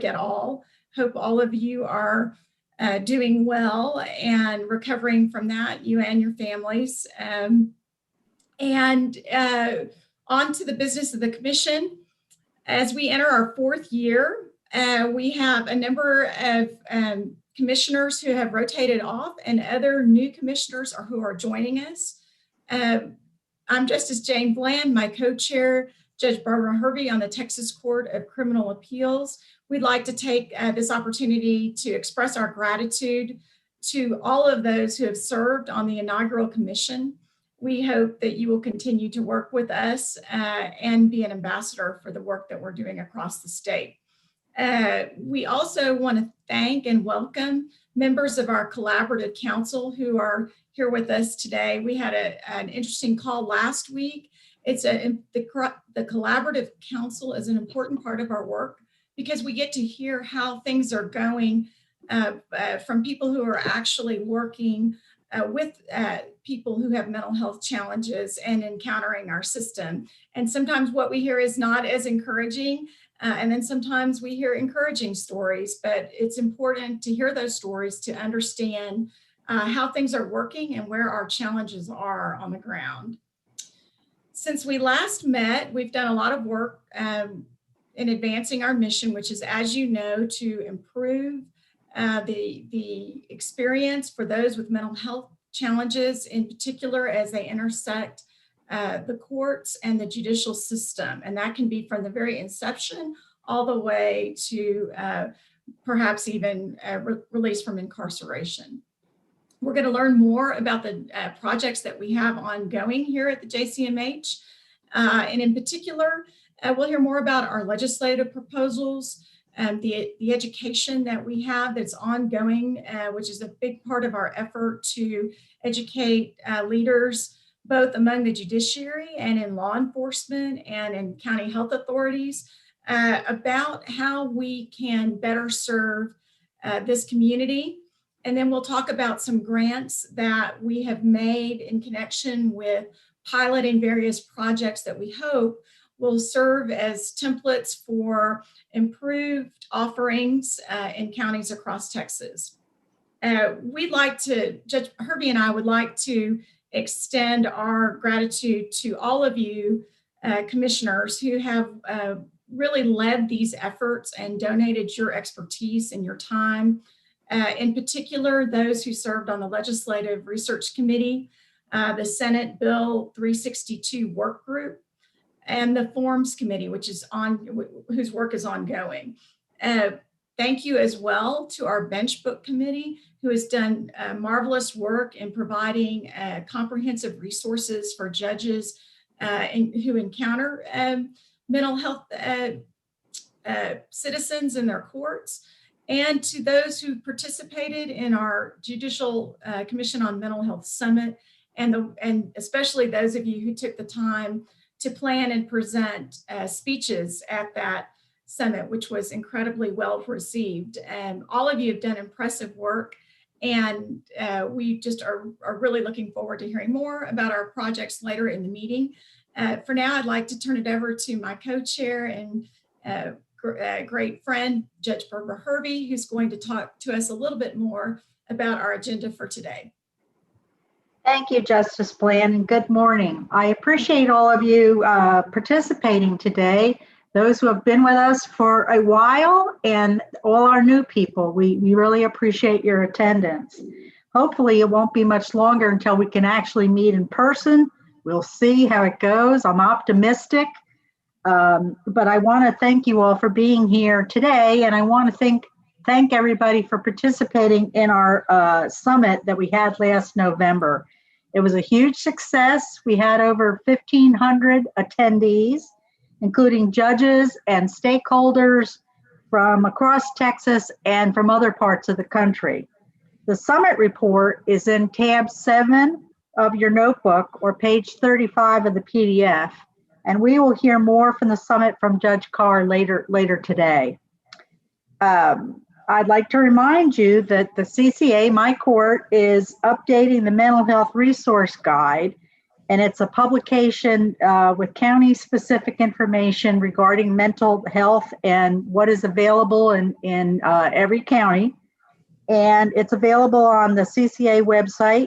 at all. Hope all of you are doing well and recovering from that, you and your families. And on to the business of the commission. As we enter our fourth year, we have a number of commissioners who have rotated off and other new commissioners who are joining us. I'm Justice Jane Bland, my co-chair, Judge Barbara Hervey on the Texas Court of Criminal Appeals. We'd like to take this opportunity to express our gratitude to all of those who have served on the inaugural commission. We hope that you will continue to work with us and be an ambassador for the work that we're doing across the state. We also want to thank and welcome members of our collaborative council who are here with us today. We had an interesting call last week. The collaborative council is an important part of our work because we get to hear how things are going from people who are actually working with people who have mental health challenges and encountering our system. And sometimes what we hear is not as encouraging, and then sometimes we hear encouraging stories, but it's important to hear those stories to understand how things are working and where our challenges are on the ground. Since we last met, we've done a lot of work in advancing our mission, which is, as you know, to improve the experience for those with mental health challenges, in particular as they intersect the courts and the judicial system. And that can be from the very inception all the way to perhaps even release from incarceration. We're going to learn more about the projects that we have ongoing here at the JCMH. And in particular, we'll hear more about our legislative proposals, the education that we have that's ongoing, which is a big part of our effort to educate leaders, both among the judiciary and in law enforcement and in county health authorities, about how we can better serve this community. And then we'll talk about some grants that we have made in connection with piloting various projects that we hope will serve as templates for improved offerings in counties across Texas. Judge Hervey and I would like to extend our gratitude to all of you commissioners who have really led these efforts and donated your expertise and your time. In particular, those who served on the Legislative Research Committee, the Senate Bill 362 work group, and the Forms Committee, whose work is ongoing. Thank you as well to our Bench Book Committee, who has done marvelous work in providing comprehensive resources for judges who encounter mental health citizens in their courts, and to those who participated in our Judicial Commission on Mental Health Summit, and especially those of you who took the time to plan and present speeches at that summit, which was incredibly well received. And all of you have done impressive work, and we just are really looking forward to hearing more about our projects later in the meeting. For now, I'd like to turn it over to my co-chair and great friend, Judge Barbara Hervey, who's going to talk to us a little bit more about our agenda for today. Thank you, Justice Bland, and good morning. I appreciate all of you participating today, those who have been with us for a while and all our new people. We really appreciate your attendance. Hopefully it won't be much longer until we can actually meet in person. We'll see how it goes. I'm optimistic, but I want to thank you all for being here today, and I want to thank everybody for participating in our summit that we had last November. It was a huge success. We had over 1,500 attendees, including judges and stakeholders from across Texas and from other parts of the country. The summit report is in tab 7 of your notebook or page 35 of the PDF, and we will hear more from the summit from Judge Carr later today. I'd like to remind you that the CCA, my court, is updating the Mental Health Resource Guide, And it's a publication with county-specific information regarding mental health and what is available in every county. And it's available on the CCA website.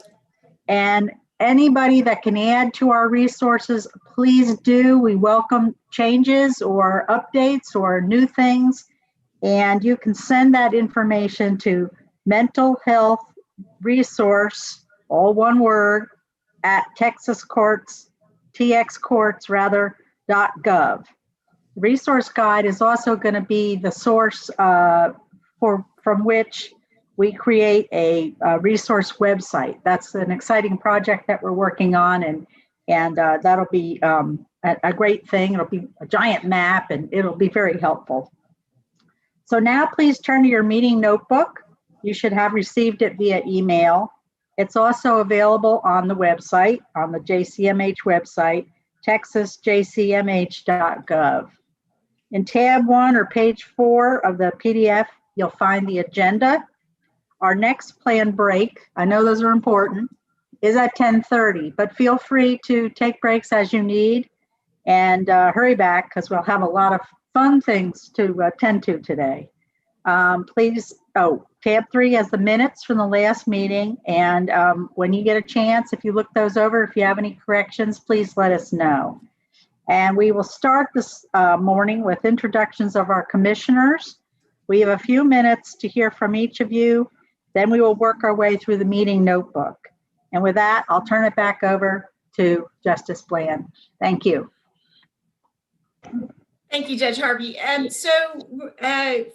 And anybody that can add to our resources, please do. We welcome changes or updates or new things. And you can send that information to mental health resource, all one word, at txcourts.gov. The resource guide is also going to be the source from which we create a resource website. That's an exciting project that we're working on, and that'll be a great thing. It'll be a giant map, and it'll be very helpful. So now please turn to your meeting notebook. You should have received it via email. It's also available on the website, on the JCMH website, texasjcmh.gov. In tab 1 or page 4 of the PDF, you'll find the agenda. Our next planned break, I know those are important, is at 10:30, but feel free to take breaks as you need and hurry back because we'll have a lot of fun things to attend to today. Tab 3 has the minutes from the last meeting, and when you get a chance, if you look those over, if you have any corrections, please let us know. And we will start this morning with introductions of our commissioners. We have a few minutes to hear from each of you. Then we will work our way through the meeting notebook. And with that, I'll turn it back over to Justice Bland. Thank you. Thank you, Judge Harvey.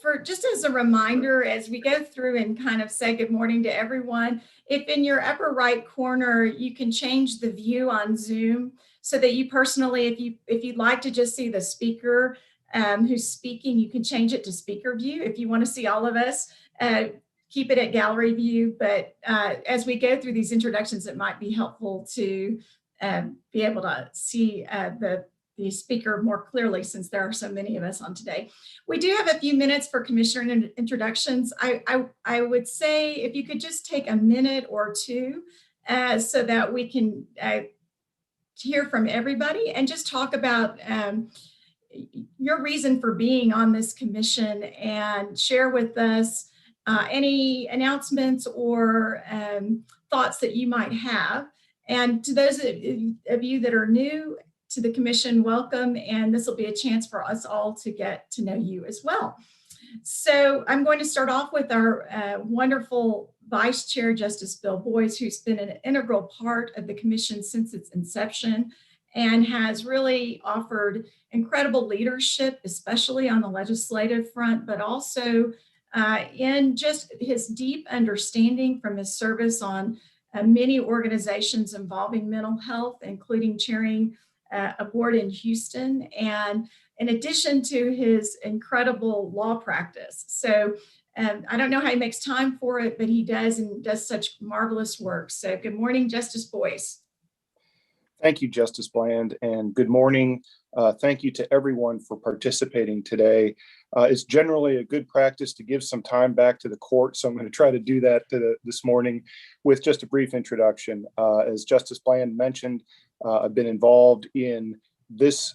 For just as a reminder, as we go through and kind of say good morning to everyone, if in your upper right corner, you can change the view on Zoom so that you personally, if you'd like to just see the speaker who's speaking, you can change it to speaker view. If you want to see all of us, keep it at gallery view. But as we go through these introductions, it might be helpful to be able to see the speaker more clearly since there are so many of us on today. We do have a few minutes for commissioner introductions. I would say if you could just take a minute or two so that we can hear from everybody and just talk about your reason for being on this commission and share with us any announcements or thoughts that you might have. And to those of you that are new to the commission, welcome, and this will be a chance for us all to get to know you as well. So I'm going to start off with our wonderful Vice Chair, Justice Bill Boyce, who's been an integral part of the commission since its inception and has really offered incredible leadership, especially on the legislative front, but also in just his deep understanding from his service on many organizations involving mental health, including chairing a board in Houston, and in addition to his incredible law practice. So I don't know how he makes time for it, but he does, and does such marvelous work. So good morning, Justice Boyce. Thank you, Justice Bland, and good morning. Thank you to everyone for participating today. It's generally a good practice to give some time back to the court, so I'm going to try to do that this morning with just a brief introduction. As Justice Bland mentioned, I've been involved in this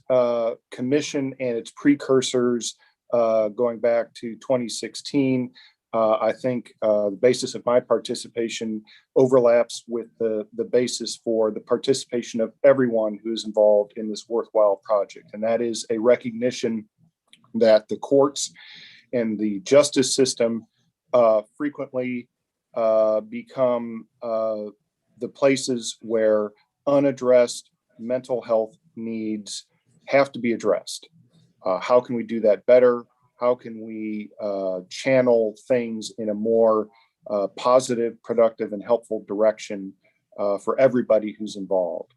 commission and its precursors going back to 2016. I think the basis of my participation overlaps with the basis for the participation of everyone who's involved in this worthwhile project. And that is a recognition that the courts and the justice system frequently become the places where unaddressed mental health needs have to be addressed. How can we do that better? How can we channel things in a more positive, productive, and helpful direction for everybody who's involved?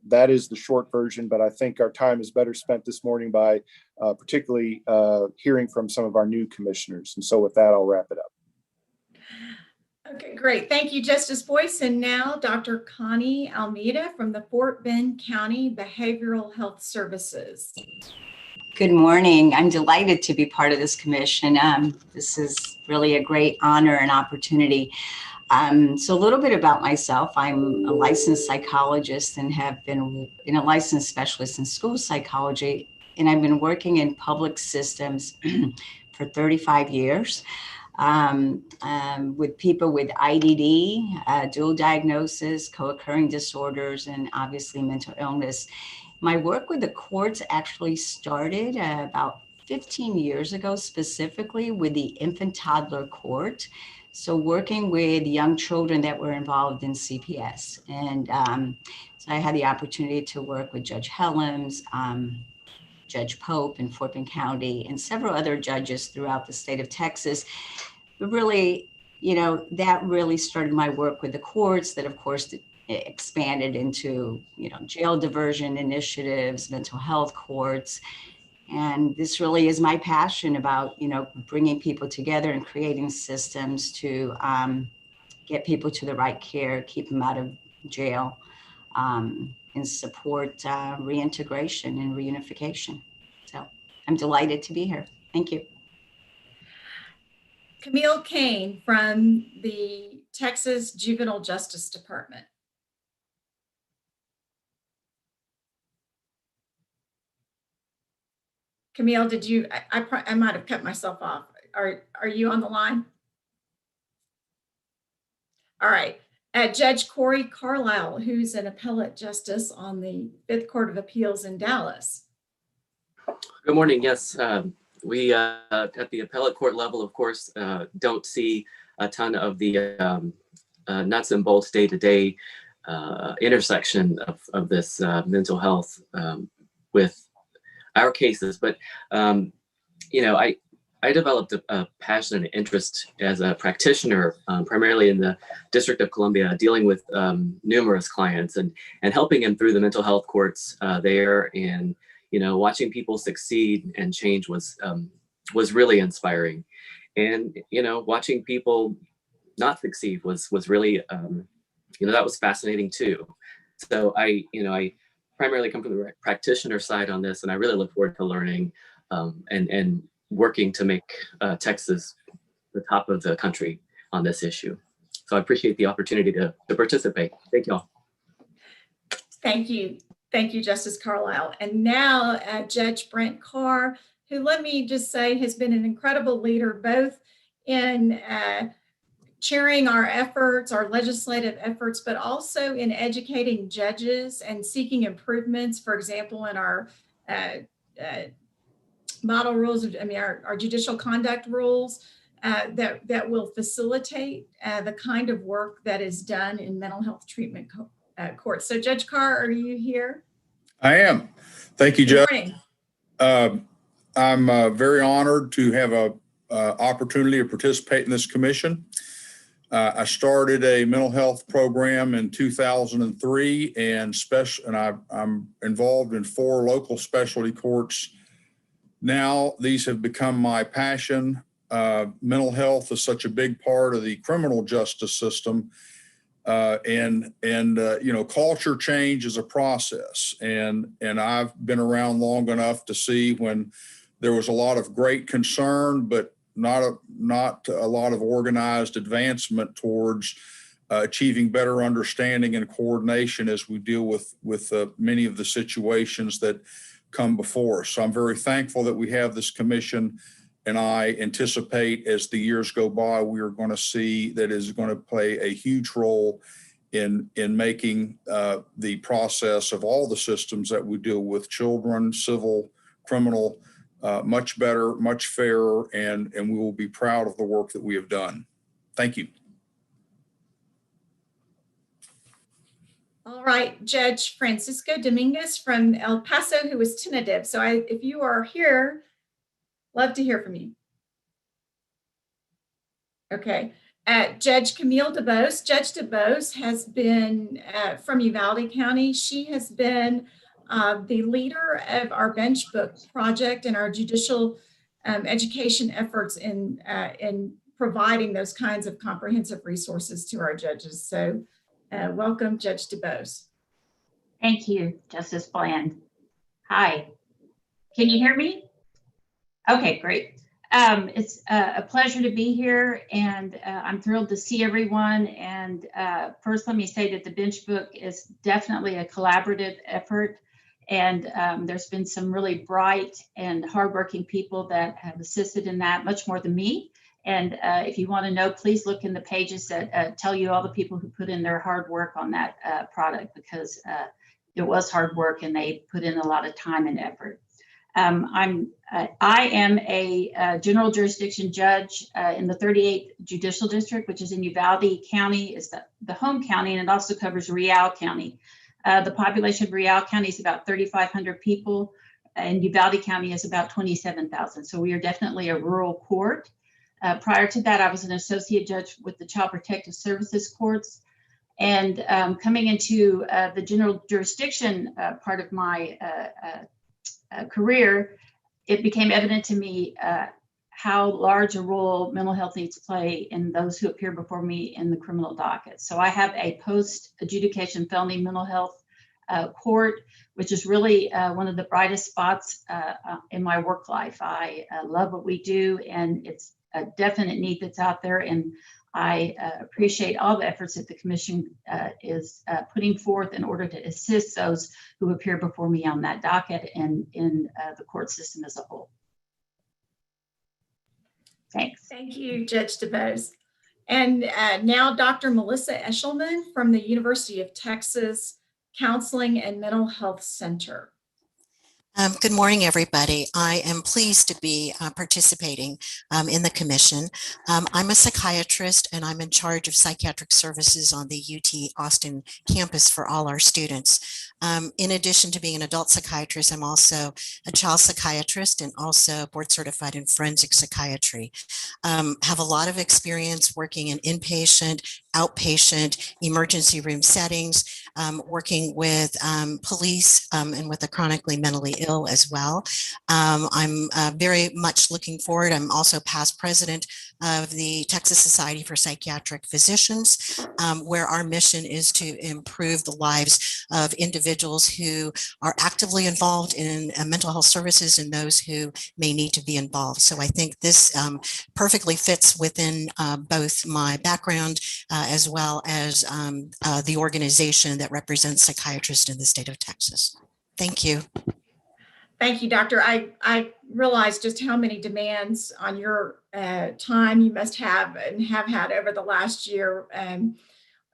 That is the short version, but I think our time is better spent this morning by particularly hearing from some of our new commissioners. And so with that, I'll wrap it up. Okay, great. Thank you, Justice Boyce. And now Dr. Connie Almeida from the Fort Bend County Behavioral Health Services. Good morning. I'm delighted to be part of this commission. This is really a great honor and opportunity. So a little bit about myself. I'm a licensed psychologist and have been a licensed specialist in school psychology. And I've been working in public systems for 35 years with people with IDD, dual diagnosis, co-occurring disorders, and obviously mental illness. My work with the courts actually started about 15 years ago, specifically with the infant toddler court. So working with young children that were involved in CPS. And so I had the opportunity to work with Judge Helms, Judge Pope in Fort Bend County, and several other judges throughout the state of Texas. But really, that really started my work with the courts that, of course, expanded into, jail diversion initiatives, mental health courts. And this really is my passion about, bringing people together and creating systems to get people to the right care, keep them out of jail, and support reintegration and reunification. So I'm delighted to be here. Thank you. Camille Kane from the Texas Juvenile Justice Department. Camille, did you, I might have cut myself off. Are you on the line? All right. Judge Corey Carlisle, who's an appellate justice on the Fifth Court of Appeals in Dallas. Good morning. Yes, we at the appellate court level, of course, don't see a ton of the nuts and bolts day-to-day intersection of this mental health with our cases. But, I developed a passion and interest as a practitioner, primarily in the District of Columbia, dealing with numerous clients and helping them through the mental health courts there. And, watching people succeed and change was really inspiring. And, watching people not succeed was really, that was fascinating too. So I primarily come from the practitioner side on this, and I really look forward to learning and working to make Texas the top of the country on this issue. So I appreciate the opportunity to participate. Thank you all. Thank you. Thank you, Justice Carlisle. And now Judge Brent Carr, who, let me just say, has been an incredible leader, both in chairing our efforts, our legislative efforts, but also in educating judges and seeking improvements, for example, in our model rules, our judicial conduct rules that will facilitate the kind of work that is done in mental health treatment courts. So Judge Carr, are you here? I am. Thank you, Judge. Good morning. I'm very honored to have an opportunity to participate in this commission. I started a mental health program in 2003 and I'm involved in 4 local specialty courts. Now these have become my passion. Mental health is such a big part of the criminal justice system. Culture change is a process. And I've been around long enough to see when there was a lot of great concern, but not a lot of organized advancement towards achieving better understanding and coordination as we deal with many of the situations that come before us. So I'm very thankful that we have this commission, and I anticipate as the years go by, we are going to see that is going to play a huge role in making the process of all the systems that we deal with, children, civil, criminal, much better, much fairer, and we will be proud of the work that we have done. Thank you. All right, Judge Francisco Dominguez from El Paso, who is tentative. So if you are here, love to hear from you. Okay. Judge Camille DeBose. Judge DeBose has been from Uvalde County. She has been the leader of our bench book project and our judicial education efforts in providing those kinds of comprehensive resources to our judges. So welcome, Judge DeBose. Thank you, Justice Bland. Hi, can you hear me? Okay, great. It's a pleasure to be here, and I'm thrilled to see everyone. And first, let me say that the Bench Book is definitely a collaborative effort. And there's been some really bright and hardworking people that have assisted in that, much more than me. And if you want to know, please look in the pages that tell you all the people who put in their hard work on that product, because it was hard work and they put in a lot of time and effort. I am a general jurisdiction judge in the 38th Judicial District, which is in Uvalde County, is the home county, and it also covers Real County. The population of Real County is about 3,500 people, and Uvalde County is about 27,000. So we are definitely a rural court. Prior to that, I was an associate judge with the Child Protective Services courts. And coming into the general jurisdiction part of my career, it became evident to me how large a role mental health needs play in those who appear before me in the criminal docket. So I have a post-adjudication felony mental health court, which is really one of the brightest spots in my work life. I love what we do, and it's a definite need that's out there. And I appreciate all the efforts that the Commission is putting forth in order to assist those who appear before me on that docket and in the court system as a whole. Thanks. Thank you, Judge DeVos. And now Dr. Melissa Eshelman from the University of Texas Counseling and Mental Health Center. Good morning, everybody. I am pleased to be participating in the commission. I'm a psychiatrist, and I'm in charge of psychiatric services on the UT Austin campus for all our students. In addition to being an adult psychiatrist, I'm also a child psychiatrist and also board certified in forensic psychiatry. Have a lot of experience working in inpatient, outpatient, emergency room settings, working with police and with the chronically mentally ill as well. I'm very much looking forward. I'm also past president of the Texas Society for Psychiatric Physicians, where our mission is to improve the lives of individuals who are actively involved in mental health services and those who may need to be involved. So I think this perfectly fits within both my background as well as the organization that represents psychiatrists in the state of Texas. Thank you. Thank you, Doctor. I realize just how many demands on your time you must have and have had over the last year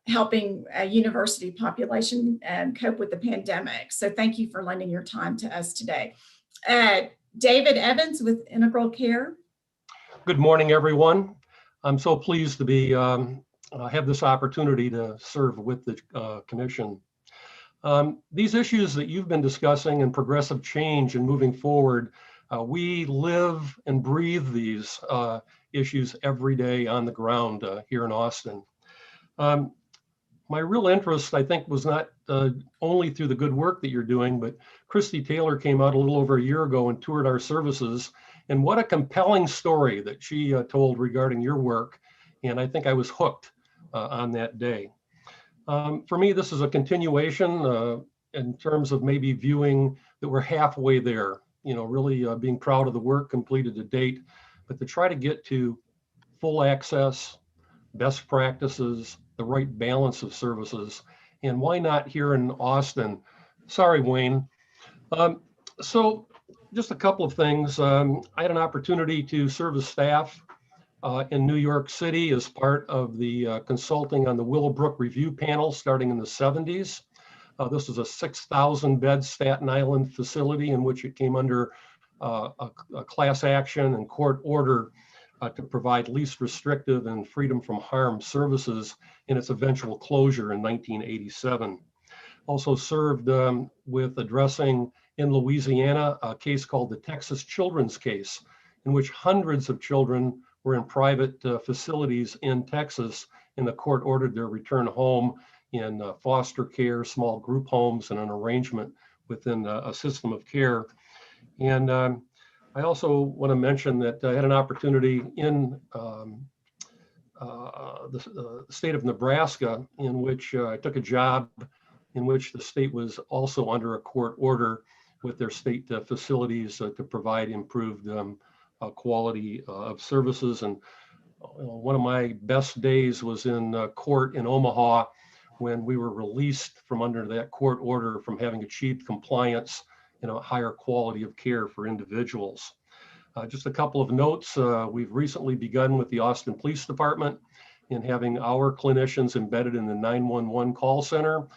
helping a university population cope with the pandemic. So thank you for lending your time to us today. David Evans with Integral Care. Good morning, everyone. I'm so pleased to be have this opportunity to serve with the commission. These issues that you've been discussing and progressive change and moving forward, we live and breathe these issues every day on the ground here in Austin. My real interest, I think, was not only through the good work that you're doing, but Christy Taylor came out a little over a year ago and toured our services. And what a compelling story that she told regarding your work. And I think I was hooked on that day. For me, this is a continuation in terms of maybe viewing that we're halfway there, you know, really being proud of the work completed to date, but to try to get to full access, best practices, the right balance of services, and why not here in Austin? Sorry, Wayne. So just a couple of things. I had an opportunity to serve as staff in New York City as part of the consulting on the Willowbrook Review Panel starting in the 70s. This was a 6,000 bed Staten Island facility in which it came under a class action and court order to provide least restrictive and freedom from harm services in its eventual closure in 1987. Also served with addressing in Louisiana a case called the Texas Children's Case, in which hundreds of children were in private facilities in Texas, and the court ordered their return home in foster care, small group homes, and an arrangement within a system of care. And I also want to mention that I had an opportunity in the state of Nebraska in which I took a job in which the state was also under a court order with their state facilities to provide improved quality of services. And one of my best days was in court in Omaha when we were released from under that court order from having achieved compliance and a higher quality of care for individuals. Just a couple of notes. We've recently begun with the Austin Police Department in having our clinicians embedded in the 911 call center,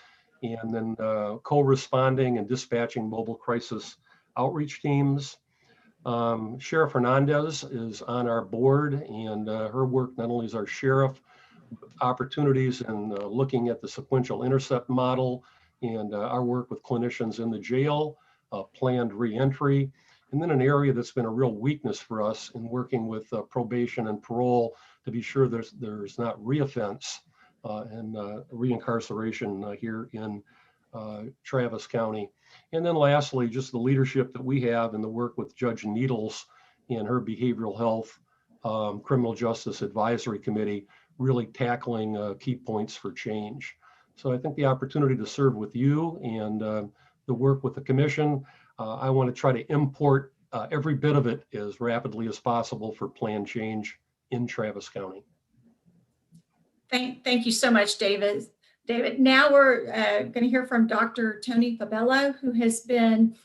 and then co-responding and dispatching mobile crisis outreach teams. Sheriff Hernandez is on our board, and her work not only as our sheriff, opportunities in looking at the sequential intercept model and our work with clinicians in the jail, planned reentry, and then an area that's been a real weakness for us in working with probation and parole to be sure there's not reoffense and reincarceration here in Travis County. And then lastly, just the leadership that we have and the work with Judge Needles and her behavioral health criminal justice advisory committee, really tackling key points for change. So I think the opportunity to serve with you and the work with the commission, I want to try to import every bit of it as rapidly as possible for plan change in Travis County. Thank you so much, David. Now we're going to hear from Dr. Tony Fabello, who has been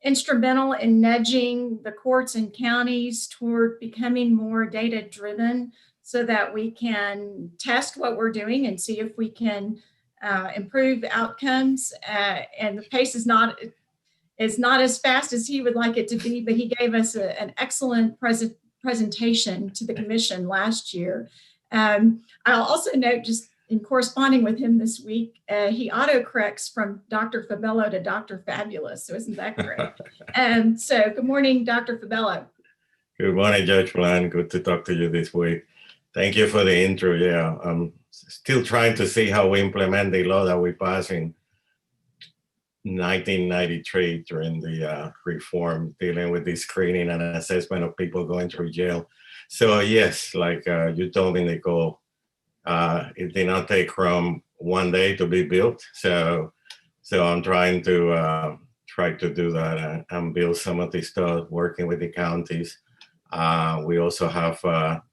instrumental in nudging the courts and counties toward becoming more data-driven so that we can test what we're doing and see if we can improve outcomes. And the pace is not as fast as he would like it to be, but he gave us an excellent presentation to the commission last year. I'll also note, just in corresponding with him this week, he autocorrects from Dr. Fabello to Dr. Fabulous. So isn't that great? So good morning, Dr. Fabello. Good morning, Judge Bland. Good to talk to you this week. Thank you for the intro. Yeah, I'm still trying to see how we implement the law that we passed in 1993 during the reform dealing with the screening and assessment of people going through jail. So yes, like you told me, Nicole, it did not take from one day to be built. So I'm trying to do that and build some of this stuff, working with the counties. We also have a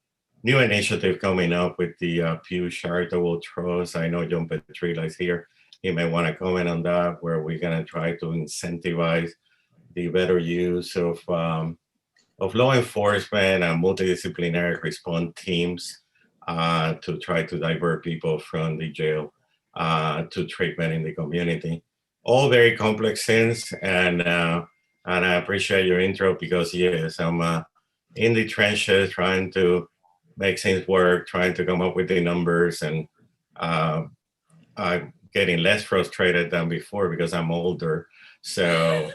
new initiative coming up with the Pew Charitable Trust. I know John Petrilla is here. He may want to comment on that, where we're going to try to incentivize the better use of law enforcement and multidisciplinary response teams to try to divert people from the jail to treatment in the community. All very complex things, and I appreciate your intro because yes, I'm in the trenches trying to make things work, trying to come up with the numbers, and I'm getting less frustrated than before because I'm older. So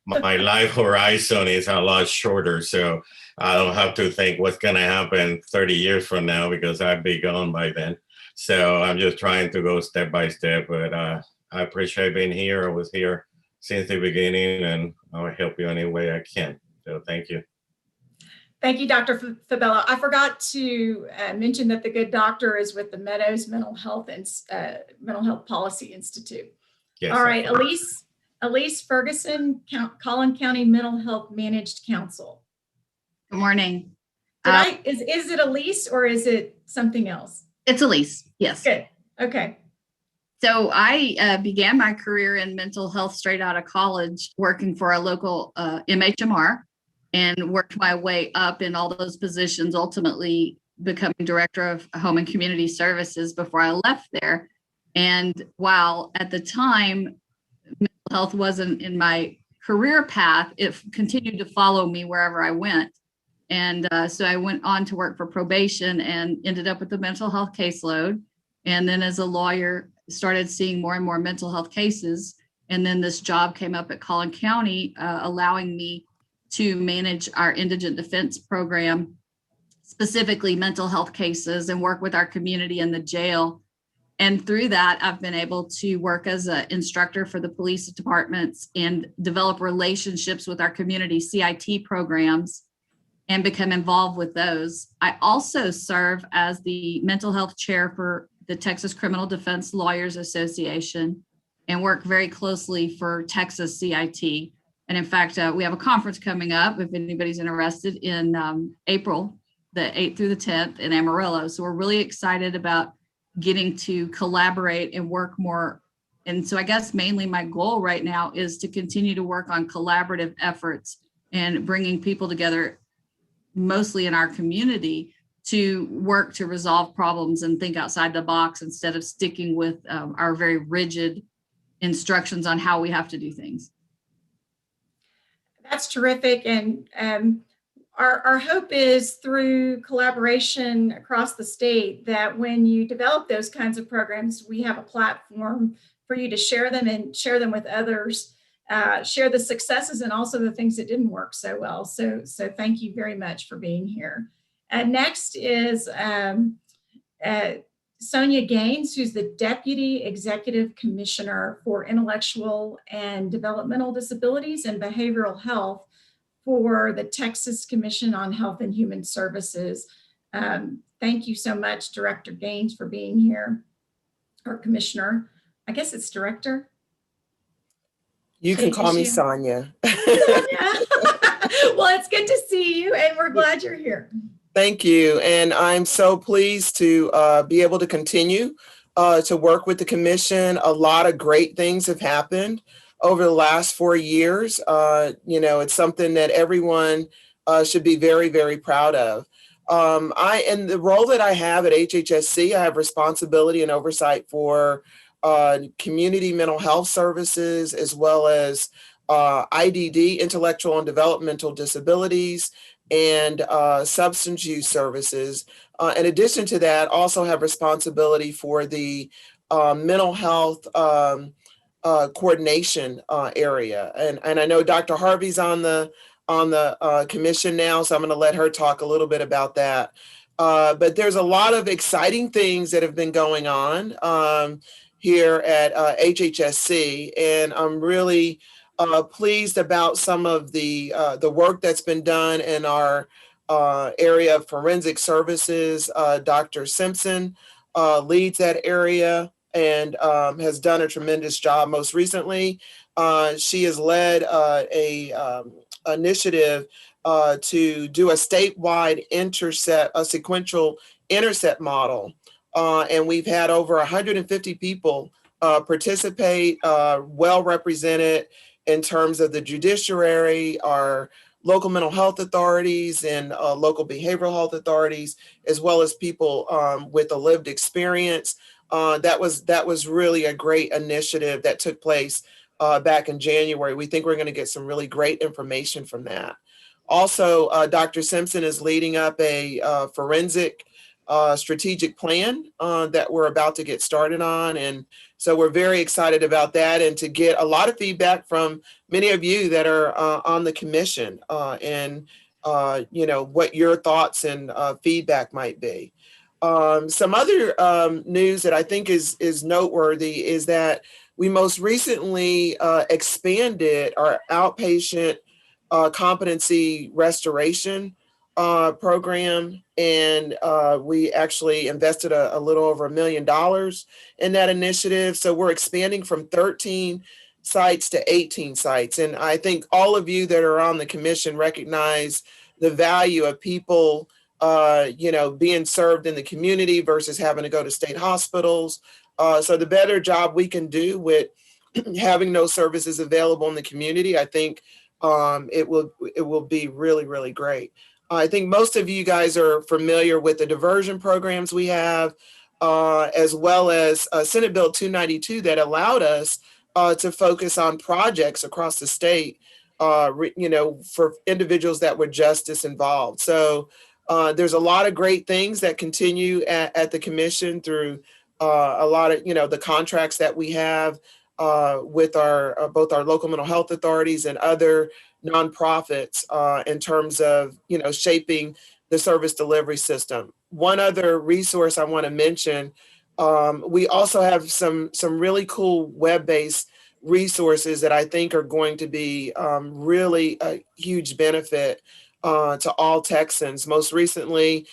my life horizon is a lot shorter. So I don't have to think what's going to happen 30 years from now because I'll be gone by then. So I'm just trying to go step by step. But I appreciate being here. I was here since the beginning, and I'll help you any way I can. So thank you. Thank you, Dr. Fabello. I forgot to mention that the good doctor is with the Meadows Mental Health Policy Institute. Yes, all right, Elise Ferguson, Collin County Mental Health Managed Council. Good morning. Is it Elise or is it something else? It's Elise, yes. Good, okay. So I began my career in mental health straight out of college, working for a local MHMR, and worked my way up in all those positions, ultimately becoming director of home and community services before I left there. And while at the time, mental health wasn't in my career path, it continued to follow me wherever I went. And so I went on to work for probation and ended up with the mental health caseload. And then as a lawyer, started seeing more and more mental health cases. And then this job came up at Collin County, allowing me to manage our indigent defense program, specifically mental health cases, and work with our community in the jail. And through that, I've been able to work as an instructor for the police departments and develop relationships with our community CIT programs and become involved with those. I also serve as the mental health chair for the Texas Criminal Defense Lawyers Association and work very closely for Texas CIT. And in fact, we have a conference coming up if anybody's interested in April, the 8th through the 10th in Amarillo. So we're really excited about getting to collaborate and work more. And so I guess mainly my goal right now is to continue to work on collaborative efforts and bringing people together, mostly in our community, to work to resolve problems and think outside the box instead of sticking with our very rigid instructions on how we have to do things. That's terrific. And our hope is through collaboration across the state that when you develop those kinds of programs, we have a platform for you to share them and share them with others, share the successes and also the things that didn't work so well. So thank you very much for being here. Next is Sonia Gaines, who's the Deputy Executive Commissioner for Intellectual and Developmental Disabilities and Behavioral Health for the Texas Commission on Health and Human Services. Thank you so much, Director Gaines, for being here, or Commissioner. I guess it's Director. You can call me Sonia. Sonia. Well, it's good to see you, and we're glad you're here. Thank you. And I'm so pleased to be able to continue to work with the commission. A lot of great things have happened over the last 4 years. It's something that everyone should be very, very proud of. In the role that I have at HHSC, I have responsibility and oversight for community mental health services, as well as IDD, intellectual and developmental disabilities, and substance use services. In addition to that, also have responsibility for the mental health coordination area. And I know Dr. Harvey's on the commission now, so I'm going to let her talk a little bit about that. But there's a lot of exciting things that have been going on here at HHSC, and I'm really pleased about some of the work that's been done in our area of forensic services. Dr. Simpson leads that area and has done a tremendous job. Most recently, she has led a initiative to do a statewide a sequential intercept model. And we've had over 150 people participate, well represented in terms of the judiciary, our local mental health authorities and local behavioral health authorities, as well as people with a lived experience. That was really a great initiative that took place back in January. We think we're going to get some really great information from that. Also, Dr. Simpson is leading up a forensic strategic plan that we're about to get started on. And so we're very excited about that and to get a lot of feedback from many of you that are on the commission and what your thoughts and feedback might be. Some other news that I think is noteworthy is that we most recently expanded our outpatient competency restoration program, and we actually invested a little over $1 million in that initiative. So we're expanding from 13 sites to 18 sites. And I think all of you that are on the commission recognize the value of people being served in the community versus having to go to state hospitals. So the better job we can do with having those services available in the community, I think it will be really, really great. I think most of you guys are familiar with the diversion programs we have, as well as Senate Bill 292 that allowed us to focus on projects across the state, for individuals that were justice involved. So there's a lot of great things that continue at the commission through a lot of, the contracts that we have with our both our local mental health authorities and other nonprofits in terms of, shaping the service delivery system. One other resource I want to mention, we also have some really cool web-based resources that I think are going to be really a huge benefit to all Texans. Most recently,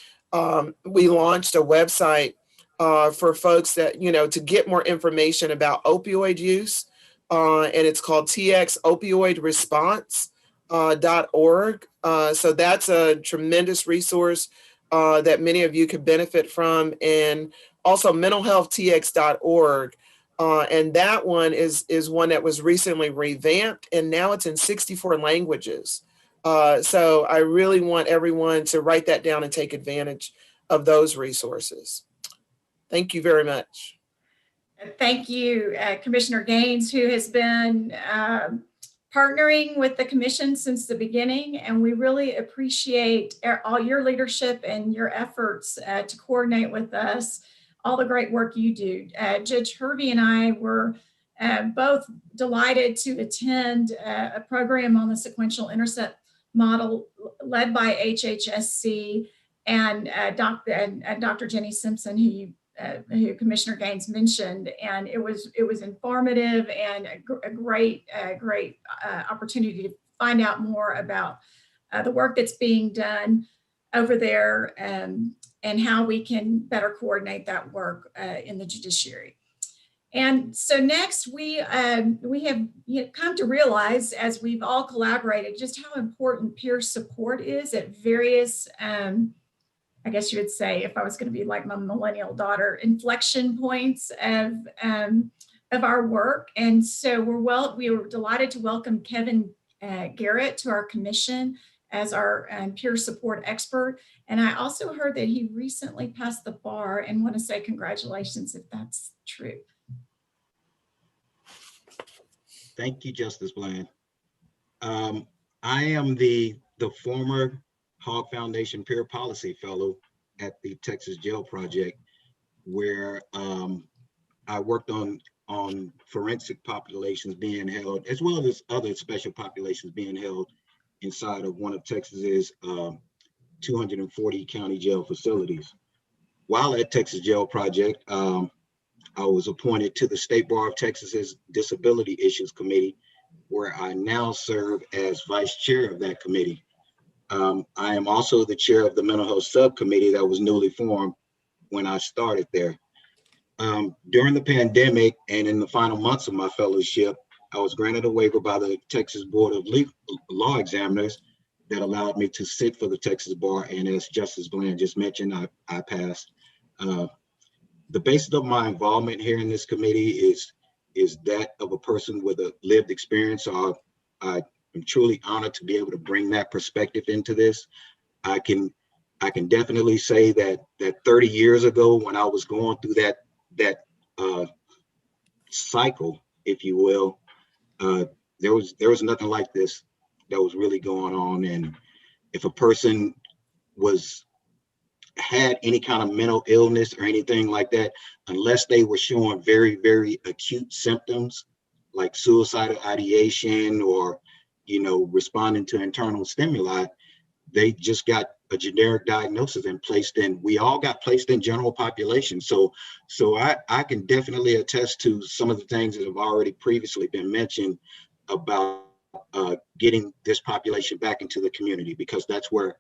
we launched a website for folks that, to get more information about opioid use and it's called txopioidresponse.org. So that's a tremendous resource that many of you could benefit from, and also mentalhealthtx.org. And that one is one that was recently revamped, and now it's in 64 languages. So I really want everyone to write that down and take advantage of those resources. Thank you very much. Thank you, Commissioner Gaines, who has been partnering with the commission since the beginning, and we really appreciate all your leadership and your efforts to coordinate with us, all the great work you do. Judge Hervey and I were both delighted to attend a program on the sequential intercept model led by HHSC and Dr. Jenny Simpson, who Commissioner Gaines mentioned, and it was informative and a great opportunity to find out more about the work that's being done over there, and how we can better coordinate that work in the judiciary. And so next, we have come to realize, as we've all collaborated, just how important peer support is at various, I guess you would say, if I was going to be like my millennial daughter, inflection points of our work. And so we were delighted to welcome Kevin Garrett to our commission as our peer support expert. And I also heard that he recently passed the bar, and want to say congratulations if that's true. Thank you, Justice Bland. I am the former Hogg Foundation Peer Policy Fellow at the Texas Jail Project, where I worked on forensic populations being held, as well as other special populations being held inside of one of Texas's 240 county jail facilities. While at Texas Jail Project, I was appointed to the State Bar of Texas's Disability Issues Committee, where I now serve as vice chair of that committee. I am also the chair of the mental health subcommittee that was newly formed when I started there. During the pandemic and in the final months of my fellowship, I was granted a waiver by the Texas Board of Law Examiners that allowed me to sit for the Texas Bar, and as Justice Bland just mentioned, I passed. The basis of my involvement here in this committee is that of a person with a lived experience. So I am truly honored to be able to bring that perspective into this. I can definitely say that 30 years ago, when I was going through that cycle, if you will, there was nothing like this that was really going on. And if a person had any kind of mental illness or anything like that, unless they were showing very, very acute symptoms like suicidal ideation or, responding to internal stimuli, they just got a generic diagnosis and we all got placed in general population. So I can definitely attest to some of the things that have already previously been mentioned about getting this population back into the community, because that's where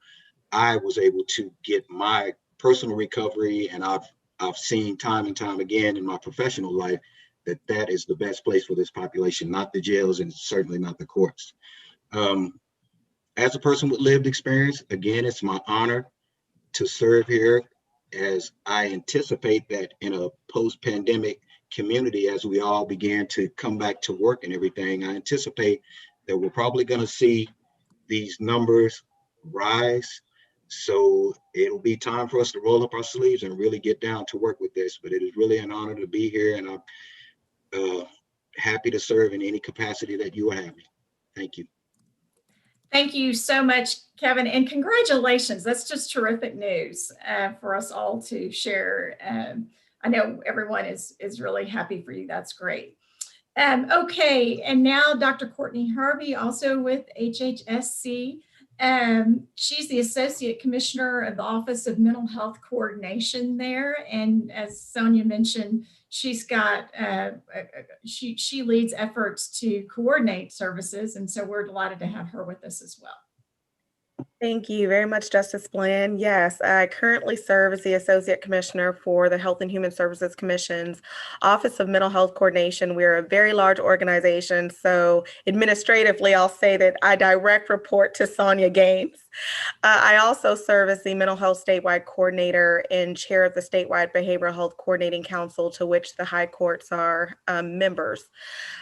I was able to get my personal recovery, and I've seen time and time again in my professional life that is the best place for this population, not the jails and certainly not the courts. As a person with lived experience, again, it's my honor to serve here, as I anticipate that in a post-pandemic community, as we all began to come back to work and everything, I anticipate that we're probably going to see these numbers rise. So it'll be time for us to roll up our sleeves and really get down to work with this. But it is really an honor to be here, and I'm happy to serve in any capacity that you have. Thank you. Thank you so much, Kevin, and congratulations. That's just terrific news for us all to share. I know everyone is really happy for you. That's great. Okay, and now Dr. Courtney Harvey, also with HHSC. She's the Associate Commissioner of the Office of Mental Health Coordination there. And as Sonia mentioned, she's got, she leads efforts to coordinate services. And so we're delighted to have her with us as well. Thank you very much, Justice Bland. Yes, I currently serve as the Associate Commissioner for the Health and Human Services Commission's Office of Mental Health Coordination. We're a very large organization, so administratively, I'll say that I direct report to Sonia Gaines. I also serve as the Mental Health Statewide Coordinator and Chair of the Statewide Behavioral Health Coordinating Council, to which the high courts are members.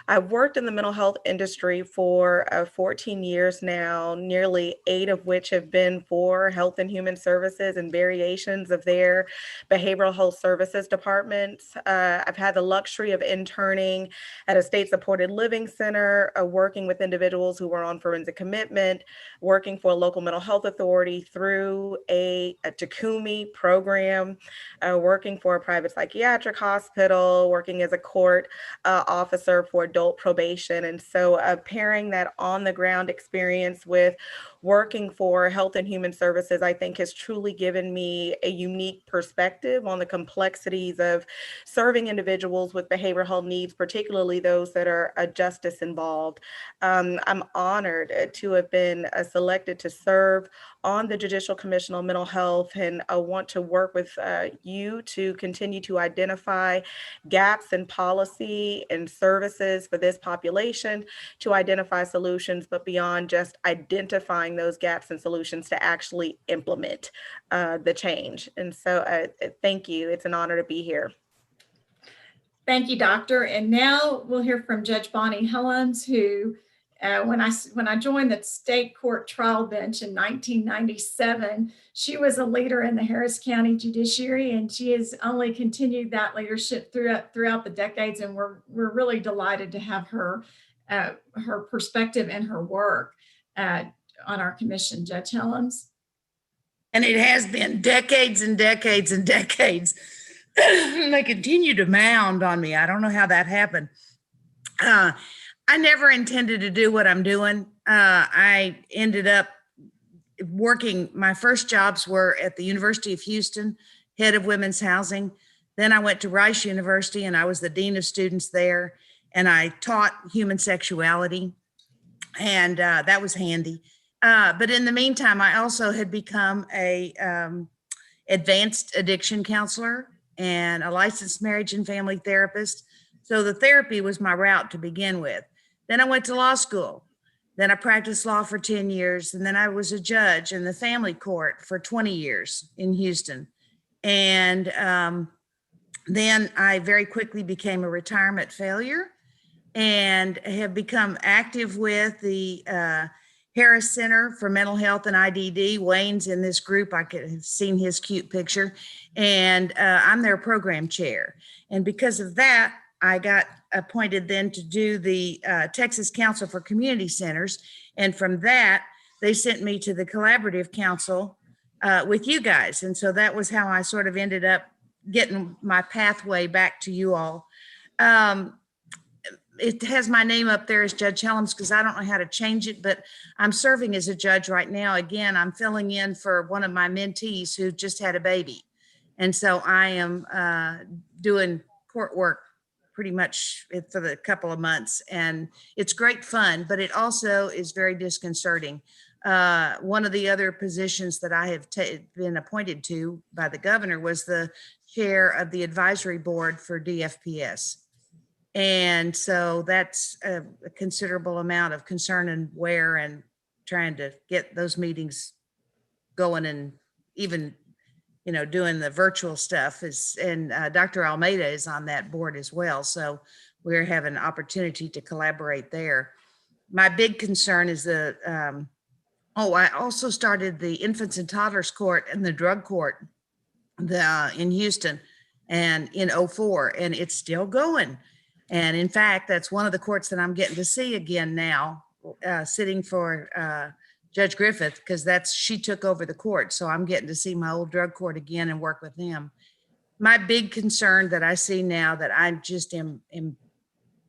I've worked in the mental health industry for 14 years now, nearly 8 of which have been for Health and Human Services and variations of their behavioral health services departments. I've had the luxury of interning at a state-supported living center, working with individuals who were on forensic commitment, working for a local mental health authority through a Takumi program, working for a private psychiatric hospital, working as a court officer for adult probation. And so pairing that on the ground experience with working for Health and Human Services, I think has truly given me a unique perspective on the complexities of serving individuals with behavioral health needs, particularly those that are justice involved. I'm honored to have been selected to serve on the Judicial Commission on Mental Health, and I want to work with you to continue to identify gaps in policy and services for this population, to identify solutions, but beyond just identifying those gaps and solutions, to actually implement the change. And so thank you. It's an honor to be here. Thank you, Doctor. And now we'll hear from Judge Bonnie Helms, who when I joined the state court trial bench in 1997, she was a leader in the Harris County Judiciary, and she has only continued that leadership throughout the decades. And we're really delighted to have her her perspective and her work on our commission. Judge Helms. And it has been decades and decades and decades. They continue to mound on me. I don't know how that happened. I never intended to do what I'm doing. I ended up working, my first jobs were at the University of Houston, head of women's housing. Then I went to Rice University and I was the dean of students there. And I taught human sexuality, and that was handy. But in the meantime, I also had become a advanced addiction counselor and a licensed marriage and family therapist. So the therapy was my route to begin with. Then I went to law school. Then I practiced law for 10 years. And then I was a judge in the family court for 20 years in Houston. And then I very quickly became a retirement failure and have become active with the Harris Center for Mental Health and IDD. Wayne's in this group. I could have seen his cute picture. And I'm their program chair. And because of that, I got appointed then to do the Texas Council for Community Centers. And from that, they sent me to the Collaborative Council with you guys. And so that was how I sort of ended up getting my pathway back to you all. It has my name up there as Judge Helms because I don't know how to change it, but I'm serving as a judge right now. Again, I'm filling in for one of my mentees who just had a baby. And so I am doing court work pretty much for the couple of months. And it's great fun, but it also is very disconcerting. One of the other positions that I have been appointed to by the governor was the chair of the advisory board for DFPS. And so that's a considerable amount of concern and wear and trying to get those meetings going, and even, you know, doing the virtual stuff and Dr. Almeida is on that board as well. So we're having an opportunity to collaborate there. My big concern is I also started the infants and toddlers court and the drug court in Houston and in 2004, and it's still going. And in fact, that's one of the courts that I'm getting to see again now, sitting for Judge Griffith, because she took over the court. So I'm getting to see my old drug court again and work with them. My big concern that I see now that I just am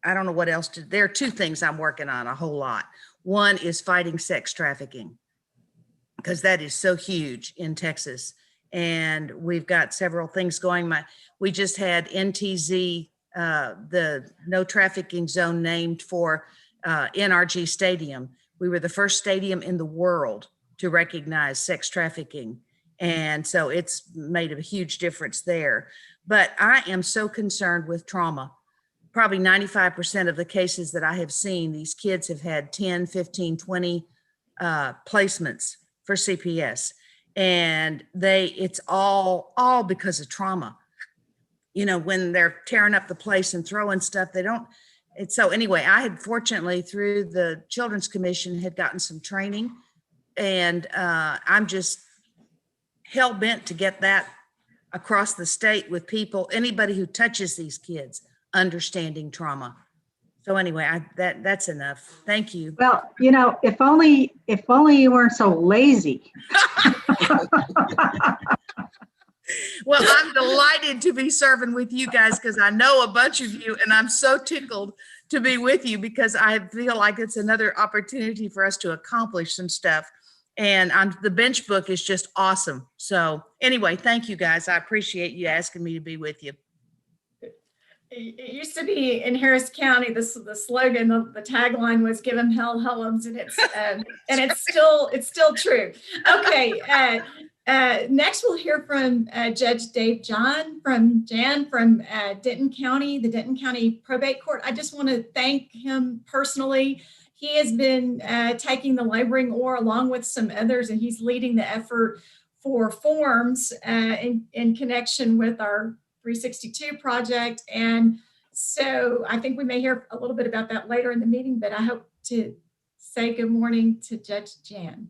I don't know what else to, there are two things I'm working on a whole lot. One is fighting sex trafficking, because that is so huge in Texas. And we've got several things going. We just had NTZ, the no trafficking zone, named for NRG Stadium. We were the first stadium in the world to recognize sex trafficking. And so it's made a huge difference there. But I am so concerned with trauma. Probably 95% of the cases that I have seen, these kids have had 10, 15, 20 placements for CPS. And it's all because of trauma. You know, when they're tearing up the place and throwing stuff, they don't. So anyway, I had fortunately through the Children's Commission had gotten some training, and I'm just hell bent to get that across the state with people, anybody who touches these kids, understanding trauma. So anyway, that's enough. Thank you. Well, you know, if only you weren't so lazy. Well, I'm delighted to be serving with you guys because I know a bunch of you, and I'm so tickled to be with you because I feel like it's another opportunity for us to accomplish some stuff. And the bench book is just awesome. So anyway, thank you guys. I appreciate you asking me to be with you. It used to be in Harris County, the slogan, the tagline was "Give them hell, hellums," and it's still true. Okay, next we'll hear from Judge Dave from Denton County, the Denton County Probate Court. I just want to thank him personally. He has been taking the laboring oar along with some others, and he's leading the effort for forms in connection with our 362 project. And so I think we may hear a little bit about that later in the meeting, but I hope to say good morning to Judge Jan.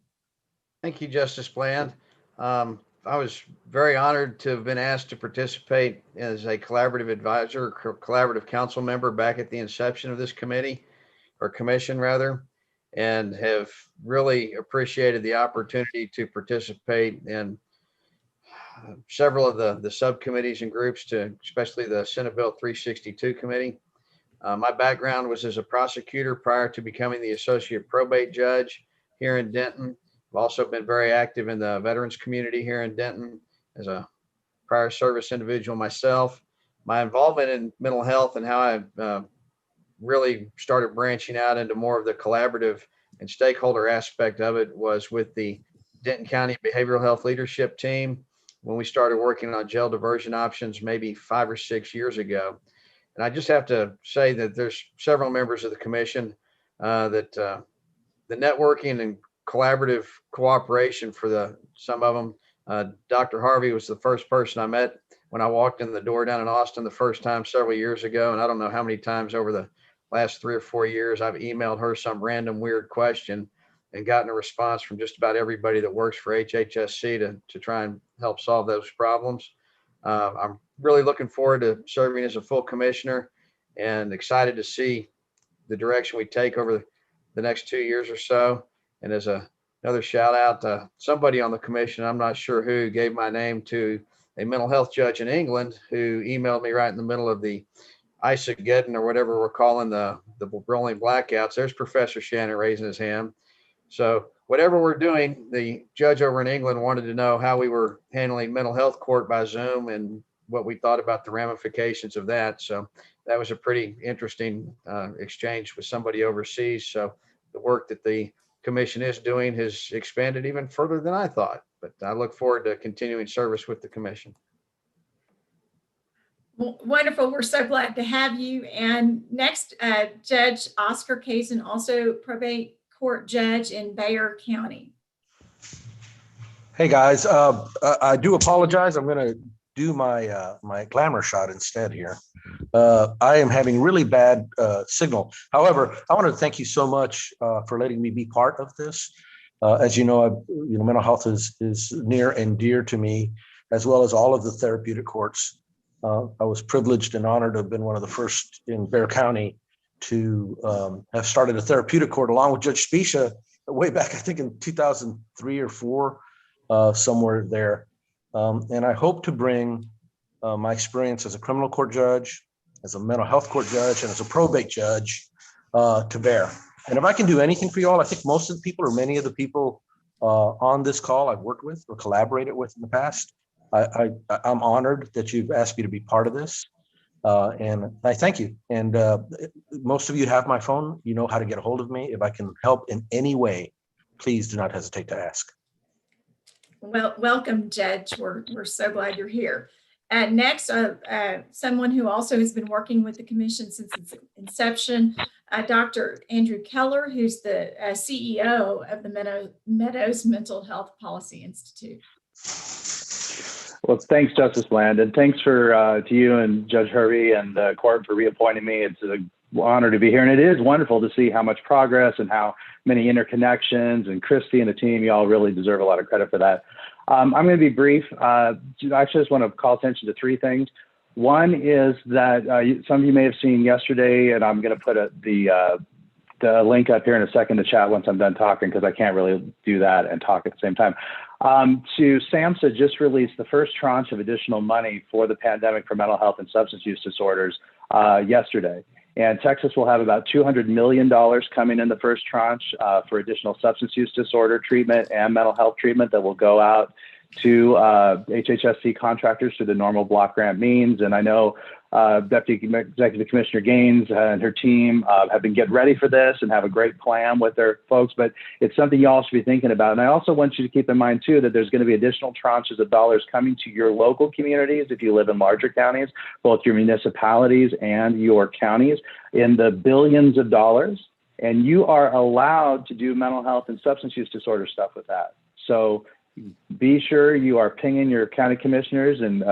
Thank you, Justice Bland. I was very honored to have been asked to participate as a collaborative advisor, collaborative council member back at the inception of this committee, or commission rather, and have really appreciated the opportunity to participate in several of the subcommittees and groups, especially the Senate Bill 362 committee. My background was as a prosecutor prior to becoming the associate probate judge here in Denton. I've also been very active in the veterans community here in Denton as a prior service individual myself. My involvement in mental health and how I've really started branching out into more of the collaborative and stakeholder aspect of it was with the Denton County Behavioral Health Leadership Team when we started working on jail diversion options maybe 5 or 6 years ago. And I just have to say that there's several members of the commission that the networking and collaborative cooperation for some of them. Dr. Harvey was the first person I met when I walked in the door down in Austin the first time several years ago. And I don't know how many times over the last 3 or 4 years I've emailed her some random weird question and gotten a response from just about everybody that works for HHSC to try and help solve those problems. I'm really looking forward to serving as a full commissioner and excited to see the direction we take over the next 2 years or so. And as another shout out, somebody on the commission, I'm not sure who, gave my name to a mental health judge in England who emailed me right in the middle of the Isageddon or whatever we're calling the rolling blackouts. There's Professor Shannon raising his hand. So whatever we're doing, the judge over in England wanted to know how we were handling mental health court by Zoom and what we thought about the ramifications of that. So that was a pretty interesting exchange with somebody overseas. So the work that the commission is doing has expanded even further than I thought, but I look forward to continuing service with the commission. Wonderful. We're so glad to have you. And next, Judge Oscar Kazin, also probate court judge in Bexar County. Hey guys, I do apologize. I'm going to do my my glamour shot instead here. I am having really bad signal. However, I want to thank you so much for letting me be part of this. As you know, mental health is near and dear to me, as well as all of the therapeutic courts. I was privileged and honored to have been one of the first in Bexar County to have started a therapeutic court along with Judge Spiesha way back, I think in 2003 or 4, somewhere there. And I hope to bring my experience as a criminal court judge, as a mental health court judge, and as a probate judge to bear. And if I can do anything for you all, I think most of the people or many of the people on this call I've worked with or collaborated with in the past. I'm honored that you've asked me to be part of this. And I thank you. And most of you have my phone. You know how to get a hold of me. If I can help in any way, please do not hesitate to ask. Well, welcome, Judge. We're so glad you're here. Next, someone who also has been working with the commission since its inception, Dr. Andrew Keller, who's the CEO of the Meadows Mental Health Policy Institute. Well, thanks, Justice Bland, and thanks to you and Judge Hervey and the court for reappointing me. It's an honor to be here, and it is wonderful to see how much progress and how many interconnections, and Christy and the team, you all really deserve a lot of credit for that. I'm going to be brief. I actually just want to call attention to three things. One is that some of you may have seen yesterday, and I'm going to put the link up here in a second to chat once I'm done talking, because I can't really do that and talk at the same time. SAMHSA just released the first tranche of additional money for the pandemic for mental health and substance use disorders yesterday. And Texas will have about $200 million coming in the first tranche for additional substance use disorder treatment and mental health treatment that will go out to HHSC contractors through the normal block grant means. And I know Deputy Executive Commissioner Gaines and her team have been getting ready for this and have a great plan with their folks, but it's something you all should be thinking about. And I also want you to keep in mind too, that there's going to be additional tranches of dollars coming to your local communities if you live in larger counties, both your municipalities and your counties, in the billions of dollars. And you are allowed to do mental health and substance use disorder stuff with that. So be sure you are pinging your county commissioners and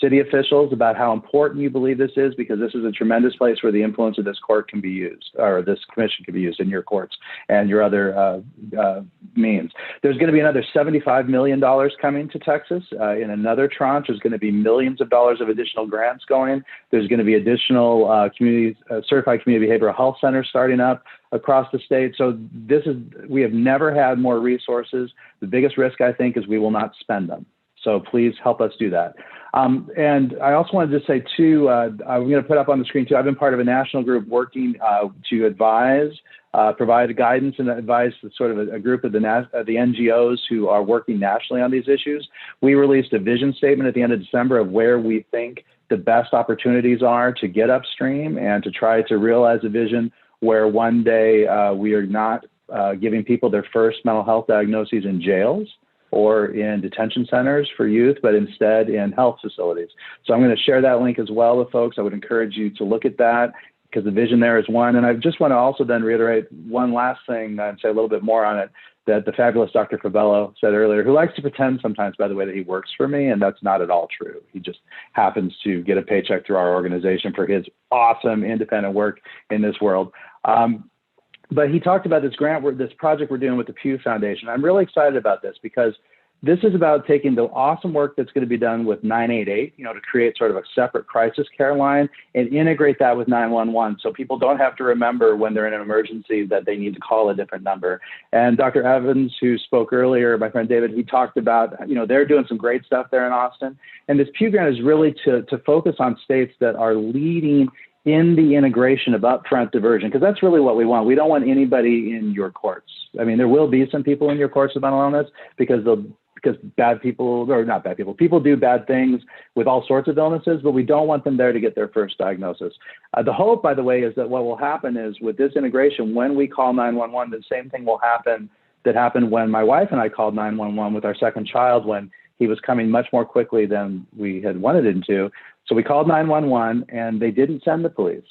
city officials about how important you believe this is, because this is a tremendous place where the influence of this court can be used, or this commission can be used in your courts and your other means. There's going to be another $75 million coming to Texas. In another tranche, there's going to be millions of dollars of additional grants going. There's going to be additional certified community behavioral health centers starting up across the state. So we have never had more resources. The biggest risk, I think, is we will not spend them. So please help us do that. And I also wanted to say too, I'm going to put up on the screen too, I've been part of a national group working to advise, provide guidance and advise sort of a group of the NGOs who are working nationally on these issues. We released a vision statement at the end of December of where we think the best opportunities are to get upstream and to try to realize a vision where one day we are not giving people their first mental health diagnoses in jails or in detention centers for youth, but instead in health facilities. So I'm going to share that link as well with folks. I would encourage you to look at that, because the vision there is one. And I just want to also then reiterate one last thing and say a little bit more on it, that the fabulous Dr. Fabello said earlier, who likes to pretend sometimes, by the way, that he works for me, and that's not at all true. He just happens to get a paycheck through our organization for his awesome independent work in this world. But he talked about this this project we're doing with the Pew Foundation. I'm really excited about this, because this is about taking the awesome work that's going to be done with 988, to create sort of a separate crisis care line and integrate that with 911, so people don't have to remember when they're in an emergency that they need to call a different number. And Dr. Evans, who spoke earlier, my friend David, he talked about, they're doing some great stuff there in Austin. And this Pew grant is really to focus on states that are leading in the integration of upfront diversion, because that's really what we want. We don't want anybody in your courts. I mean, there will be some people in your courts with mental illness because bad people, or not bad people, people do bad things with all sorts of illnesses, but we don't want them there to get their first diagnosis. The hope, by the way, is that what will happen is with this integration, when we call 911, the same thing will happen that happened when my wife and I called 911 with our second child, when he was coming much more quickly than we had wanted him to. So we called 911 and they didn't send the police.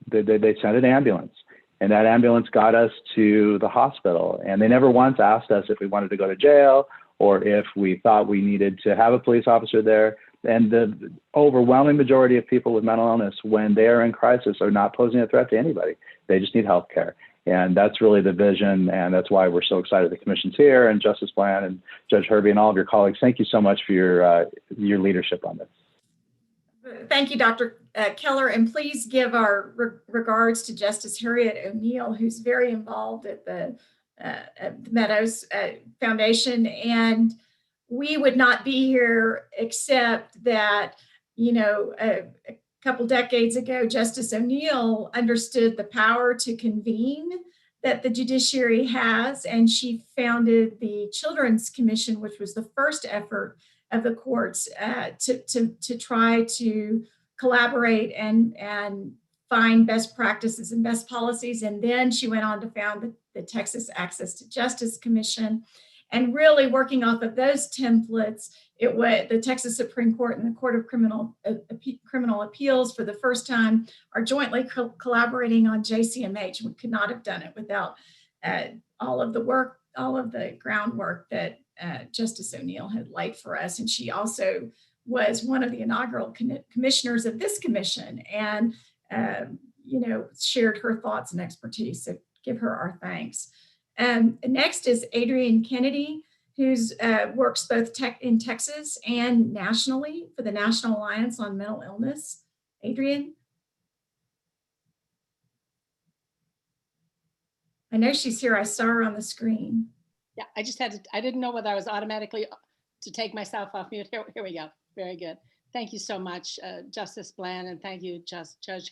They sent an ambulance, and that ambulance got us to the hospital. And they never once asked us if we wanted to go to jail or if we thought we needed to have a police officer there. And the overwhelming majority of people with mental illness, when they are in crisis, are not posing a threat to anybody. They just need health care. And that's really the vision. And that's why we're so excited the commission's here, and Justice Bland and Judge Hervey and all of your colleagues. Thank you so much for your leadership on this. Thank you, Dr. Keller, and please give our regards to Justice Harriet O'Neill, who's very involved at the Meadows Foundation. And we would not be here except that, a couple decades ago, Justice O'Neill understood the power to convene that the judiciary has, and she founded the Children's Commission, which was the first effort of the courts to try to collaborate and find best practices and best policies. And then she went on to found the Texas Access to Justice Commission. And really working off of those templates, it was the Texas Supreme Court and the Court of Criminal Appeals for the first time are jointly collaborating on JCMH. We could not have done it without all of the work, all of the groundwork that Justice O'Neill had laid for us. And she also was one of the inaugural commissioners of this commission, and shared her thoughts and expertise. So give her our thanks. Next is Adrienne Kennedy, who's works both in Texas and nationally for the National Alliance on Mental Illness. Adrienne? I know she's here. I saw her on the screen. Yeah, I just had to, I didn't know whether I was automatically to take myself off mute. Here we go. Very good. Thank you so much, Justice Bland, and thank you, Judge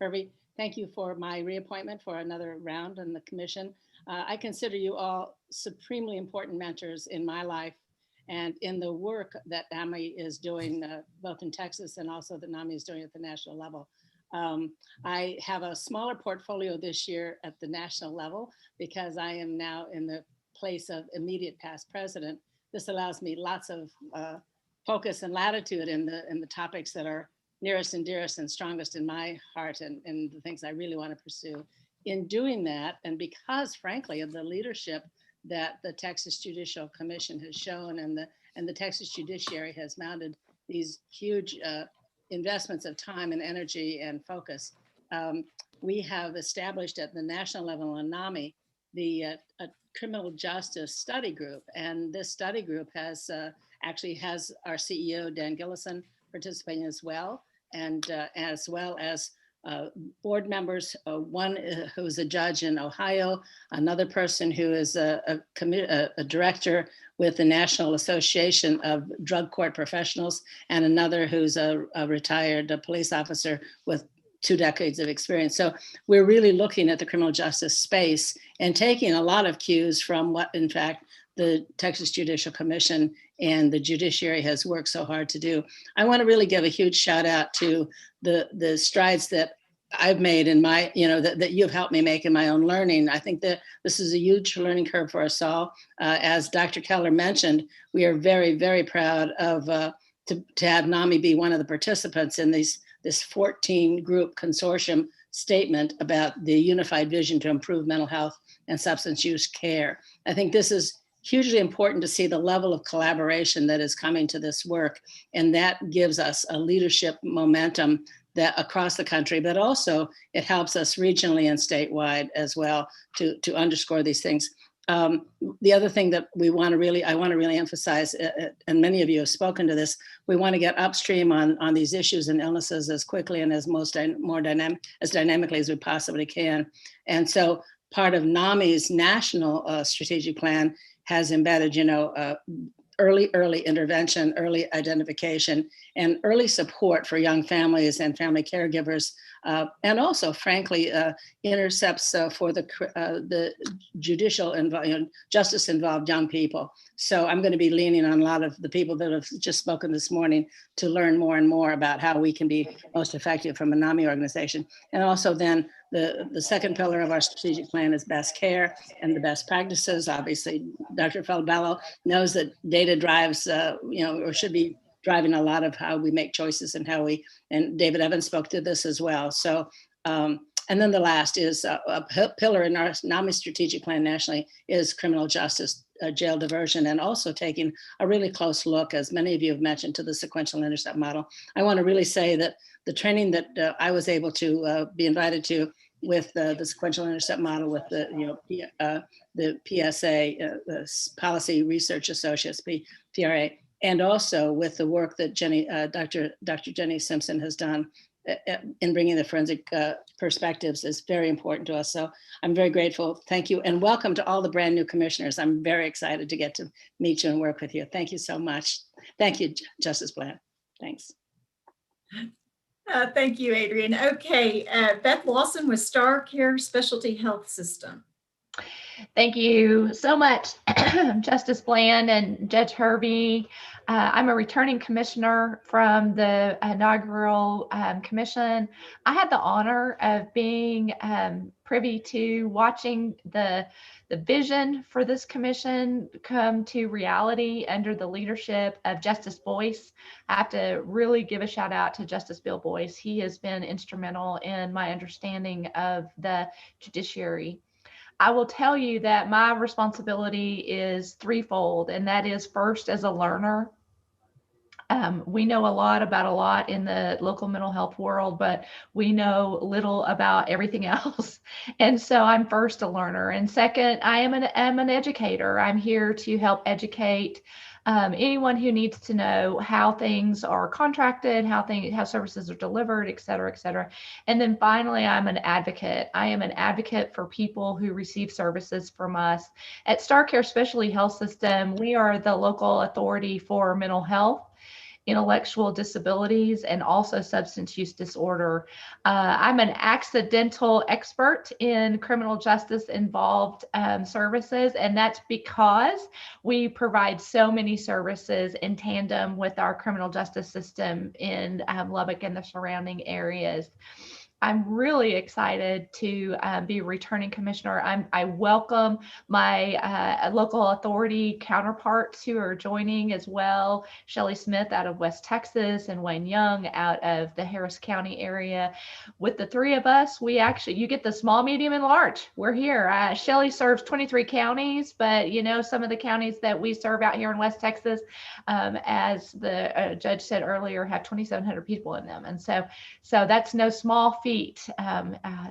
Harvey. Thank you for my reappointment for another round in the commission. I consider you all supremely important mentors in my life and in the work that NAMI is doing, both in Texas and also that NAMI is doing at the national level. I have a smaller portfolio this year at the national level because I am now in the place of immediate past president. This allows me lots of focus and latitude in the topics that are nearest and dearest and strongest in my heart and the things I really want to pursue. In doing that, and because frankly of the leadership that the Texas Judicial Commission has shown and the Texas judiciary has mounted these huge investments of time and energy and focus, we have established at the national level in NAMI the criminal justice study group. And this study group has actually has our CEO, Dan Gillison, participating as well, and as well as board members, one who's a judge in Ohio, another person who is a director with the National Association of Drug Court Professionals, and another who's a retired police officer with 2 decades of experience. So we're really looking at the criminal justice space and taking a lot of cues from what, in fact, the Texas Judicial Commission and the judiciary has worked so hard to do. I want to really give a huge shout out to the strides that I've made in my, that you've helped me make in my own learning. I think that this is a huge learning curve for us all. As Dr. Keller mentioned, we are very, very proud of to have NAMI be one of the participants in this 14 group consortium statement about the unified vision to improve mental health and substance use care. I think this is hugely important to see the level of collaboration that is coming to this work. And that gives us a leadership momentum that across the country, but also it helps us regionally and statewide as well to underscore these things. The other thing that I want to really emphasize, and many of you have spoken to this, we want to get upstream on these issues and illnesses as quickly and as dynamically as we possibly can. And so part of NAMI's national strategic plan has embedded, early intervention, early identification, and early support for young families and family caregivers, and also, frankly, intercepts for the judicial justice-involved young people. So I'm going to be leaning on a lot of the people that have just spoken this morning to learn more and more about how we can be most effective from a NAMI organization. And also then the second pillar of our strategic plan is best care and the best practices. Obviously, Dr. Feldbello knows that data drives, or should be driving a lot of how we make choices and David Evans spoke to this as well. So, and then the last is a pillar in our NAMI strategic plan nationally is criminal justice, jail diversion, and also taking a really close look, as many of you have mentioned, to the sequential intercept model. I want to really say that the training that I was able to be invited to with the sequential intercept model with the PSA, the Policy Research Associates, PRA, and also with the work that Dr. Jenny Simpson has done in bringing the forensic perspectives is very important to us. So I'm very grateful. Thank you. And welcome to all the brand new commissioners. I'm very excited to get to meet you and work with you. Thank you so much. Thank you, Justice Bland. Thanks. Thank you, Adrienne. Okay, Beth Lawson with Star Care Specialty Health System. Thank you so much. Justice Bland and Judge Hervey. I'm a returning commissioner from the inaugural commission. I had the honor of being privy to watching the vision for this commission come to reality under the leadership of Justice Boyce. I have to really give a shout out to Justice Bill Boyce. He has been instrumental in my understanding of the judiciary. I will tell you that my responsibility is threefold, and that is first as a learner. We know a lot about a lot in the local mental health world, but we know little about everything else. And so I'm first a learner. And second, I'm an educator. I'm here to help educate anyone who needs to know how things are contracted, how services are delivered, et cetera, et cetera. And then finally, I'm an advocate. I am an advocate for people who receive services from us. At Star Care Specialty Health System, we are the local authority for mental health, intellectual disabilities, and also substance use disorder. I'm an accidental expert in criminal justice involved services, and that's because we provide so many services in tandem with our criminal justice system in Lubbock and the surrounding areas. I'm really excited to be returning commissioner. I welcome my local authority counterparts who are joining as well. Shelley Smith out of West Texas and Wayne Young out of the Harris County area. With the three of us, you get the small, medium, and large. We're here. Shelley serves 23 counties, but some of the counties that we serve out here in West Texas, as the judge said earlier, have 2,700 people in them. And so that's no small feat.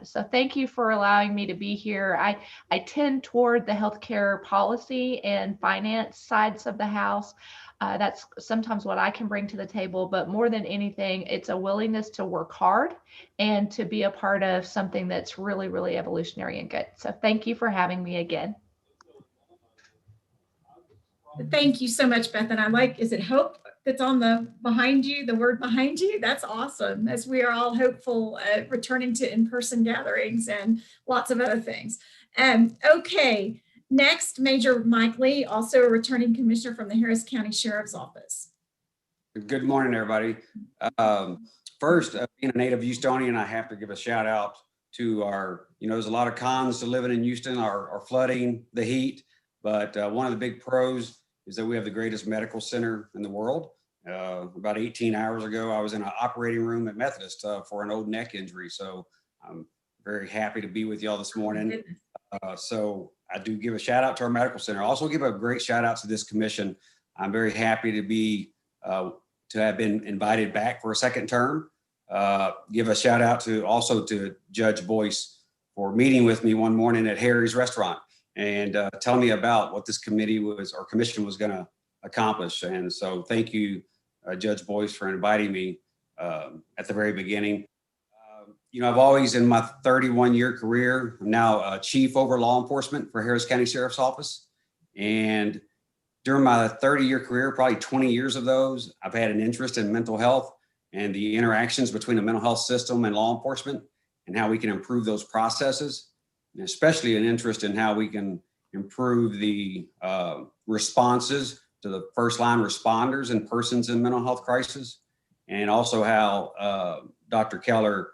So thank you for allowing me to be here. I tend toward the healthcare policy and finance sides of the house. That's sometimes what I can bring to the table, but more than anything, it's a willingness to work hard and to be a part of something that's really, really evolutionary and good. So thank you for having me again. Thank you so much, Beth. And I like, is it hope that's on the behind you, the word behind you? That's awesome, as we are all hopeful returning to in-person gatherings and lots of other things. Okay, next, Major Mike Lee, also a returning commissioner from the Harris County Sheriff's Office. Good morning, everybody. First, being a native Houstonian, I have to give a shout out to our, there's a lot of cons to living in Houston, our flooding, the heat, but one of the big pros is that we have the greatest medical center in the world. About 18 hours ago, I was in an operating room at Methodist for an old neck injury. So I'm very happy to be with y'all this morning. So I do give a shout out to our medical center. I also give a great shout out to this commission. I'm very happy to be, to have been invited back for a second term. Give a shout out to Judge Boyce for meeting with me one morning at Harry's restaurant and tell me about what this commission was going to accomplish. And so thank you, Judge Boyce, for inviting me at the very beginning. I've always, in my 31-year career, I'm now chief over law enforcement for Harris County Sheriff's Office. And during my 30-year career, probably 20 years of those, I've had an interest in mental health and the interactions between the mental health system and law enforcement and how we can improve those processes, and especially an interest in how we can improve the responses to the first line responders and persons in mental health crisis, and also how Dr. Keller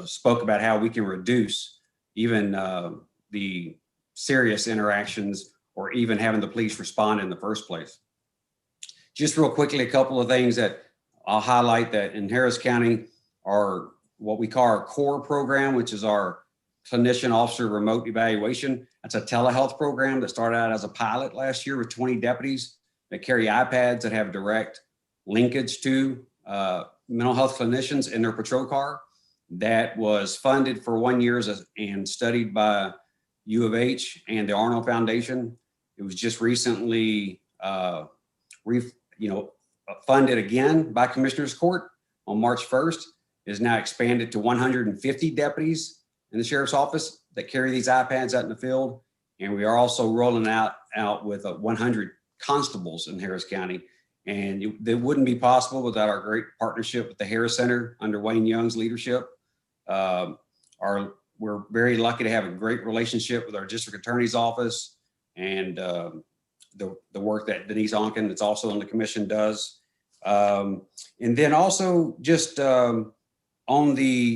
spoke about how we can reduce even the serious interactions or even having the police respond in the first place. Just real quickly, a couple of things that I'll highlight that in Harris County are what we call our CORE program, which is our Clinician Officer Remote Evaluation. That's a telehealth program that started out as a pilot last year with 20 deputies that carry iPads that have direct linkage to mental health clinicians in their patrol car. That was funded for 1 year and studied by U of H and the Arnold Foundation. It was just recently funded again by Commissioner's Court on March 1st. It is now expanded to 150 deputies in the Sheriff's Office that carry these iPads out in the field. And we are also rolling out with 100 constables in Harris County. And that wouldn't be possible without our great partnership with the Harris Center under Wayne Young's leadership. We're very lucky to have a great relationship with our district attorney's office and the work that Denise Onken, that's also on the commission, does. And then also just we're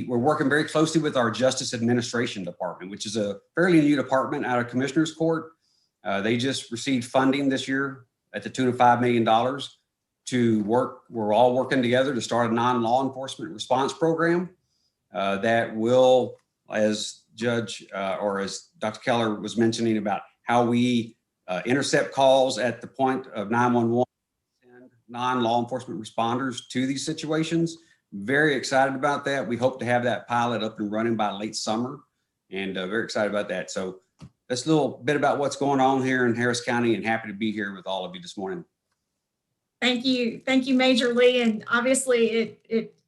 working very closely with our Justice Administration Department, which is a fairly new department out of Commissioner's Court. They just received funding this year at the tune of $5 million to work. We're all working together to start a non-law enforcement response program that will, as as Dr. Keller was mentioning about how we intercept calls at the point of 911, send non-law enforcement responders to these situations. Very excited about that. We hope to have that pilot up and running by late summer, and very excited about that. So that's a little bit about what's going on here in Harris County, and happy to be here with all of you this morning. Thank you, Major Lee. And obviously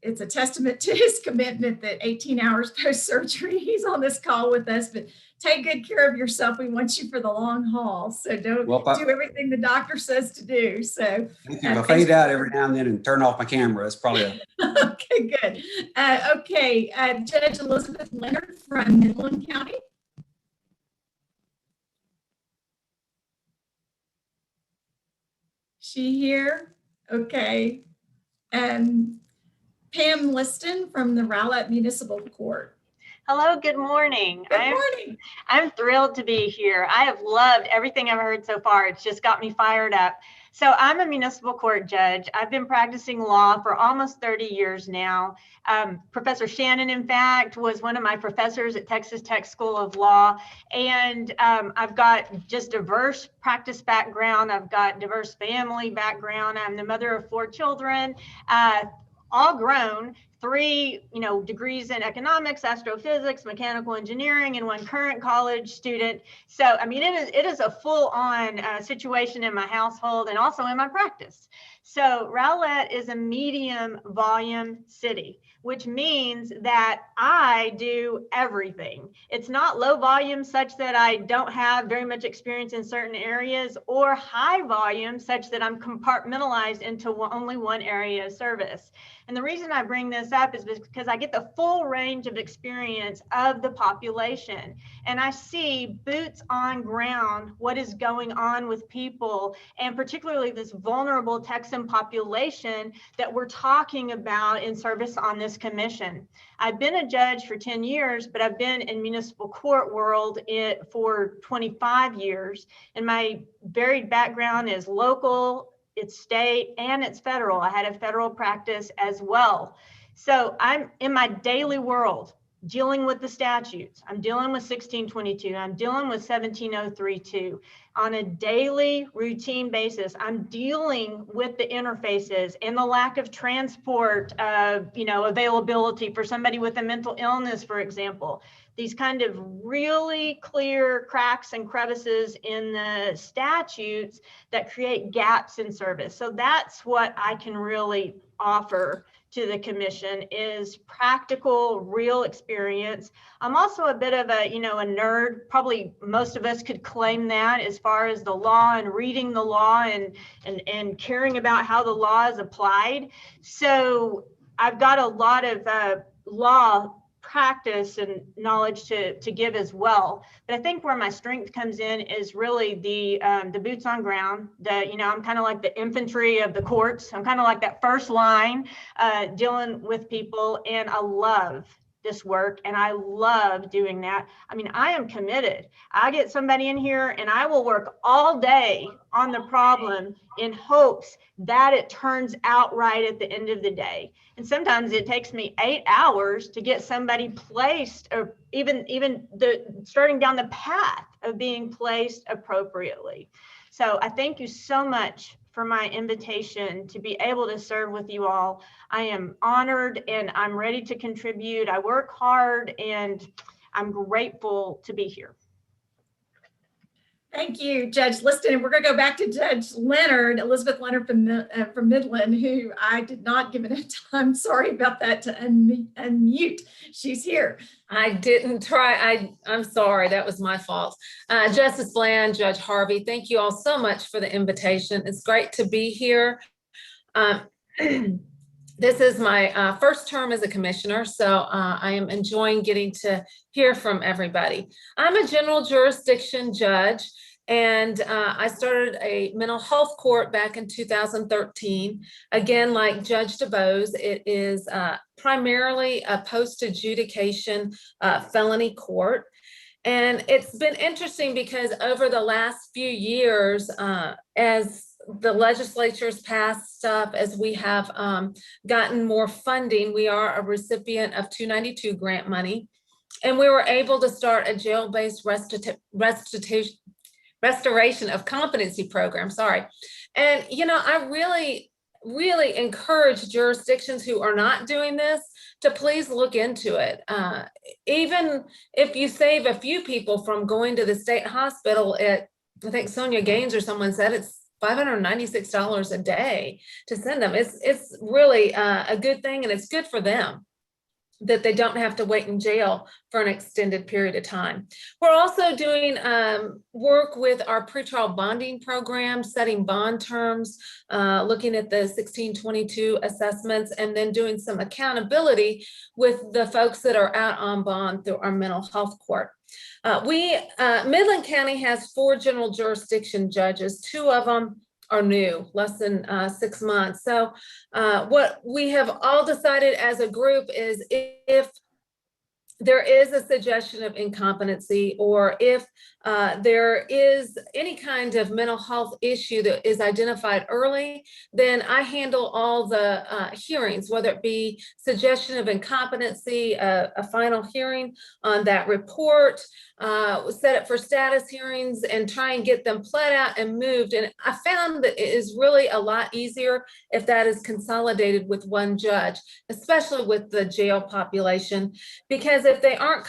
it's a testament to his commitment that 18 hours post-surgery, he's on this call with us, but take good care of yourself. We want you for the long haul. So don't do everything the doctor says to do. So thank you. I'll fade out every now and then and turn off my camera. That's probably okay, good. Okay, Judge Elizabeth Leonard from Midland County. She here? Okay. Pam Liston from the Rowlett Municipal Court. Hello, good morning. Good morning. I'm thrilled to be here. I have loved everything I've heard so far. It's just got me fired up. So I'm a municipal court judge. I've been practicing law for almost 30 years now. Professor Shannon, in fact, was one of my professors at Texas Tech School of Law. And I've got just diverse practice background. I've got diverse family background. I'm the mother of 4 children, all grown. 3 degrees in economics, astrophysics, mechanical engineering, and 1 current college student. So, I mean, it is a full-on situation in my household and also in my practice. So Rowlett is a medium volume city, which means that I do everything. It's not low volume such that I don't have very much experience in certain areas, or high volume such that I'm compartmentalized into only one area of service. And the reason I bring this up is because I get the full range of experience of the population, and I see boots on ground what is going on with people, and particularly this vulnerable Texan population that we're talking about in service on this commission. I've been a judge for 10 years, but I've been in municipal court world for 25 years, and my varied background is local, it's state, and it's federal. I had a federal practice as well. So I'm in my daily world dealing with the statutes. I'm dealing with 1622. I'm dealing with 17032 on a daily routine basis. I'm dealing with the interfaces and the lack of transport, availability for somebody with a mental illness, for example. These kind of really clear cracks and crevices in the statutes that create gaps in service. So that's what I can really offer to the commission, is practical, real experience. I'm also a bit of a nerd. Probably most of us could claim that, as far as the law and reading the law and caring about how the law is applied. So I've got a lot of law practice and knowledge to give as well. But I think where my strength comes in is really the boots on ground. I'm kind of like the infantry of the courts. I'm kind of like that first line dealing with people, and I love this work and I love doing that. I mean, I am committed. I get somebody in here and I will work all day on the problem in hopes that it turns out right at the end of the day. And sometimes it takes me 8 hours to get somebody placed, or even starting down the path of being placed appropriately. So I thank you so much for my invitation to be able to serve with you all. I am honored and I'm ready to contribute. I work hard and I'm grateful to be here. Thank you, Judge Liston. And we're going to go back to Judge Leonard, Elizabeth Leonard from Midland, who I did not give enough time. Sorry about that, to unmute. She's here. I didn't try. I'm sorry. That was my fault. Justice Bland, Judge Harvey, thank you all so much for the invitation. It's great to be here. This is my first term as a commissioner, so I am enjoying getting to hear from everybody. I'm a general jurisdiction judge, And I started a mental health court back in 2013. Again, like Judge DuBose, it is primarily a post-adjudication felony court. And it's been interesting because over the last few years, as the legislature's passed stuff, as we have gotten more funding, we are a recipient of 292 grant money. And we were able to start a jail-based restoration of competency program, sorry. And, you know, I really encourage jurisdictions who are not doing this to please look into it. Even if you save a few people from going to the state hospital at, I think Sonia Gaines or someone said it's $596 a day to send them. It's really a good thing, and it's good for them that they don't have to wait in jail for an extended period of time. We're also doing work with our pretrial bonding program, setting bond terms, looking at the 1622 assessments, and then doing some accountability with the folks that are out on bond through our mental health court. Midland County has 4 general jurisdiction judges. 2 of them are new, less than 6 months. So what we have all decided as a group is if there is a suggestion of incompetency, or if there is any kind of mental health issue that is identified early, then I handle all the hearings, whether it be suggestion of incompetency, a final hearing on that report, set it for status hearings, and try and get them pled out and moved. And I found that it is really a lot easier if that is consolidated with one judge, especially with the jail population, because if they aren't,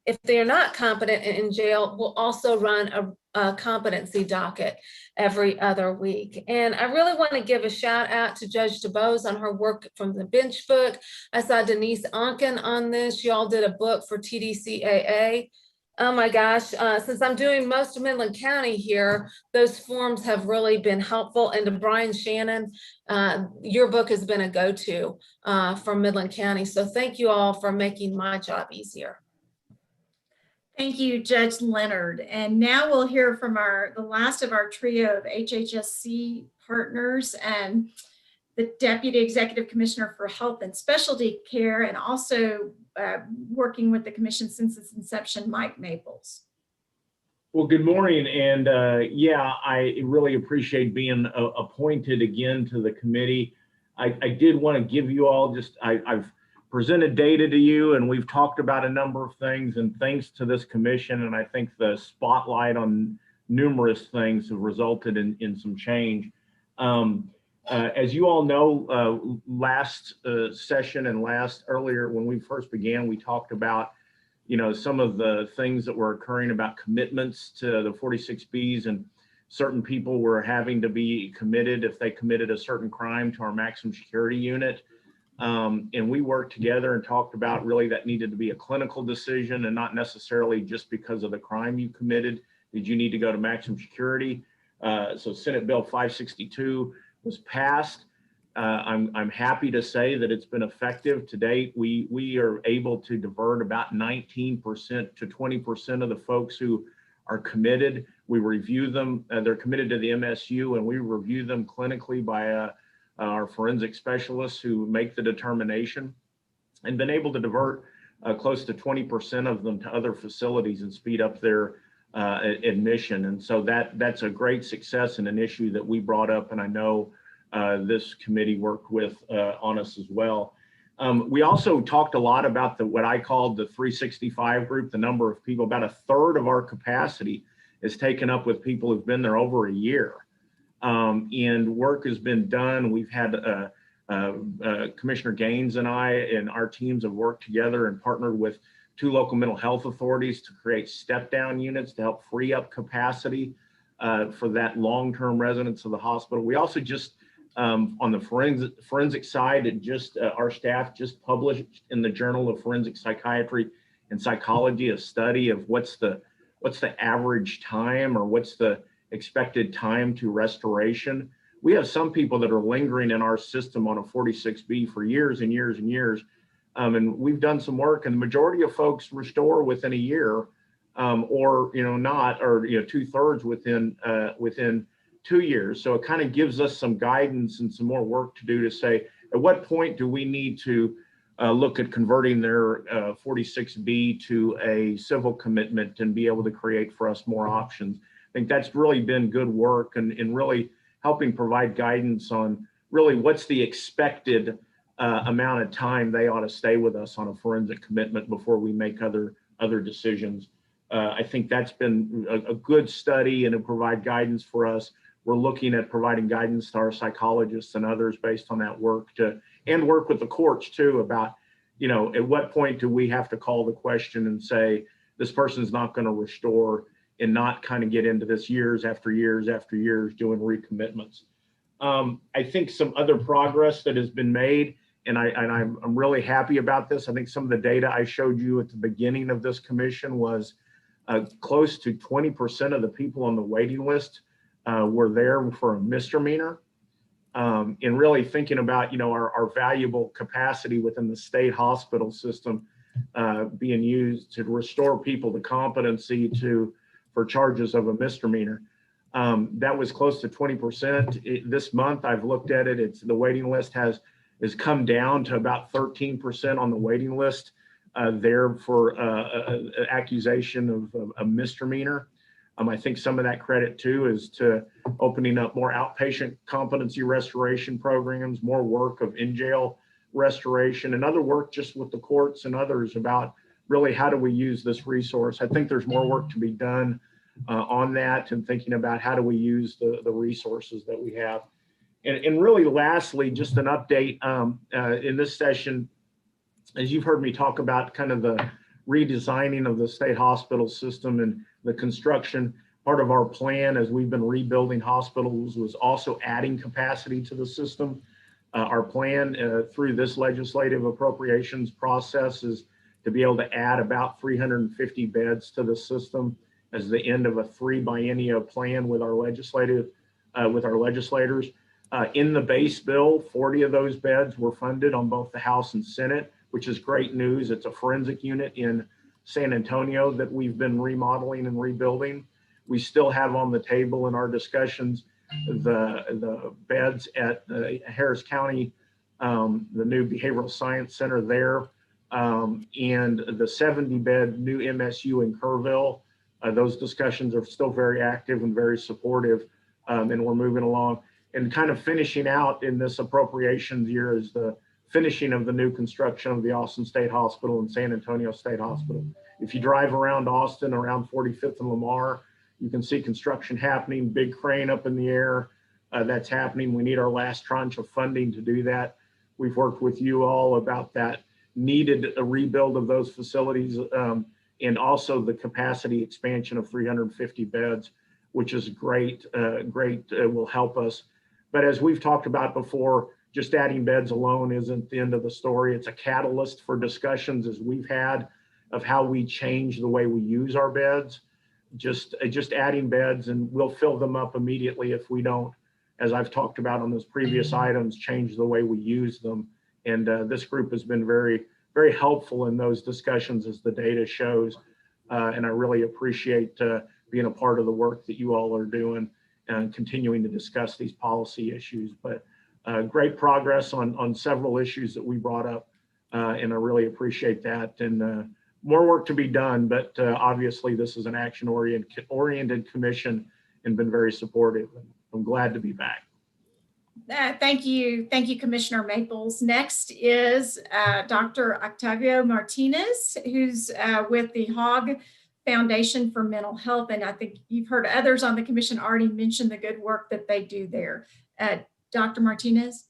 if they are not competent in jail, we'll also run a competency docket every other week. And I really want to give a shout out to Judge DuBose on her work from the bench book. I saw Denise Onken on this. Y'all did a book for TDCAA. Oh my gosh, since I'm doing most of Midland County here, those forms have really been helpful. And to Brian Shannon, your book has been a go-to for Midland County. So thank you all for making my job easier. Thank you, Judge Leonard. And now we'll hear from the last of our trio of HHSC partners, and the Deputy Executive Commissioner for Health and Specialty Care, and also working with the commission since its inception, Mike Maples. Well, good morning. And yeah, I really appreciate being appointed again to the committee. I did want to give you all I've presented data to you, and we've talked about a number of things, and thanks to this commission, and I think the spotlight on numerous things have resulted in some change. As you all know, last session and earlier when we first began, we talked about, you know, some of the things that were occurring about commitments to the 46Bs, and certain people were having to be committed if they committed a certain crime to our maximum security unit. And we worked together and talked about really that needed to be a clinical decision, and not necessarily just because of the crime you committed did you need to go to maximum security. So Senate Bill 562 was passed. I'm happy to say that it's been effective to date. We are able to divert about 19% to 20% of the folks who are committed. We review them, they're committed to the MSU, and we review them clinically by our forensic specialists who make the determination, and been able to divert close to 20% of them to other facilities and speed up their admission. And so that's a great success and an issue that we brought up, and I know this committee worked with on us as well. We also talked a lot about what I called the 365 group, the number of people. About a third of our capacity is taken up with people who've been there over a year. And work has been done. We've had Commissioner Gaines and I and our teams have worked together and partnered with 2 local mental health authorities to create step-down units to help free up capacity for that long-term residents of the hospital. We also just, on the forensic side, our staff just published in the Journal of Forensic Psychiatry and Psychology a study of what's the average time, or what's the expected time to restoration. We have some people that are lingering in our system on a 46B for years and years and years. And we've done some work, and the majority of folks restore within a year. or not, or 2/3 within 2 years. So it kind of gives us some guidance and some more work to do to say, at what point do we need to look at converting their 46B to a civil commitment and be able to create for us more options. I think that's really been good work and really helping provide guidance on really what's the expected amount of time they ought to stay with us on a forensic commitment before we make other decisions. I think that's been a good study and it provide guidance for us. We're looking at providing guidance to our psychologists and others based on that work and work with the courts too about, at what point do we have to call the question and say, this person's not going to restore and not kind of get into this years after years after years doing recommitments. I think some other progress that has been made, and I'm really happy about this. I think some of the data I showed you at the beginning of this commission was close to 20% of the people on the waiting list were there for a misdemeanor. And really thinking about, our valuable capacity within the state hospital system being used to restore people to competency for charges of a misdemeanor. That was close to 20%. This month, I've looked at it. The waiting list has come down to about 13% on the waiting list there for accusation of a misdemeanor. I think some of that credit too is to opening up more outpatient competency restoration programs, more work of in-jail restoration, and other work just with the courts and others about really how do we use this resource. I think there's more work to be done on that and thinking about how do we use the resources that we have. And really lastly, just an update in this session, as you've heard me talk about kind of the redesigning of the state hospital system and the construction, part of our plan as we've been rebuilding hospitals was also adding capacity to the system. Our plan through this legislative appropriations process is to be able to add about 350 beds to the system as the end of a 3 biennial plan with our legislators. In the base bill, 40 of those beds were funded on both the House and Senate, which is great news. It's a forensic unit in San Antonio that we've been remodeling and rebuilding. We still have on the table in our discussions the beds at Harris County, the new behavioral science center there, and the 70-bed new MSU in Kerrville. Those discussions are still very active and very supportive, and we're moving along. And kind of finishing out in this appropriations year is the finishing of the new construction of the Austin State Hospital and San Antonio State Hospital. If you drive around Austin, around 45th and Lamar, you can see construction happening, big crane up in the air. That's happening. We need our last tranche of funding to do that. We've worked with you all about that needed a rebuild of those facilities and also the capacity expansion of 350 beds, which is great, will help us. But as we've talked about before, just adding beds alone isn't the end of the story. It's a catalyst for discussions as we've had of how we change the way we use our beds. Just adding beds, and we'll fill them up immediately if we don't, as I've talked about on those previous items, change the way we use them. And this group has been very, very helpful in those discussions as the data shows. And I really appreciate being a part of the work that you all are doing and continuing to discuss these policy issues. But great progress on several issues that we brought up, and I really appreciate that. And more work to be done, but obviously this is an action-oriented commission and been very supportive. I'm glad to be back. Thank you, Commissioner Maples. Next is Dr. Octavio Martinez, who's with the Hogg Foundation for Mental Health, and I think you've heard others on the commission already mention the good work that they do there. Dr. Martinez.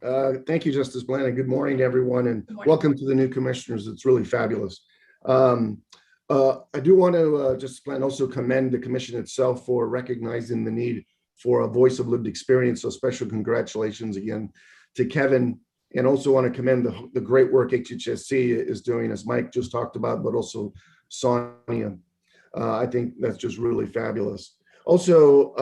Thank you, Justice Bland, and good morning to everyone, and welcome to the new commissioners. It's really fabulous. I do want to, Justice Bland, also commend the commission itself for recognizing the need for a voice of lived experience. So special congratulations again to Kevin, and also want to commend the great work HHSC is doing, as Mike just talked about, but also Sonia. I think that's just really fabulous. Also,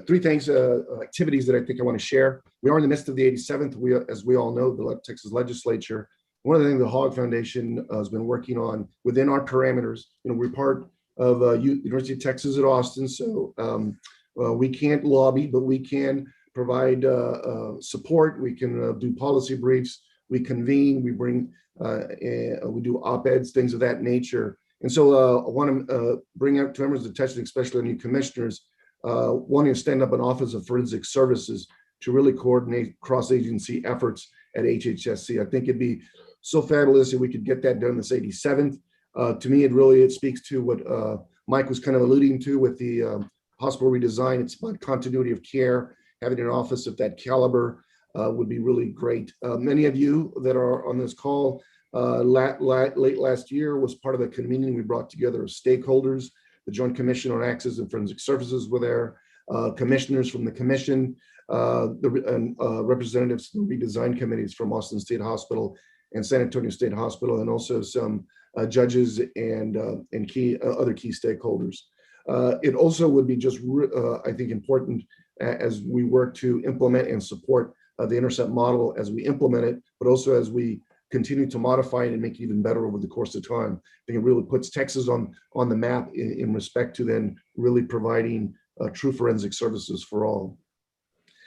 3 things, activities that I think I want to share. We are in the midst of the 87th. As we all know, the Texas legislature One of the things the Hogg Foundation has been working on within our parameters, we're part of University of Texas at Austin, so we can't lobby, but we can provide support. We can do policy briefs. We convene. We bring. We do op-eds, things of that nature. And so I want to bring up to members' attention, especially new commissioners, wanting to stand up an Office of Forensic Services to really coordinate cross-agency efforts at HHSC. I think it'd be so fabulous if we could get that done this 87th. To me, it speaks to what Mike was kind of alluding to with the hospital redesign. It's about continuity of care. Having an office of that caliber would be really great. Many of you that are on this call late last year was part of the convening. We brought together stakeholders. The Joint Commission on Access and Forensic Services were there, commissioners from the commission, representatives from redesign committees from Austin State Hospital and San Antonio State Hospital, and also some judges and other key stakeholders. It also would be just, I think, important as we work to implement and support the Intercept model as we implement it, but also as we continue to modify it and make it even better over the course of time. I think it really puts Texas on the map in respect to then really providing true forensic services for all.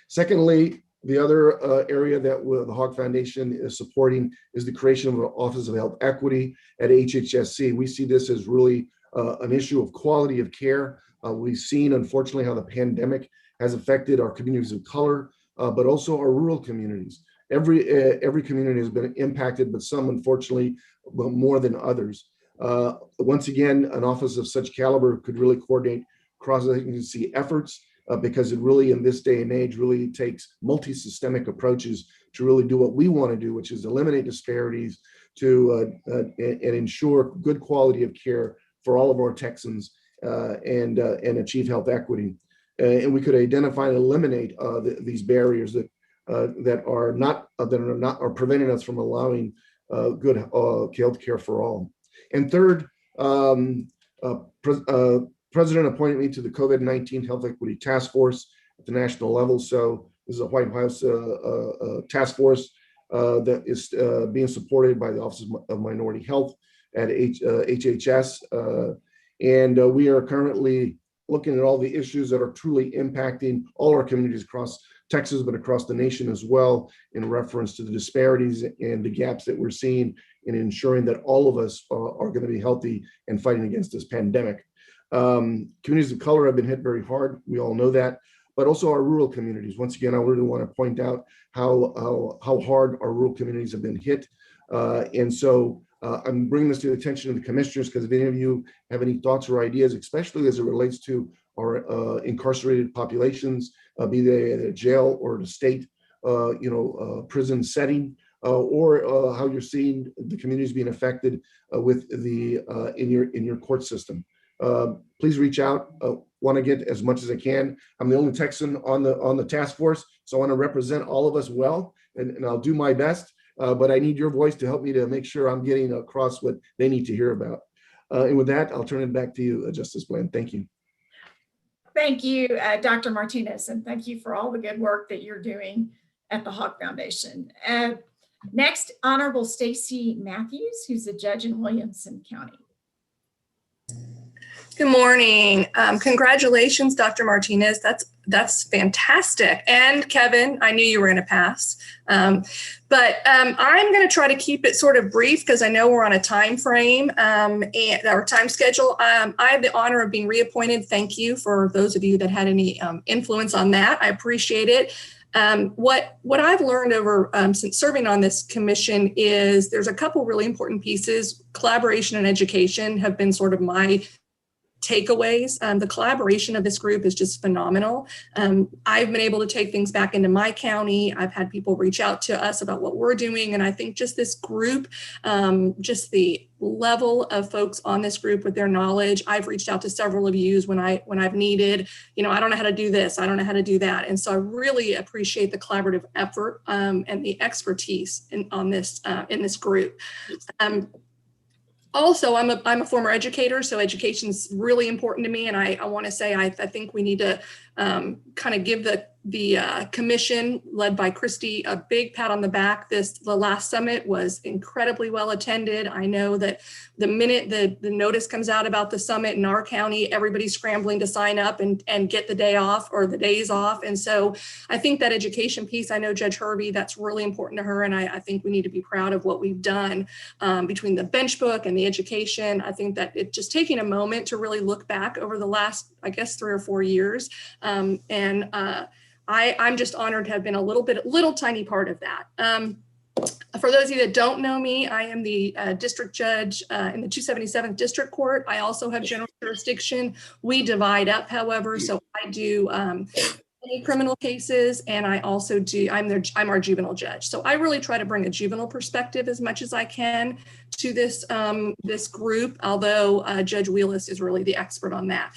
Secondly, the other area that the Hogg Foundation is supporting is the creation of an Office of Health Equity at HHSC. We see this as really an issue of quality of care. We've seen, unfortunately, how the pandemic has affected our communities of color, but also our rural communities. Every community has been impacted, but some, unfortunately, more than others. Once again, an office of such caliber could really coordinate cross-agency efforts because it really, in this day and age, really takes multi-systemic approaches to really do what we want to do, which is eliminate disparities to and ensure good quality of care for all of our Texans and achieve health equity. And we could identify and eliminate these barriers that are preventing us from allowing good health care for all. And third, President appointed me to the COVID-19 Health Equity Task Force at the national level. So this is a White House task force that is being supported by the Office of Minority Health at HHS. And we are currently looking at all the issues that are truly impacting all our communities across Texas, but across the nation as well, in reference to the disparities and the gaps that we're seeing in ensuring that all of us are going to be healthy and fighting against this pandemic. Communities of color have been hit very hard. We all know that, but also our rural communities. Once again, I really want to point out how hard our rural communities have been hit. And so I'm bringing this to the attention of the commissioners because if any of you have any thoughts or ideas, especially as it relates to our incarcerated populations, be they at a jail or the state, prison setting, or how you're seeing the communities being affected with the in your court system. Please reach out. Want to get as much as I can. I'm the only Texan on the task force, so I want to represent all of us well, and I'll do my best. But I need your voice to help me to make sure I'm getting across what they need to hear about. And with that, I'll turn it back to you, Justice Bland. Thank you. Thank you, Dr. Martinez, and thank you for all the good work that you're doing at the Hogg Foundation. Next, Honorable Stacy Matthews, who's a judge in Williamson County. Good morning. Congratulations, Dr. Martinez. That's fantastic. And Kevin, I knew you were going to pass. But I'm going to try to keep it sort of brief because I know we're on a time frame and our time schedule. I have the honor of being reappointed. Thank you for those of you that had any influence on that. I appreciate it. What I've learned over since serving on this commission is there's a couple really important pieces. Collaboration and education have been sort of my takeaways. The collaboration of this group is just phenomenal. I've been able to take things back into my county. I've had people reach out to us about what we're doing. And I think just this group, just the level of folks on this group with their knowledge. I've reached out to several of you when I've needed, I don't know how to do this. I don't know how to do that. And so I really appreciate the collaborative effort and the expertise in this group. Also, I'm a former educator, so education is really important to me. And I want to say, I think we need to kind of give the commission led by Christy a big pat on the back. The last summit was incredibly well attended. I know that the minute the notice comes out about the summit in our county, everybody's scrambling to sign up and get the day off or the days off. And so I think that education piece, I know Judge Hervey, that's really important to her. And I think we need to be proud of what we've done between the bench book and the education. I think that it's just taking a moment to really look back over the last, I guess, 3 or 4 years. I'm just honored to have been a little tiny part of that. For those of you that don't know me, I am the district judge in the 277th District Court. I also have general jurisdiction. We divide up, however, so I do any criminal cases, and I also I'm our juvenile judge. So I really try to bring a juvenile perspective as much as I can to this this group, although Judge Wheelis is really the expert on that.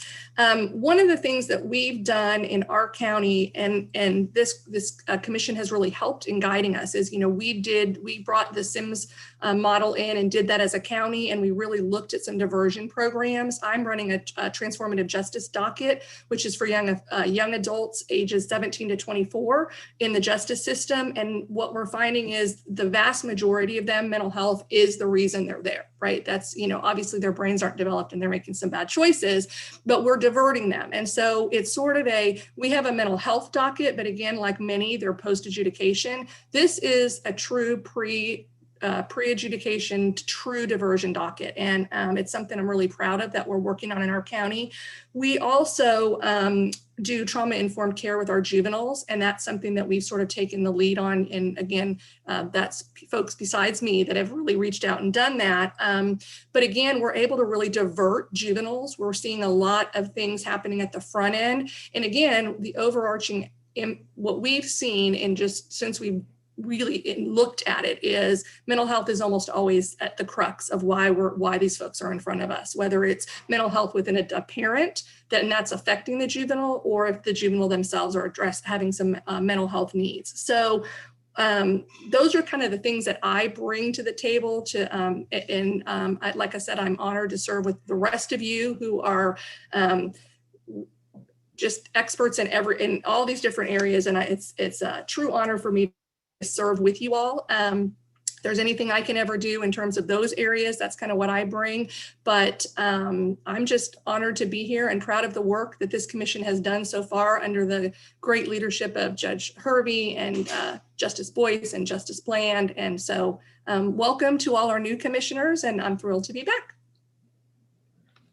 One of the things that we've done in our county, and this commission has really helped in guiding us, is, we brought the Sims model in and did that as a county, and we really looked at some diversion programs. I'm running a transformative justice docket, which is for young adults ages 17 to 24 in the justice system. And what we're finding is the vast majority of them, mental health is the reason they're there, right? That's, obviously their brains aren't developed and they're making some bad choices, but we're diverting them. And so it's sort of we have a mental health docket, but again, like many, they're post-adjudication. This is a true pre-adjudication, true diversion docket. And it's something I'm really proud of that we're working on in our county. We also do trauma-informed care with our juveniles, and that's something that we've sort of taken the lead on. And again, that's folks besides me that have really reached out and done that. But again, we're able to really divert juveniles. We're seeing a lot of things happening at the front end. And again, the overarching, what we've seen in just since we've really looked at it is mental health is almost always at the crux of why these folks are in front of us, whether it's mental health within a parent and that's affecting the juvenile, or if the juvenile themselves are having some mental health needs. So those are kind of the things that I bring to the table like I said, I'm honored to serve with the rest of you who are just experts in all these different areas. And it's a true honor for me serve with you all. If there's anything I can ever do in terms of those areas, that's kind of what I bring. But I'm just honored to be here and proud of the work that this commission has done so far under the great leadership of Judge Hervey and Justice Boyce and Justice Bland. And so welcome to all our new commissioners, and I'm thrilled to be back.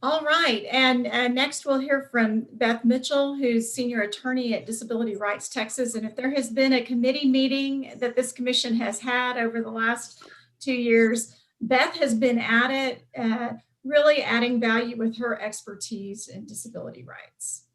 All right, and next we'll hear from Beth Mitchell, who's Senior Attorney at Disability Rights Texas. And if there has been a committee meeting that this commission has had over the last 2 years, Beth has been at it, really adding value with her expertise in disability rights.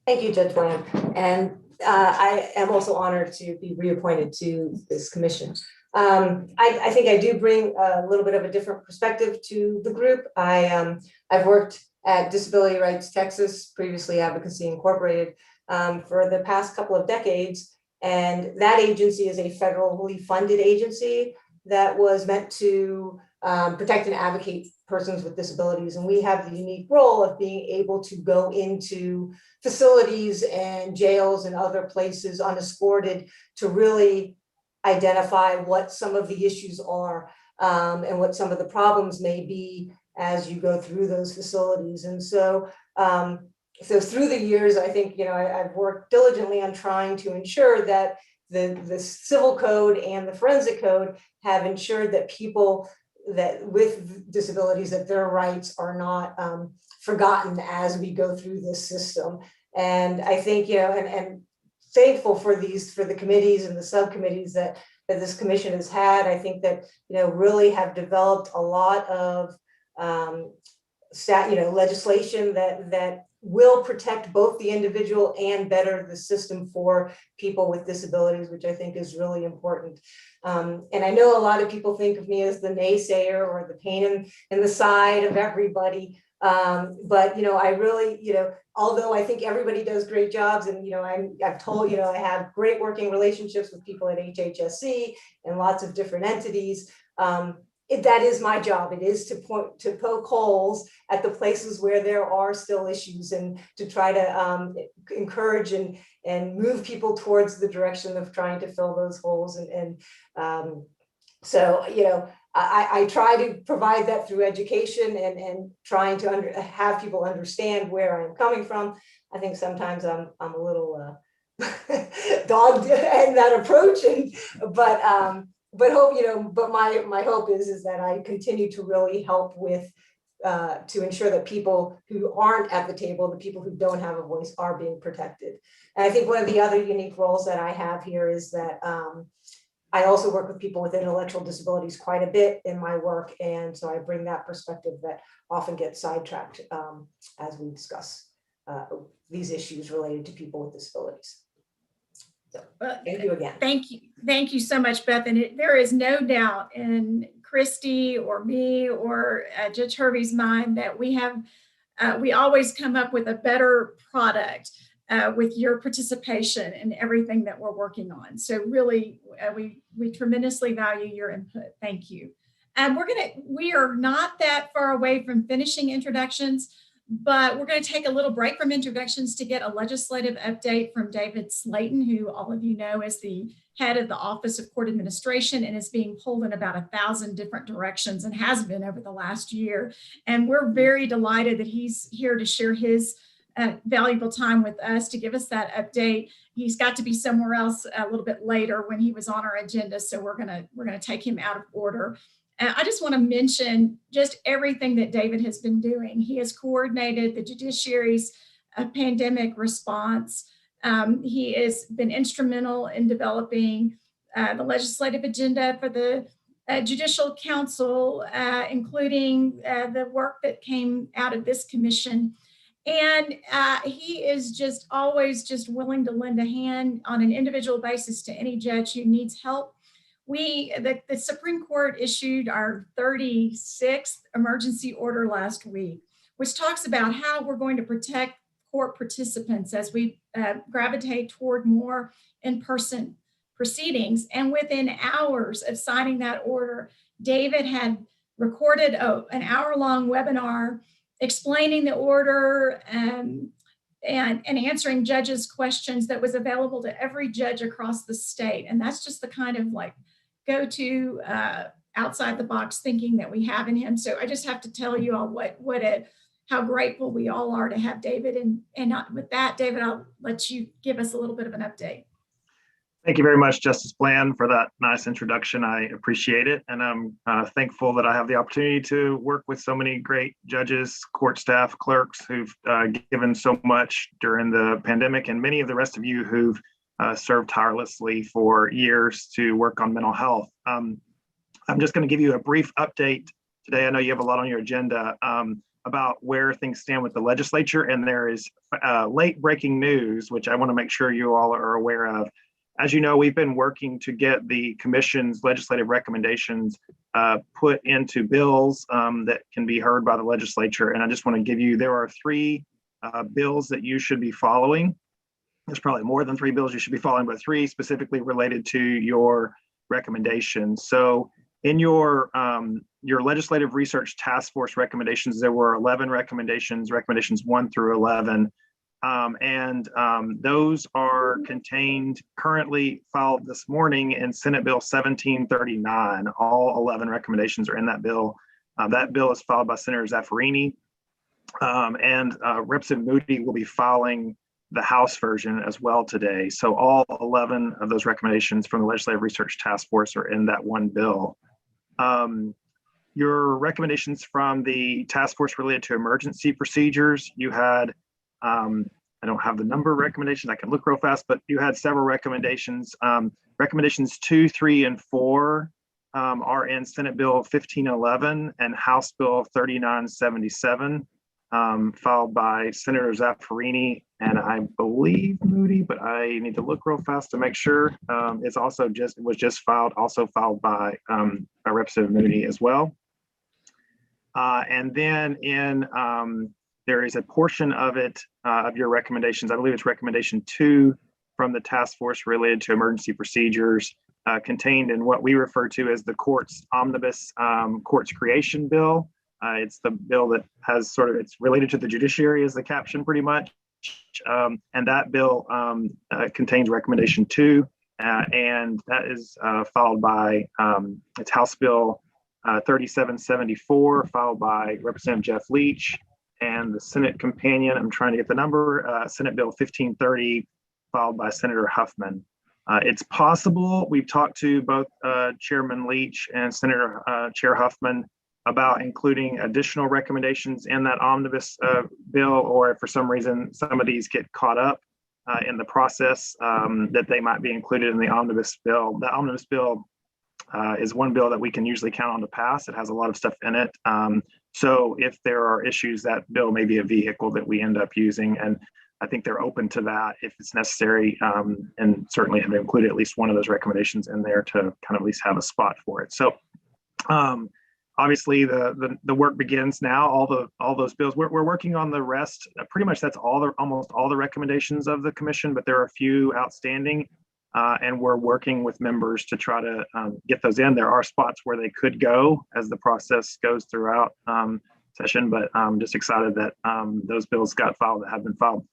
Thank you, Judge Bland. And I am also honored to be reappointed to this commission. I think I do bring a little bit of a different perspective to the group. I've worked at Disability Rights Texas, previously Advocacy Incorporated, for the past couple of decades. And that agency is a federally funded agency that was meant to protect and advocate persons with disabilities. And we have the unique role of being able to go into facilities and jails and other places unescorted to really identify what some of the issues are and what some of the problems may be as you go through those facilities. And so, through the years, I think, I've worked diligently on trying to ensure that the civil code and the forensic code have ensured that people that with disabilities, that their rights are not forgotten as we go through this system. And I think, and thankful for the committees and the subcommittees that this commission has had. I think that really have developed a lot of legislation that will protect both the individual and better the system for people with disabilities, which I think is really important. And I know a lot of people think of me as the naysayer or the pain in the side of everybody. But I really, although I think everybody does great jobs, and I've told I have great working relationships with people at HHSC and lots of different entities. that is my job. It is to poke holes at the places where there are still issues, and to try to encourage and move people towards the direction of trying to fill those holes. So, you know, I try to provide that through education and trying to have people understand where I'm coming from. I think sometimes I'm a little dogged in that approach, but hope, you know, but my hope is that I continue to really help with to ensure that people who aren't at the table, the people who don't have a voice, are being protected. And I think one of the other unique roles that I have here is that I also work with people with intellectual disabilities quite a bit in my work, and so I bring that perspective that often gets sidetracked as we discuss these issues related to people with disabilities. So, thank you again. Thank you so much, Beth. And there is no doubt in Christy or me or Judge Hervey's mind that we always come up with a better product with your participation in everything that we're working on. So really, we tremendously value your input. Thank you. And we are not that far away from finishing introductions, but we're going to take a little break from introductions to get a legislative update from David Slayton, who all of you know is the head of the Office of Court Administration and is being pulled in about 1,000 different directions and has been over the last year. And we're very delighted that he's here to share his valuable time with us to give us that update. He's got to be somewhere else a little bit later when he was on our agenda, so we're gonna take him out of order. I just want to mention just everything that David has been doing. He has coordinated the judiciary's pandemic response. He has been instrumental in developing the legislative agenda for the Judicial Council, including the work that came out of this commission. And he is just always just willing to lend a hand on an individual basis to any judge who needs help. The Supreme Court issued our 36th emergency order last week, which talks about how we're going to protect court participants as we gravitate toward more in-person proceedings. And within hours of signing that order, David had recorded an hour-long webinar explaining the order and answering judges' questions that was available to every judge across the state. And that's just the kind of like go-to outside the box thinking that we have in him. So I just have to tell you all how grateful we all are to have David. And with that, David, I'll let you give us a little bit of an update. Thank you very much, Justice Bland, for that nice introduction. I appreciate it. And I'm thankful that I have the opportunity to work with so many great judges, court staff, clerks who've given so much during the pandemic, and many of the rest of you who've served tirelessly for years to work on mental health. I'm just going to give you a brief update today. I know you have a lot on your agenda about where things stand with the legislature, and there is late breaking news, which I want to make sure you all are aware of. As you know, we've been working to get the commission's legislative recommendations put into bills that can be heard by the legislature. And I just want to give you, there are 3 bills that you should be following. There's probably more than 3 bills you should be following, but 3 specifically related to your recommendations. So in your legislative research task force recommendations, there were 11 recommendations 1 through 11. Those are contained, currently filed this morning in Senate Bill 1739. All 11 recommendations are in that bill. That bill is filed by Senator Zaffarini, and Representative Moody will be filing the House version as well today. So all 11 of those recommendations from the Legislative Research Task Force are in that one bill. Your recommendations from the task force related to emergency procedures, you had I don't have the number of recommendations. I can look real fast, but you had several recommendations. Recommendations 2, 3, and 4 are in Senate Bill 1511 and House Bill 3977, filed by Senator Zaffarini and I believe Moody, but I need to look real fast to make sure. It was filed by Representative Moody as well. And then there is a portion of it, of your recommendations, I believe it's recommendation 2 from the task force related to emergency procedures, contained in what we refer to as the courts omnibus courts creation bill. It's the bill that has it's related to the judiciary as the caption pretty much. And that bill contains recommendation 2, and that is followed by it's House Bill 3774, followed by Representative Jeff Leach, and the Senate companion, I'm trying to get the number, Senate Bill 1530, followed by Senator Huffman. It's possible, we've talked to both Chairman Leach and Senator Chair Huffman about including additional recommendations in that omnibus bill, or if for some reason some of these get caught up in the process, that they might be included in the omnibus bill. The omnibus bill is one bill that we can usually count on to pass. It has a lot of stuff in it. So if there are issues, that bill may be a vehicle that we end up using. And I think they're open to that if it's necessary, and certainly have included at least one of those recommendations in there to kind of at least have a spot for it. So obviously the work begins now. All those bills we're working on the rest. Pretty much that's almost all the recommendations of the commission, but there are a few outstanding, and we're working with members to try to get those in. There are spots where they could go as the process goes throughout session, but I'm just excited that those bills got filed that have been filed.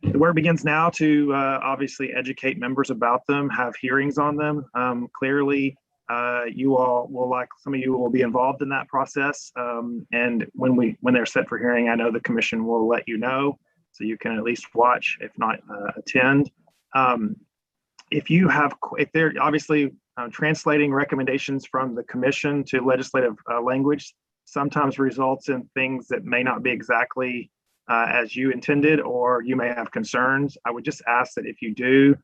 The work begins now to obviously educate members about them, have hearings on them. Clearly, you all will, some of you will be involved in that process. And when they're set for hearing, I know the commission will let you know, so you can at least watch, if not attend. If they're obviously translating recommendations from the commission to legislative language, sometimes results in things that may not be exactly as you intended, or you may have concerns. I would just ask that if you do,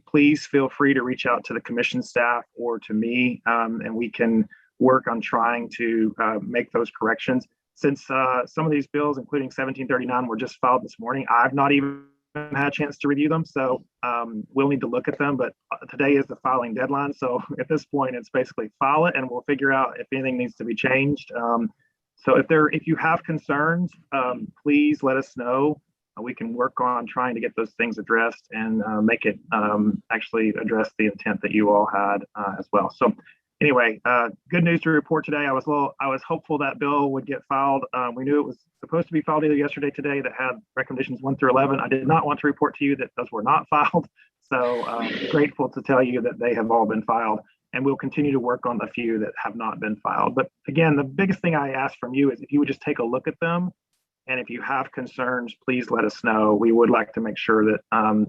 please feel free to reach out to the commission staff or to me, and we can work on trying to make those corrections. Since some of these bills, including 1739, were just filed this morning, I've not even had a chance to review them. So we'll need to look at them, but today is the filing deadline. So at this point, it's basically file it and we'll figure out if anything needs to be changed. So if you have concerns, please let us know. We can work on trying to get those things addressed and make it actually address the intent that you all had as well. So anyway, good news to report today. I was hopeful that bill would get filed. We knew it was supposed to be filed either yesterday, today, that had recommendations 1 through 11. I did not want to report to you that those were not filed. So grateful to tell you that they have all been filed. And we'll continue to work on the few that have not been filed. But again, the biggest thing I ask from you is if you would just take a look at them. And if you have concerns, please let us know. We would like to make sure that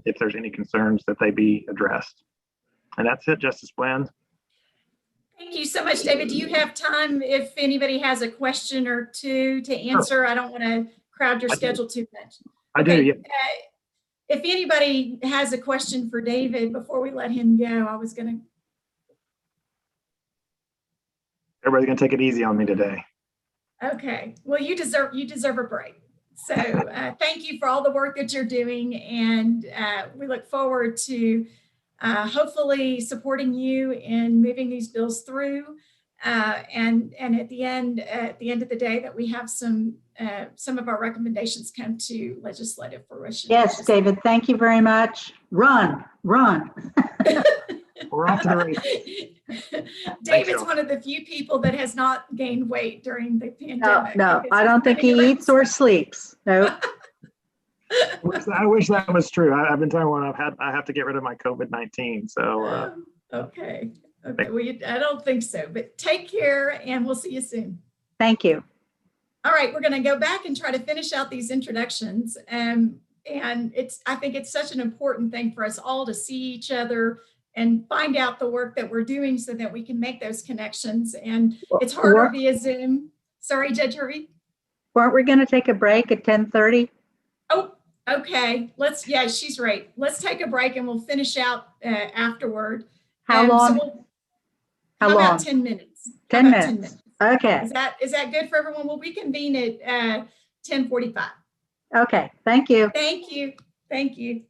if there's any concerns that they be addressed. And that's it, Justice Bland. Thank you so much, David. Do you have time if anybody has a question or two to answer? Sure. I don't want to crowd your schedule too much. I do, yeah. If anybody has a question for David before we let him go, I was going to. Everybody's going to take it easy on me today. Okay. Well, you deserve a break. So thank you for all the work that you're doing. And we look forward to hopefully supporting you in moving these bills through. And at the end of the day, that we have some of our recommendations come to legislative fruition. Yes, David, thank you very much. Run. We're off to the races. David's one of the few people that has not gained weight during the pandemic. No, I don't think he eats or sleeps. No. I wish that was true. I've been telling one I have to get rid of my COVID-19. So okay. Well, I don't think so, but take care and we'll see you soon. Thank you. All right, we're going to go back and try to finish out these introductions. And I think it's such an important thing for us all to see each other and find out the work that we're doing so that we can make those connections. And it's harder via Zoom. Sorry, Judge Hervey. Weren't we going to take a break at 10:30? Oh, okay. Yeah, she's right. Let's take a break and we'll finish out afterward. How long? How about 10 minutes? 10 minutes. Okay. Is that good for everyone? We'll reconvene at 10:45. Okay. Thank you. Thank you. Thank you.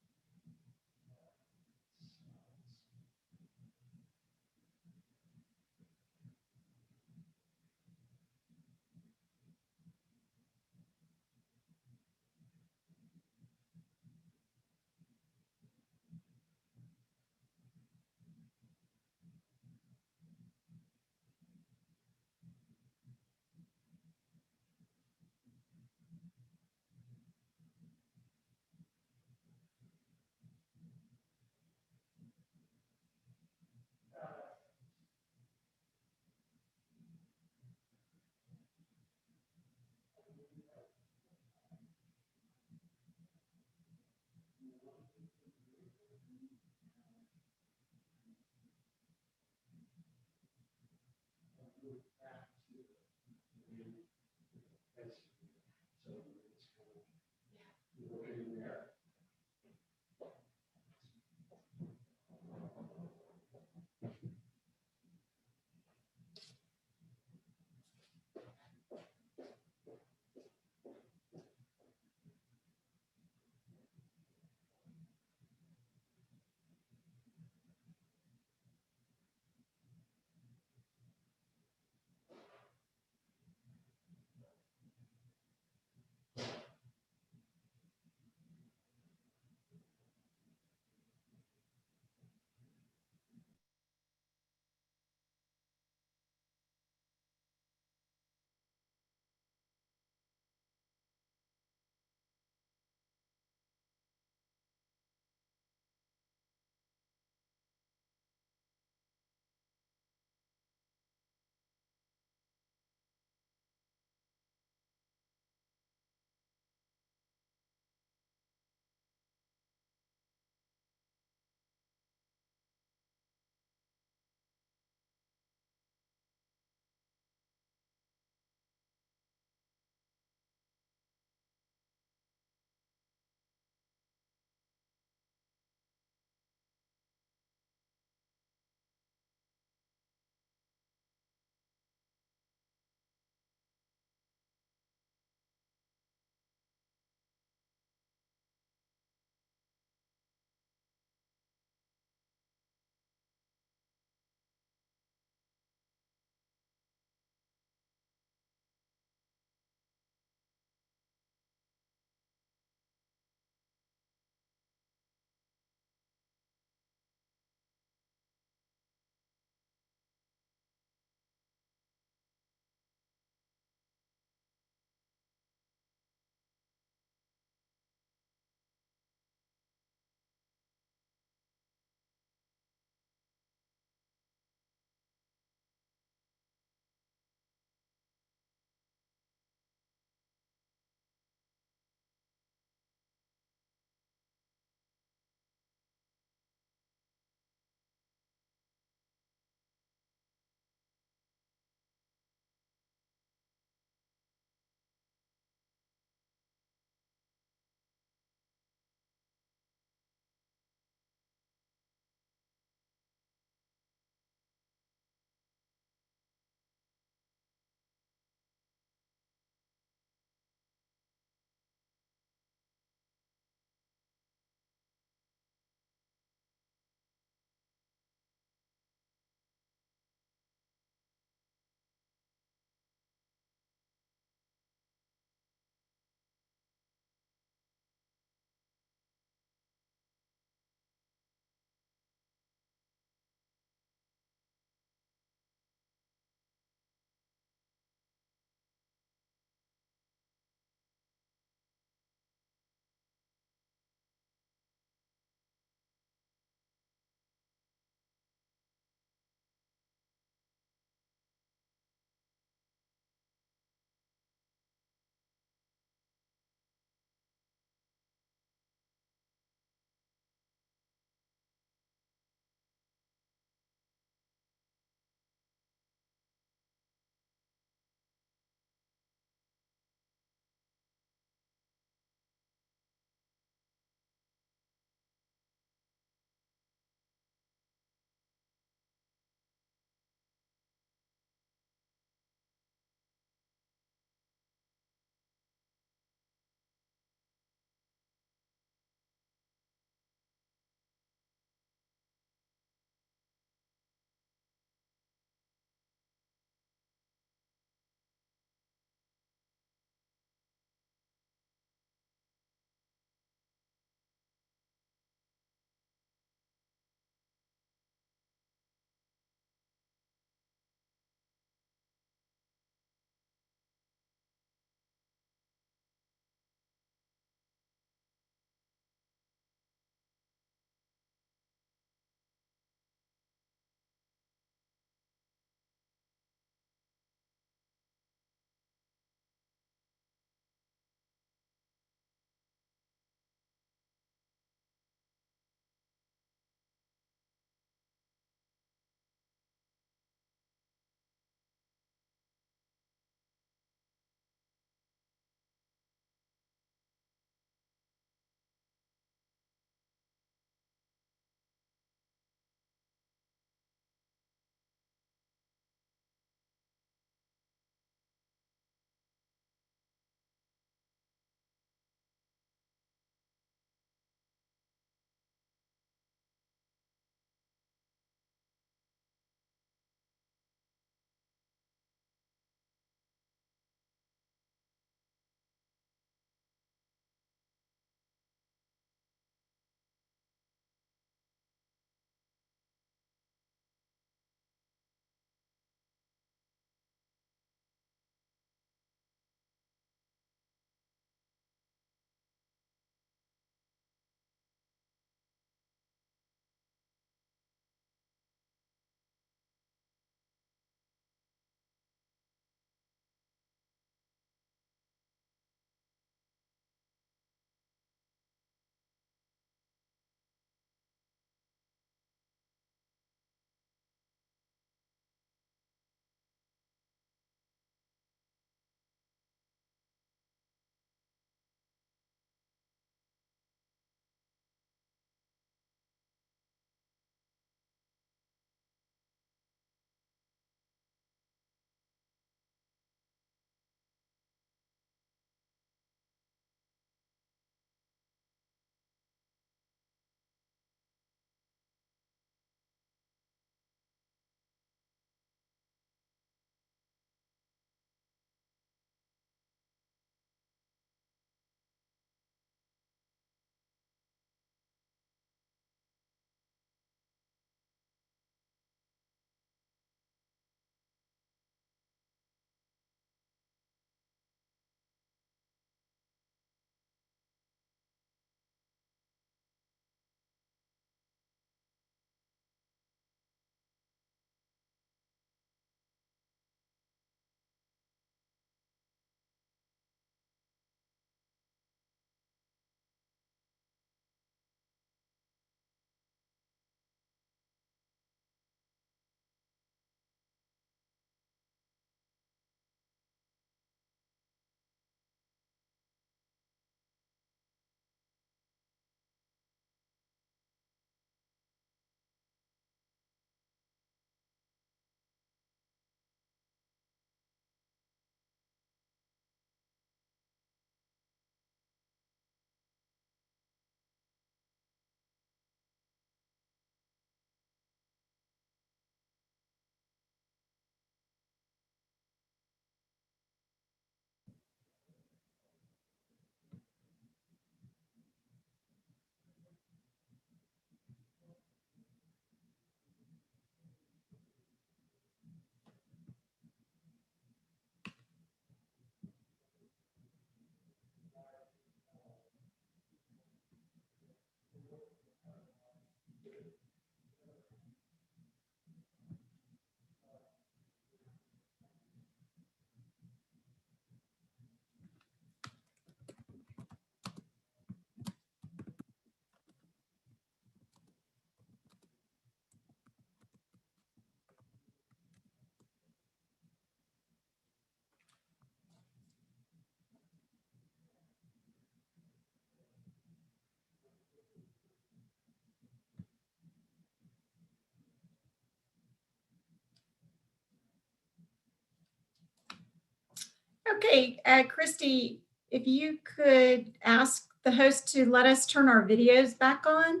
Okay, Christy, if you could ask the host to let us turn our videos back on.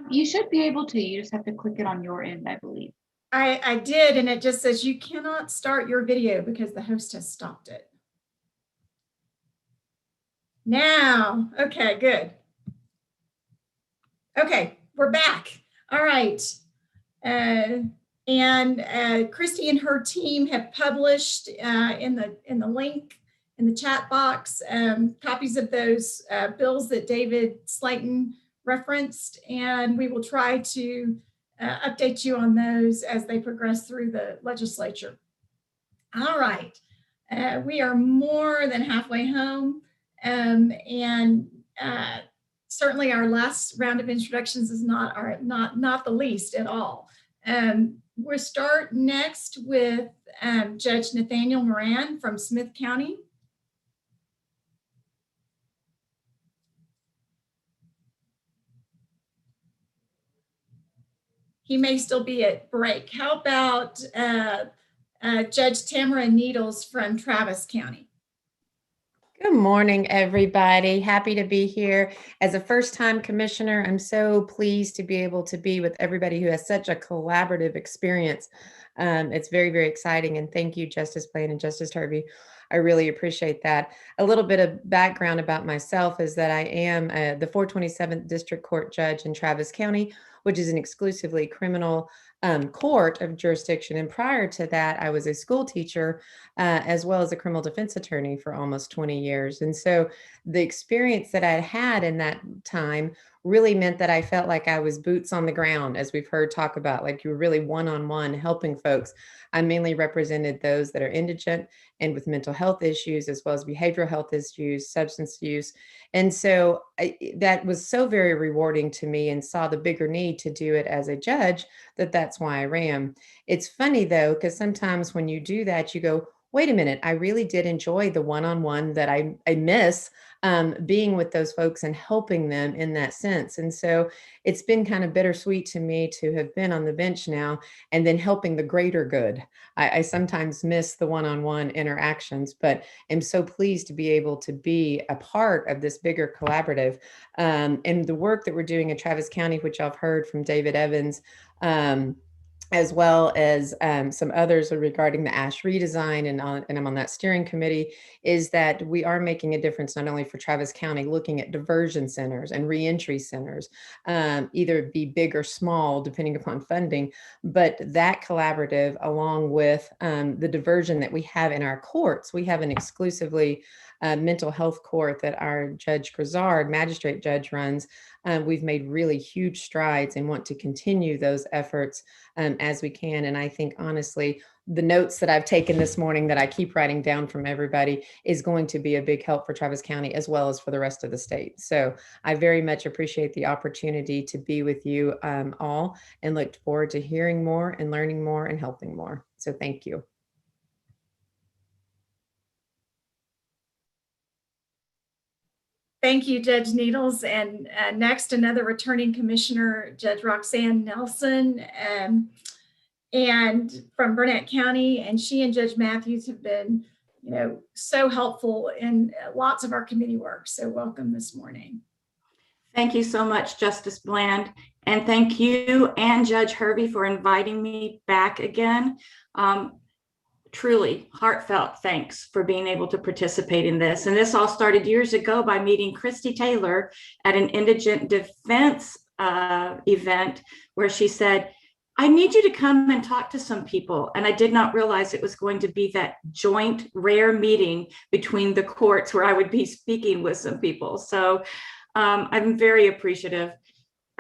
You should be able to. You just have to click it on your end, I believe. I did, and it just says you cannot start your video because the host has stopped it. Now, okay, good. Okay, we're back. All right. And Christy and her team have published in the link in the chat box copies of those bills that David Slayton referenced, and we will try to update you on those as they progress through the legislature. All right, we are more than halfway home, and certainly our last round of introductions is not the least at all. We'll start next with Judge Nathaniel Moran from Smith County. He may still be at break. How about Judge Tamara Needles from Travis County? Good morning, everybody. Happy to be here. As a first-time commissioner, I'm so pleased to be able to be with everybody who has such a collaborative experience. It's very, very exciting. And thank you, Justice Blaine and Justice Harvey. I really appreciate that. A little bit of background about myself is that I am the 427th District Court Judge in Travis County, which is an exclusively criminal court of jurisdiction. And prior to that, I was a school teacher as well as a criminal defense attorney for almost 20 years. And so the experience that I'd had in that time really meant that I felt like I was boots on the ground, as we've heard talk about, like you were really one-on-one helping folks. I mainly represented those that are indigent and with mental health issues, as well as behavioral health issues, substance use. And so that was so very rewarding to me, and saw the bigger need to do it as a judge, that's why I ran. It's funny though, because sometimes when you do that, you go, wait a minute, I really did enjoy the one-on-one that I miss being with those folks and helping them in that sense. And so it's been kind of bittersweet to me to have been on the bench now and then helping the greater good. I sometimes miss the one-on-one interactions, but am so pleased to be able to be a part of this bigger collaborative. And the work that we're doing in Travis County, which I've heard from David Evans, as well as some others regarding the ASH redesign, and I'm on that steering committee, is that we are making a difference not only for Travis County, looking at diversion centers and reentry centers, either be big or small, depending upon funding, but that collaborative along with the diversion that we have in our courts. We have an exclusively mental health court that our Judge Grizzard, magistrate judge, runs. We've made really huge strides and want to continue those efforts as we can. And I think, honestly, the notes that I've taken this morning that I keep writing down from everybody is going to be a big help for Travis County as well as for the rest of the state. So I very much appreciate the opportunity to be with you all, and look forward to hearing more and learning more and helping more. So thank you. Thank you, Judge Needles. And next, another returning commissioner, Judge Roxanne Nelson, and from Burnett County. And she and Judge Matthews have been, so helpful in lots of our committee work. So welcome this morning. Thank you so much, Justice Bland. And thank you and Judge Hervey for inviting me back again. Truly heartfelt thanks for being able to participate in this. And this all started years ago by meeting Christy Taylor at an indigent defense event, where she said, I need you to come and talk to some people. And I did not realize it was going to be that joint rare meeting between the courts where I would be speaking with some people. So I'm very appreciative.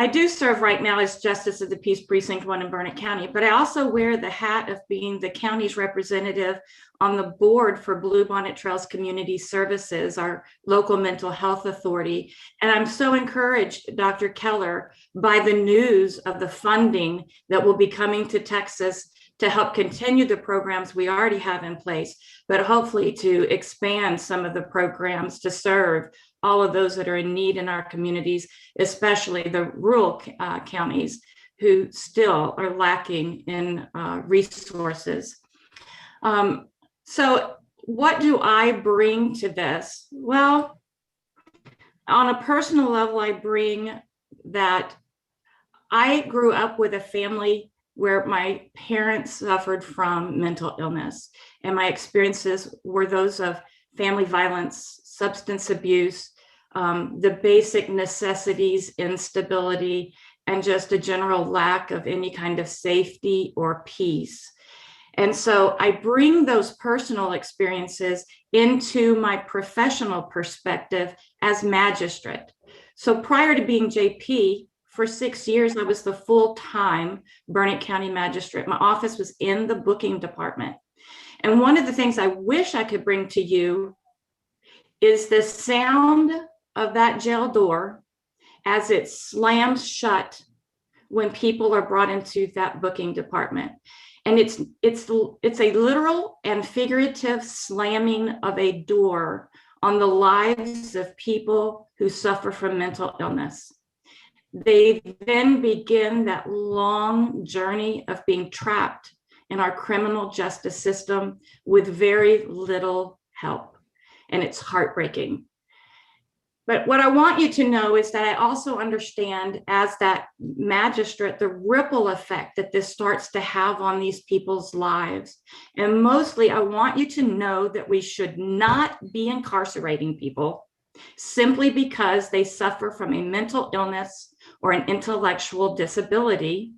I do serve right now as Justice of the Peace Precinct 1 in Burnett County, but I also wear the hat of being the county's representative on the board for Bluebonnet Trails Community Services, our local mental health authority. And I'm so encouraged, Dr. Keller, by the news of the funding that will be coming to Texas to help continue the programs we already have in place, but hopefully to expand some of the programs to serve all of those that are in need in our communities, especially the rural counties, who still are lacking in resources. So what do I bring to this? Well, on a personal level, I bring that I grew up with a family where my parents suffered from mental illness, and my experiences were those of family violence, substance abuse, the basic necessities, instability, and just a general lack of any kind of safety or peace. And so I bring those personal experiences into my professional perspective as magistrate. So prior to being JP, for 6 years, I was the full-time Burnett County magistrate. My office was in the booking department. And one of the things I wish I could bring to you is the sound of that jail door as it slams shut when people are brought into that booking department. And it's a literal and figurative slamming of a door on the lives of people who suffer from mental illness. They then begin that long journey of being trapped in our criminal justice system with very little help. And it's heartbreaking. But what I want you to know is that I also understand, as that magistrate, the ripple effect that this starts to have on these people's lives. And mostly, I want you to know that we should not be incarcerating people simply because they suffer from a mental illness or an intellectual disability,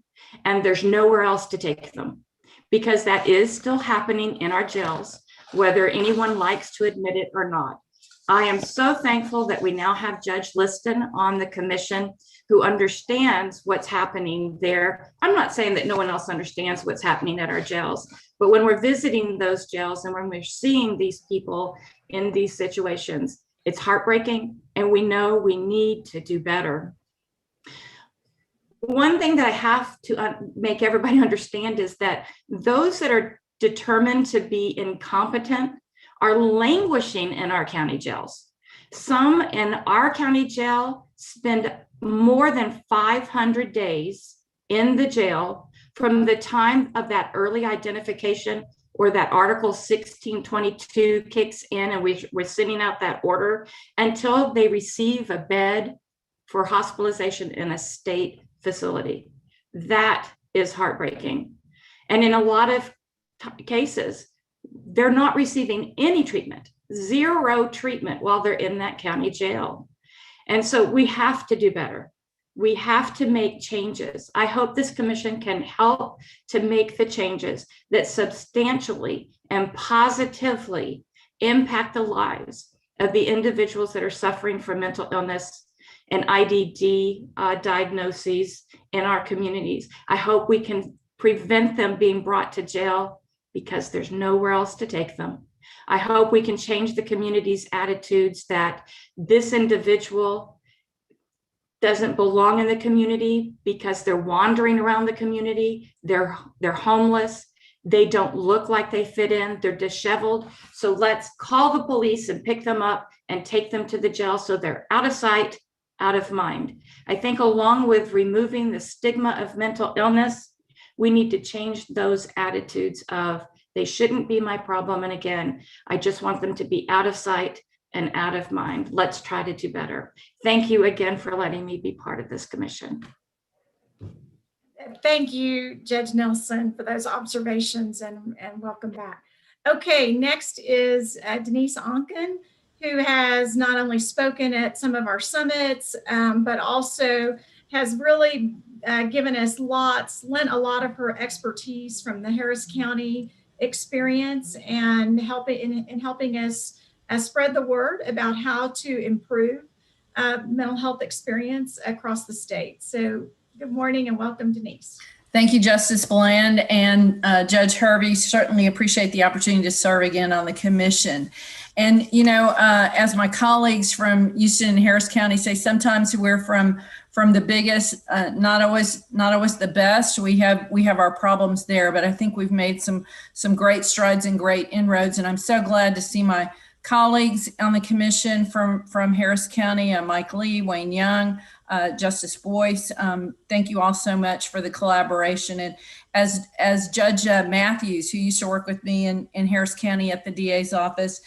and there's nowhere else to take them, because that is still happening in our jails, whether anyone likes to admit it or not. I am so thankful that we now have Judge Liston on the commission, who understands what's happening there. I'm not saying that no one else understands what's happening at our jails, but when we're visiting those jails and when we're seeing these people in these situations, it's heartbreaking, and we know we need to do better. One thing that I have to make everybody understand is that those that are determined to be incompetent are languishing in our county jails. Some in our county jail spend more than 500 days in the jail from the time of that early identification, or that Article 1622 kicks in and we're sending out that order, until they receive a bed for hospitalization in a state facility. That is heartbreaking. And in a lot of cases, they're not receiving any treatment, zero treatment while they're in that county jail. And so we have to do better. We have to make changes. I hope this commission can help to make the changes that substantially and positively impact the lives of the individuals that are suffering from mental illness and IDD diagnoses in our communities. I hope we can prevent them being brought to jail because there's nowhere else to take them. I hope we can change the community's attitudes that this individual doesn't belong in the community because they're wandering around the community, they're homeless, they don't look like they fit in, they're disheveled. So let's call the police and pick them up and take them to the jail so they're out of sight, out of mind. I think along with removing the stigma of mental illness, we need to change those attitudes of they shouldn't be my problem. And again, I just want them to be out of sight and out of mind. Let's try to do better. Thank you again for letting me be part of this commission. Thank you, Judge Nelson, for those observations, and welcome back. Okay, next is Denise Onken, who has not only spoken at some of our summits, but also has really given us lent a lot of her expertise from the Harris County experience and helping us spread the word about how to improve mental health experience across the state. So good morning and welcome, Denise. Thank you, Justice Bland and Judge Hervey. Certainly appreciate the opportunity to serve again on the commission. And, you know, as my colleagues from Houston and Harris County say, sometimes we're from the biggest, not always the best. We have our problems there, but I think we've made some great strides and great inroads. And I'm so glad to see my colleagues on the commission from Harris County, Mike Lee, Wayne Young, Justice Boyce. Thank you all so much for the collaboration. And as Judge Matthews, who used to work with me in Harris County at the DA's office,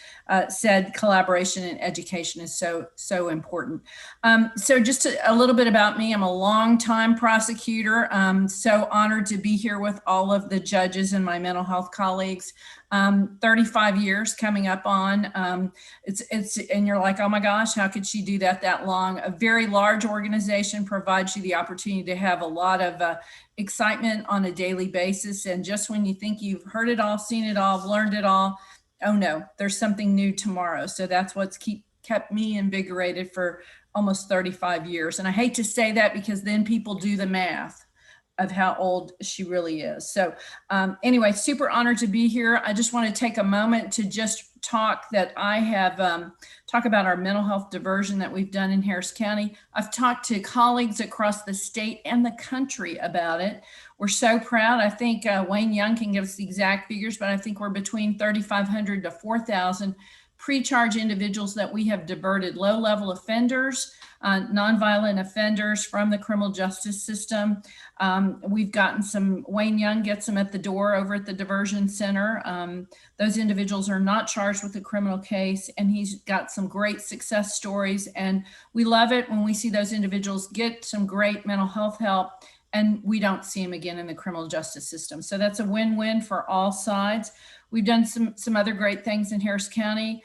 said, collaboration and education is so important. So just a little bit about me. I'm a longtime prosecutor. So honored to be here with all of the judges and my mental health colleagues. 35 years coming up on. And you're like, oh my gosh, how could she do that long? A very large organization provides you the opportunity to have a lot of excitement on a daily basis. And just when you think you've heard it all, seen it all, learned it all, oh no, there's something new tomorrow. So that's what's kept me invigorated for almost 35 years. And I hate to say that because then people do the math of how old she really is. So anyway, super honored to be here. I just want to take a moment to just talk that I have, talk about our mental health diversion that we've done in Harris County. I've talked to colleagues across the state and the country about it. We're so proud. I think Wayne Young can give us the exact figures, but I think we're between 3,500 to 4,000 pre-charge individuals that we have diverted, low-level offenders, nonviolent offenders from the criminal justice system. We've gotten some, Wayne Young gets them at the door over at the diversion center. Those individuals are not charged with a criminal case, and he's got some great success stories. And we love it when we see those individuals get some great mental health help and we don't see them again in the criminal justice system. So that's a win-win for all sides. We've done some other great things in Harris County.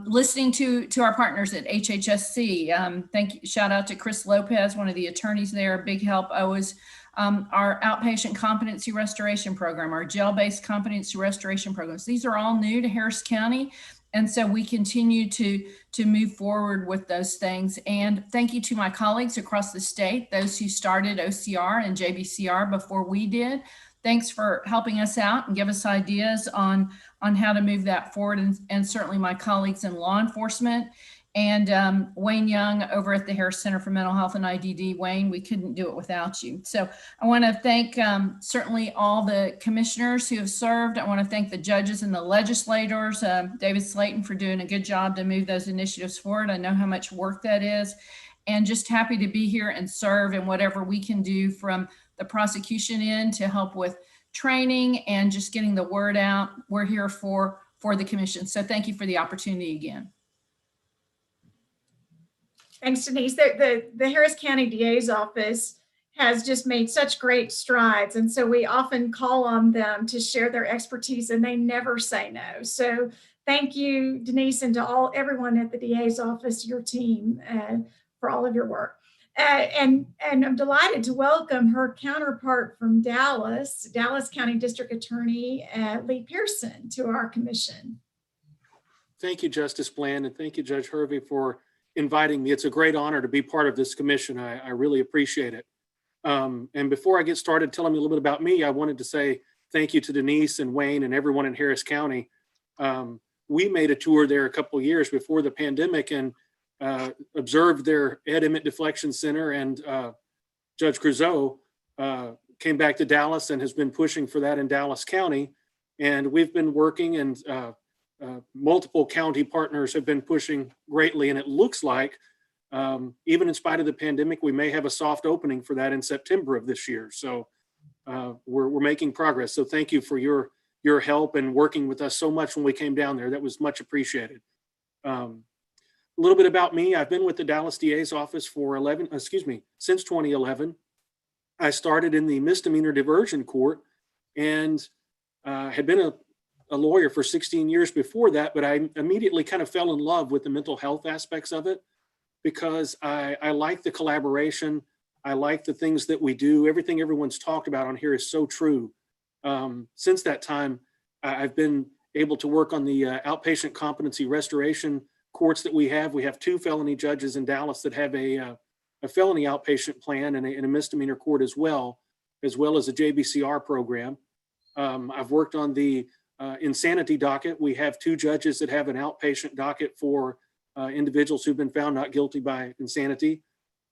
Listening to our partners at HHSC. Thank you. Shout out to Chris Lopez, one of the attorneys there, a big help always. Our outpatient competency restoration program, our jail-based competency restoration programs. These are all new to Harris County. And so we continue to move forward with those things. And thank you to my colleagues across the state, those who started OCR and JBCR before we did. Thanks for helping us out and give us ideas on how to move that forward. And certainly my colleagues in law enforcement and Wayne Young over at the Harris Center for Mental Health and IDD. Wayne, we couldn't do it without you. So I want to thank certainly all the commissioners who have served. I want to thank the judges and the legislators, David Slayton, for doing a good job to move those initiatives forward. I know how much work that is, and just happy to be here and serve in whatever we can do from the prosecution end to help with training and just getting the word out. We're here for the commission. So thank you for the opportunity again. Thanks, Denise. The Harris County DA's office has just made such great strides. And so we often call on them to share their expertise and they never say no. So thank you, Denise, and to everyone at the DA's office, your team, for all of your work. And I'm delighted to welcome her counterpart from Dallas County District Attorney Lee Pearson, to our commission. Thank you, Justice Bland, and thank you, Judge Hervey, for inviting me. It's a great honor to be part of this commission. I really appreciate it. And before I get started telling you a little bit about me, I wanted to say thank you to Denise and Wayne and everyone in Harris County. We made a tour there a couple of years before the pandemic and observed their Ed Emmett Deflection Center, and Judge Creuzot came back to Dallas and has been pushing for that in Dallas County. And we've been working, and multiple county partners have been pushing greatly. And it looks like, even in spite of the pandemic, we may have a soft opening for that in September of this year. So we're making progress. So thank you for your help and working with us so much when we came down there. That was much appreciated. A little bit about me. I've been with the Dallas DA's office for since 2011. I started in the misdemeanor diversion court and had been a lawyer for 16 years before that, but I immediately kind of fell in love with the mental health aspects of it because I like the collaboration. I like the things that we do. Everything everyone's talked about on here is so true. Since that time, I've been able to work on the outpatient competency restoration courts that we have. We have 2 felony judges in Dallas that have a felony outpatient plan and a misdemeanor court as well as a JBCR program. I've worked on the insanity docket. We have 2 judges that have an outpatient docket for individuals who've been found not guilty by insanity.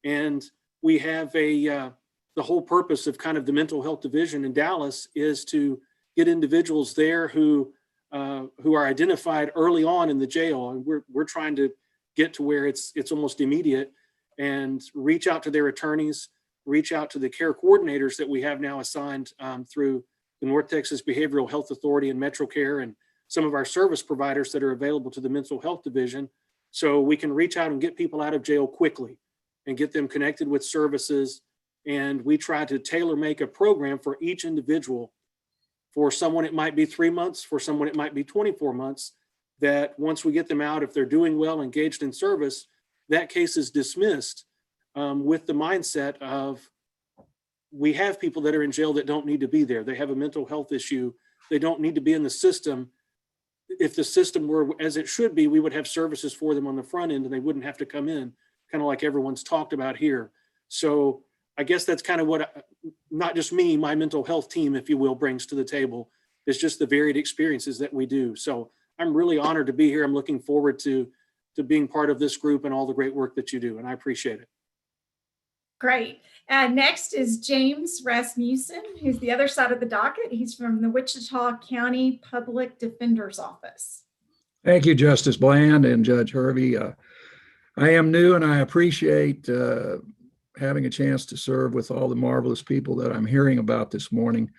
And we have the whole purpose of kind of the mental health division in Dallas is to get individuals there who are identified early on in the jail, and we're trying to get to where it's almost immediate, and reach out to their attorneys, reach out to the care coordinators that we have now assigned through the North Texas Behavioral Health Authority and MetroCare, and some of our service providers that are available to the mental health division, so we can reach out and get people out of jail quickly and get them connected with services. And we try to tailor make a program for each individual. For someone, it might be 3 months. For someone, it might be 24 months. That once we get them out, if they're doing well, engaged in service, that case is dismissed with the mindset of, we have people that are in jail that don't need to be there. They have a mental health issue. They don't need to be in the system. If the system were as it should be, we would have services for them on the front end and they wouldn't have to come in, kind of like everyone's talked about here. So I guess that's kind of what, not just me, my mental health team, if you will, brings to the table, is just the varied experiences that we do. So I'm really honored to be here. I'm looking forward to being part of this group and all the great work that you do, and I appreciate it. Great. Next is James Rasmussen, who's the other side of the docket. He's from the Wichita County Public Defender's Office. Thank you, Justice Bland and Judge Hervey. I am new and I appreciate having a chance to serve with all the marvelous people that I'm hearing about this morning.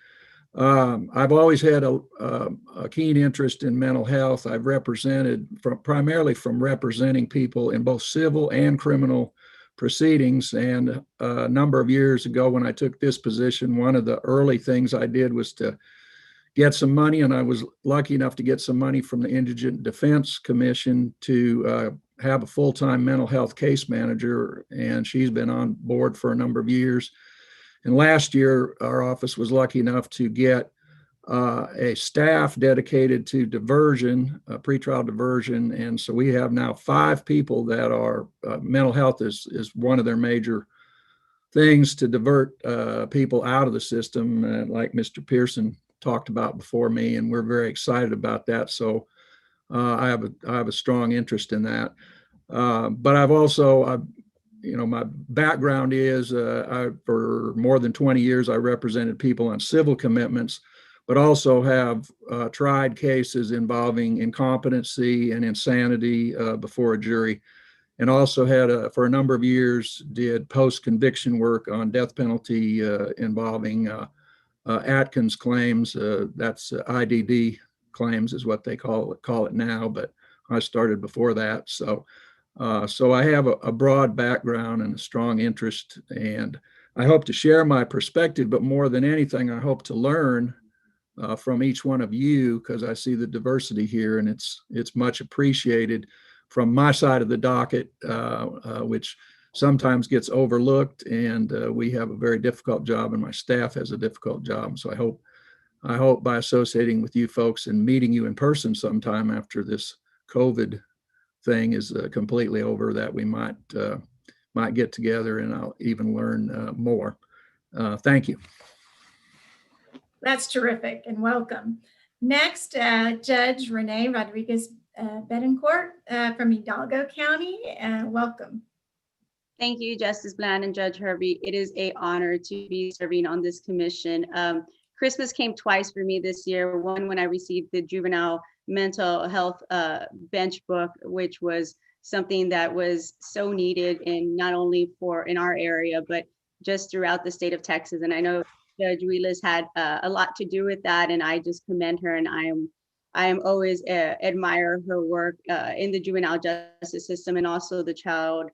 I've always had a keen interest in mental health. I've represented primarily from representing people in both civil and criminal proceedings. And a number of years ago when I took this position, one of the early things I did was to get some money, and I was lucky enough to get some money from the Indigent Defense Commission to have a full-time mental health case manager, and she's been on board for a number of years. And last year, our office was lucky enough to get a staff dedicated to diversion, pretrial diversion. And so we have now 5 people that are, mental health is one of their major things to divert people out of the system, like Mr. Pearson talked about before me, and we're very excited about that. So I have a strong interest in that. But I've also, my background is for more than 20 years, I represented people on civil commitments, but also have tried cases involving incompetency and insanity before a jury. And also had, for a number of years, did post-conviction work on death penalty involving Atkins claims. That's IDD claims is what they call it now, but I started before that. So I have a broad background and a strong interest, and I hope to share my perspective, but more than anything, I hope to learn from each one of you, because I see the diversity here, and it's much appreciated from my side of the docket, which sometimes gets overlooked, and we have a very difficult job, and my staff has a difficult job. So I hope by associating with you folks and meeting you in person sometime after this COVID thing is completely over, that we might get together and I'll even learn more. Thank you. That's terrific, and welcome. Next, Judge Renee Rodriguez Betancourt from Hidalgo County, welcome. Thank you, Justice Bland and Judge Hervey. It is an honor to be serving on this commission. Christmas came twice for me this year. One, when I received the juvenile mental health bench book, which was something that was so needed, in not only in our area, but just throughout the state of Texas. And I know Judge Wheelis had a lot to do with that, and I just commend her, and I am always admire her work in the juvenile justice system and also the child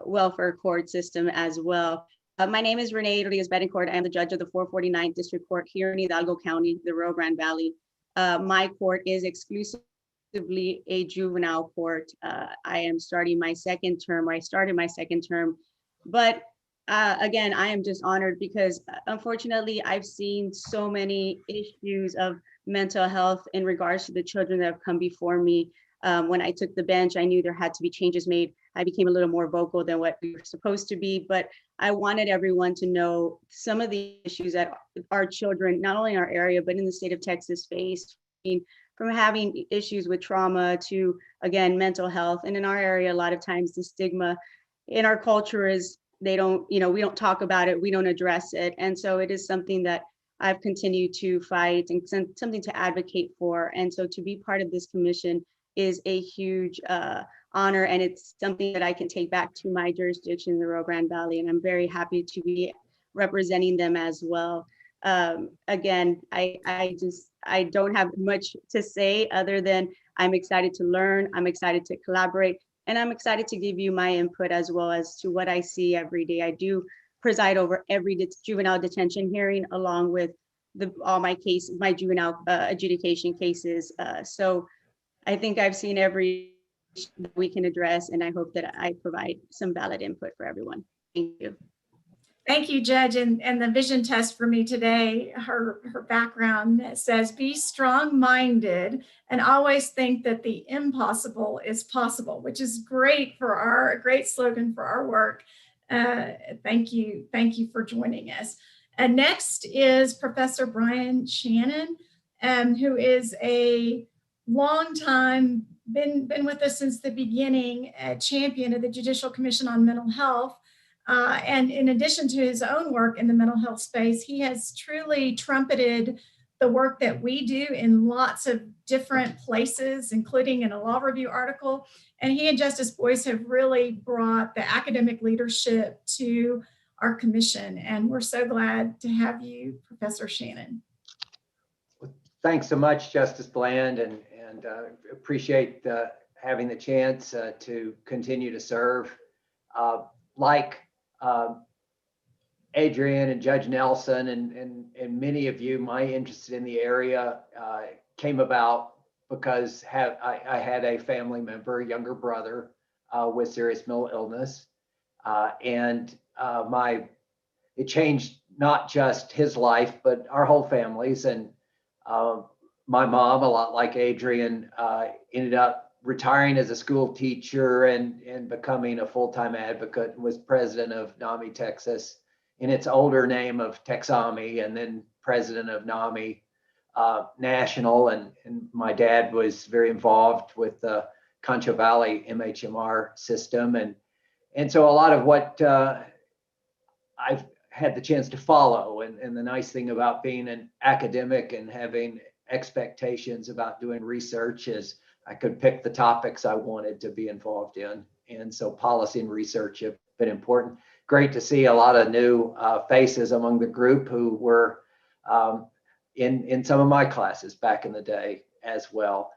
welfare court system as well. My name is Renee Rodriguez Betancourt. I am the judge of the 449th District Court here in Hidalgo County, the Rio Grande Valley. My court is exclusively a juvenile court. I am starting my second term, or I started my second term, but again, I am just honored because unfortunately I've seen so many issues of mental health in regards to the children that have come before me. When I took the bench, I knew there had to be changes made. I became a little more vocal than what we were supposed to be, but I wanted everyone to know some of the issues that our children, not only in our area, but in the state of Texas, face, from having issues with trauma to, again, mental health. And in our area, a lot of times the stigma in our culture is we don't talk about it, we don't address it. And so it is something that I've continued to fight and something to advocate for. And so to be part of this commission is a huge honor, and it's something that I can take back to my jurisdiction in the Rio Grande Valley, and I'm very happy to be representing them as well. Again, I don't have much to say other than I'm excited to learn, I'm excited to collaborate, and I'm excited to give you my input as well as to what I see every day. I do preside over every juvenile detention hearing along with all my cases, my juvenile adjudication cases. So I think I've seen every that we can address, and I hope that I provide some valid input for everyone. Thank you. Thank you, Judge. And the vision test for me today, her background says, be strong-minded and always think that the impossible is possible, which is great for a great slogan for our work. Thank you for joining us. And next is Professor Brian Shannon, who is a long time, been with us since the beginning, a champion of the Judicial Commission on Mental Health. And in addition to his own work in the mental health space, he has truly trumpeted the work that we do in lots of different places, including in a law review article. And he and Justice Boyce have really brought the academic leadership to our commission. And we're so glad to have you, Professor Shannon. Thanks so much, Justice Bland, and appreciate having the chance to continue to serve. Like Adrian and Judge Nelson and many of you, my interest in the area came about because I had a family member, a younger brother, with serious mental illness, and it changed not just his life but our whole families. And my mom, a lot like Adrian, ended up retiring as a school teacher and becoming a full-time advocate, and was president of NAMI Texas in its older name of Texami, and then president of NAMI National. And my dad was very involved with the Concho Valley MHMR system. And so a lot of what I've had the chance to follow, and the nice thing about being an academic and having expectations about doing research is I could pick the topics I wanted to be involved in. And so policy and research have been important. Great to see a lot of new faces among the group who were in some of my classes back in the day as well.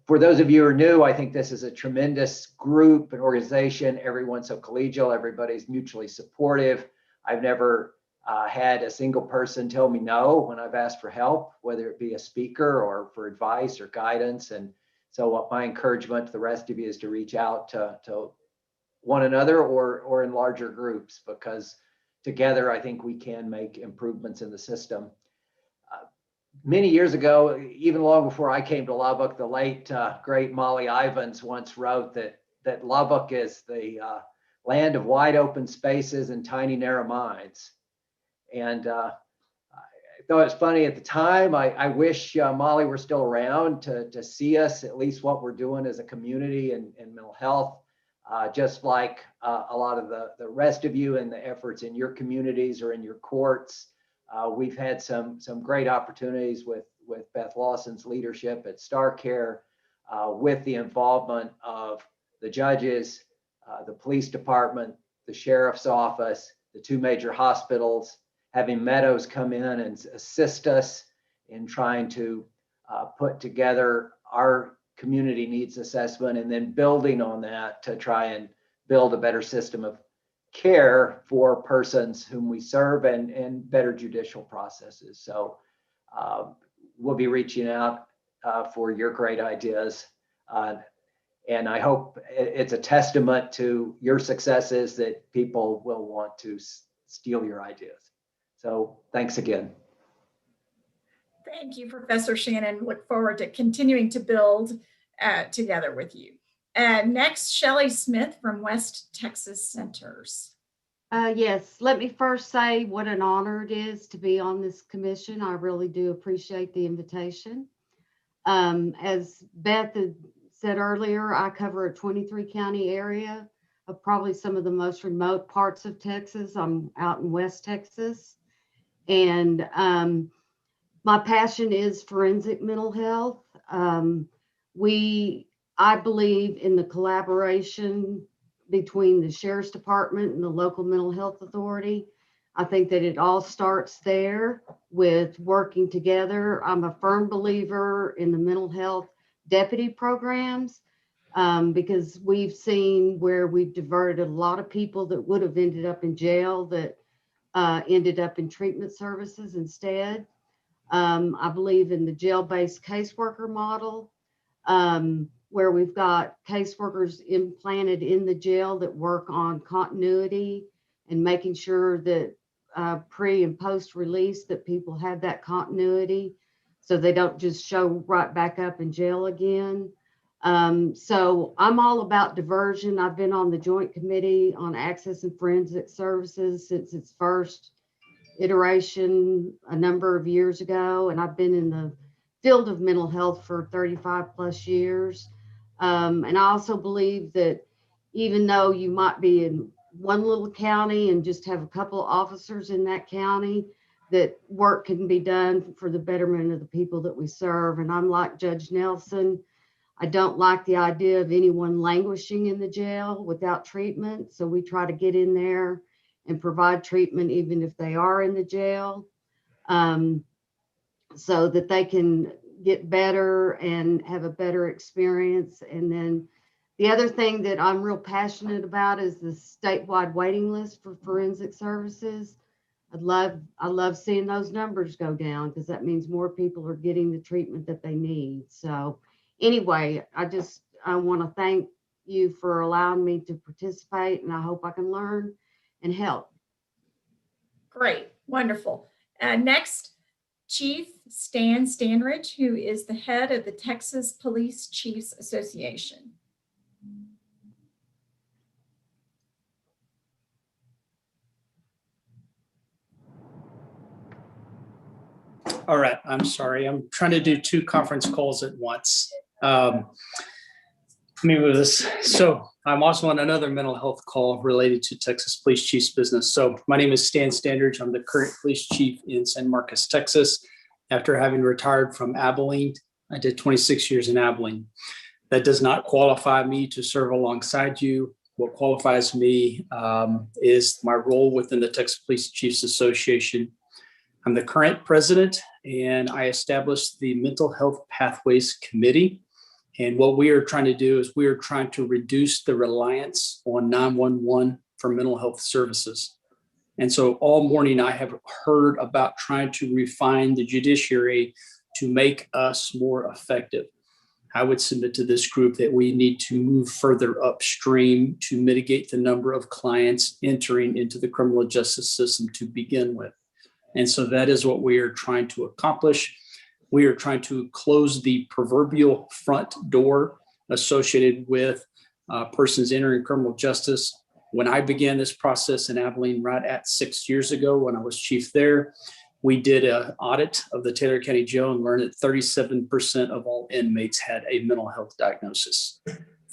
For those of you who are new, I think this is a tremendous group and organization. Everyone's so collegial, everybody's mutually supportive. I've never had a single person tell me no when I've asked for help, whether it be a speaker or for advice or guidance. And so what my encouragement to the rest of you is to reach out to one another or in larger groups, because together I think we can make improvements in the system. Many years ago, even long before I came to Lubbock, the late great Molly Ivins once wrote that Lubbock is the land of wide open spaces and tiny narrow minds. And I thought it was funny at the time. I wish Molly were still around to see us, at least what we're doing as a community in mental health. Just like a lot of the rest of you and the efforts in your communities or in your courts. We've had some great opportunities with Beth Lawson's leadership at Star Care, with the involvement of the judges, the police department, the sheriff's office, the two major hospitals, having Meadows come in and assist us in trying to put together our community needs assessment, and then building on that to try and build a better system of care for persons whom we serve and better judicial processes. So we'll be reaching out for your great ideas. And I hope it's a testament to your successes that people will want to steal your ideas. So thanks again. Thank you, Professor Shannon. Look forward to continuing to build together with you. Next, Shelley Smith from West Texas Centers. Yes, let me first say what an honor it is to be on this commission. I really do appreciate the invitation. As Beth had said earlier, I cover a 23 county area of probably some of the most remote parts of Texas. I'm out in West Texas. And my passion is forensic mental health. I believe in the collaboration between the Sheriff's Department and the local mental health authority. I think that it all starts there with working together. I'm a firm believer in the mental health deputy programs because we've seen where we've diverted a lot of people that would have ended up in jail that ended up in treatment services instead. I believe in the jail-based caseworker model, where we've got caseworkers implanted in the jail that work on continuity and making sure that pre and post release that people have that continuity so they don't just show right back up in jail again. So I'm all about diversion. I've been on the Joint Committee on Access and Forensic Services since its first iteration a number of years ago, and I've been in the field of mental health for 35 plus years. And I also believe that even though you might be in one little county and just have a couple of officers in that county, that work can be done for the betterment of the people that we serve. And I'm like Judge Nelson. I don't like the idea of anyone languishing in the jail without treatment. So we try to get in there and provide treatment even if they are in the jail, so that they can get better and have a better experience. And then the other thing that I'm real passionate about is the statewide waiting list for forensic services. I love seeing those numbers go down because that means more people are getting the treatment that they need. So anyway, I want to thank you for allowing me to participate, and I hope I can learn and help. Great, wonderful. Next, Chief Stan Stanridge, who is the head of the Texas Police Chiefs Association. All right, I'm sorry. I'm trying to do 2 conference calls at once. Let me move this. So I'm also on another mental health call related to Texas Police Chief's business. So my name is Stan Standridge. I'm the current police chief in San Marcos, Texas. After having retired from Abilene, I did 26 years in Abilene. That does not qualify me to serve alongside you. What qualifies me is my role within the Texas Police Chiefs Association. I'm the current president, and I established the Mental Health Pathways Committee. And what we are trying to do is we are trying to reduce the reliance on 911 for mental health services. And so all morning I have heard about trying to refine the judiciary to make us more effective. I would submit to this group that we need to move further upstream to mitigate the number of clients entering into the criminal justice system to begin with. And so that is what we are trying to accomplish. We are trying to close the proverbial front door associated with persons entering criminal justice. When I began this process in Abilene right at 6 years ago, when I was chief there, we did an audit of the Taylor County Jail and learned that 37% of all inmates had a mental health diagnosis,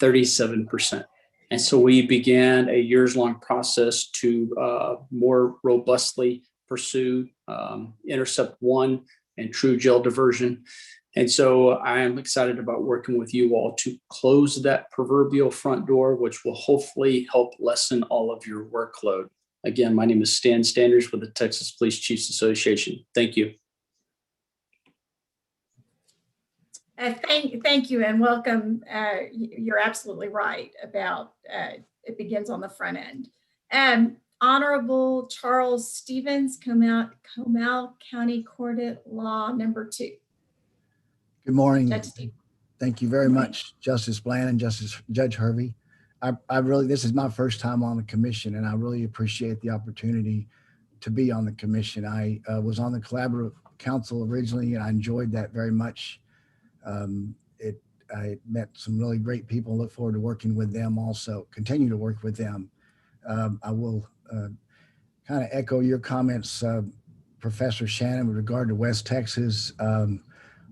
37%. And so we began a years-long process to more robustly pursue Intercept 1 and true jail diversion. And so I am excited about working with you all to close that proverbial front door, which will hopefully help lessen all of your workload. Again, my name is Stan Standridge with the Texas Police Chiefs Association. Thank you. Thank you and welcome. You're absolutely right about it begins on the front end. Honorable Charles Stevens, Comal County Court at Law number 2. Good morning. Thank you very much, Justice Bland and Judge Hervey. I really, this is my first time on the commission, and I really appreciate the opportunity to be on the commission. I was on the Collaborative Council originally, and I enjoyed that very much. I met some really great people and look forward to working with them also, continue to work with them. I will kind of echo your comments, Professor Shannon, with regard to West Texas.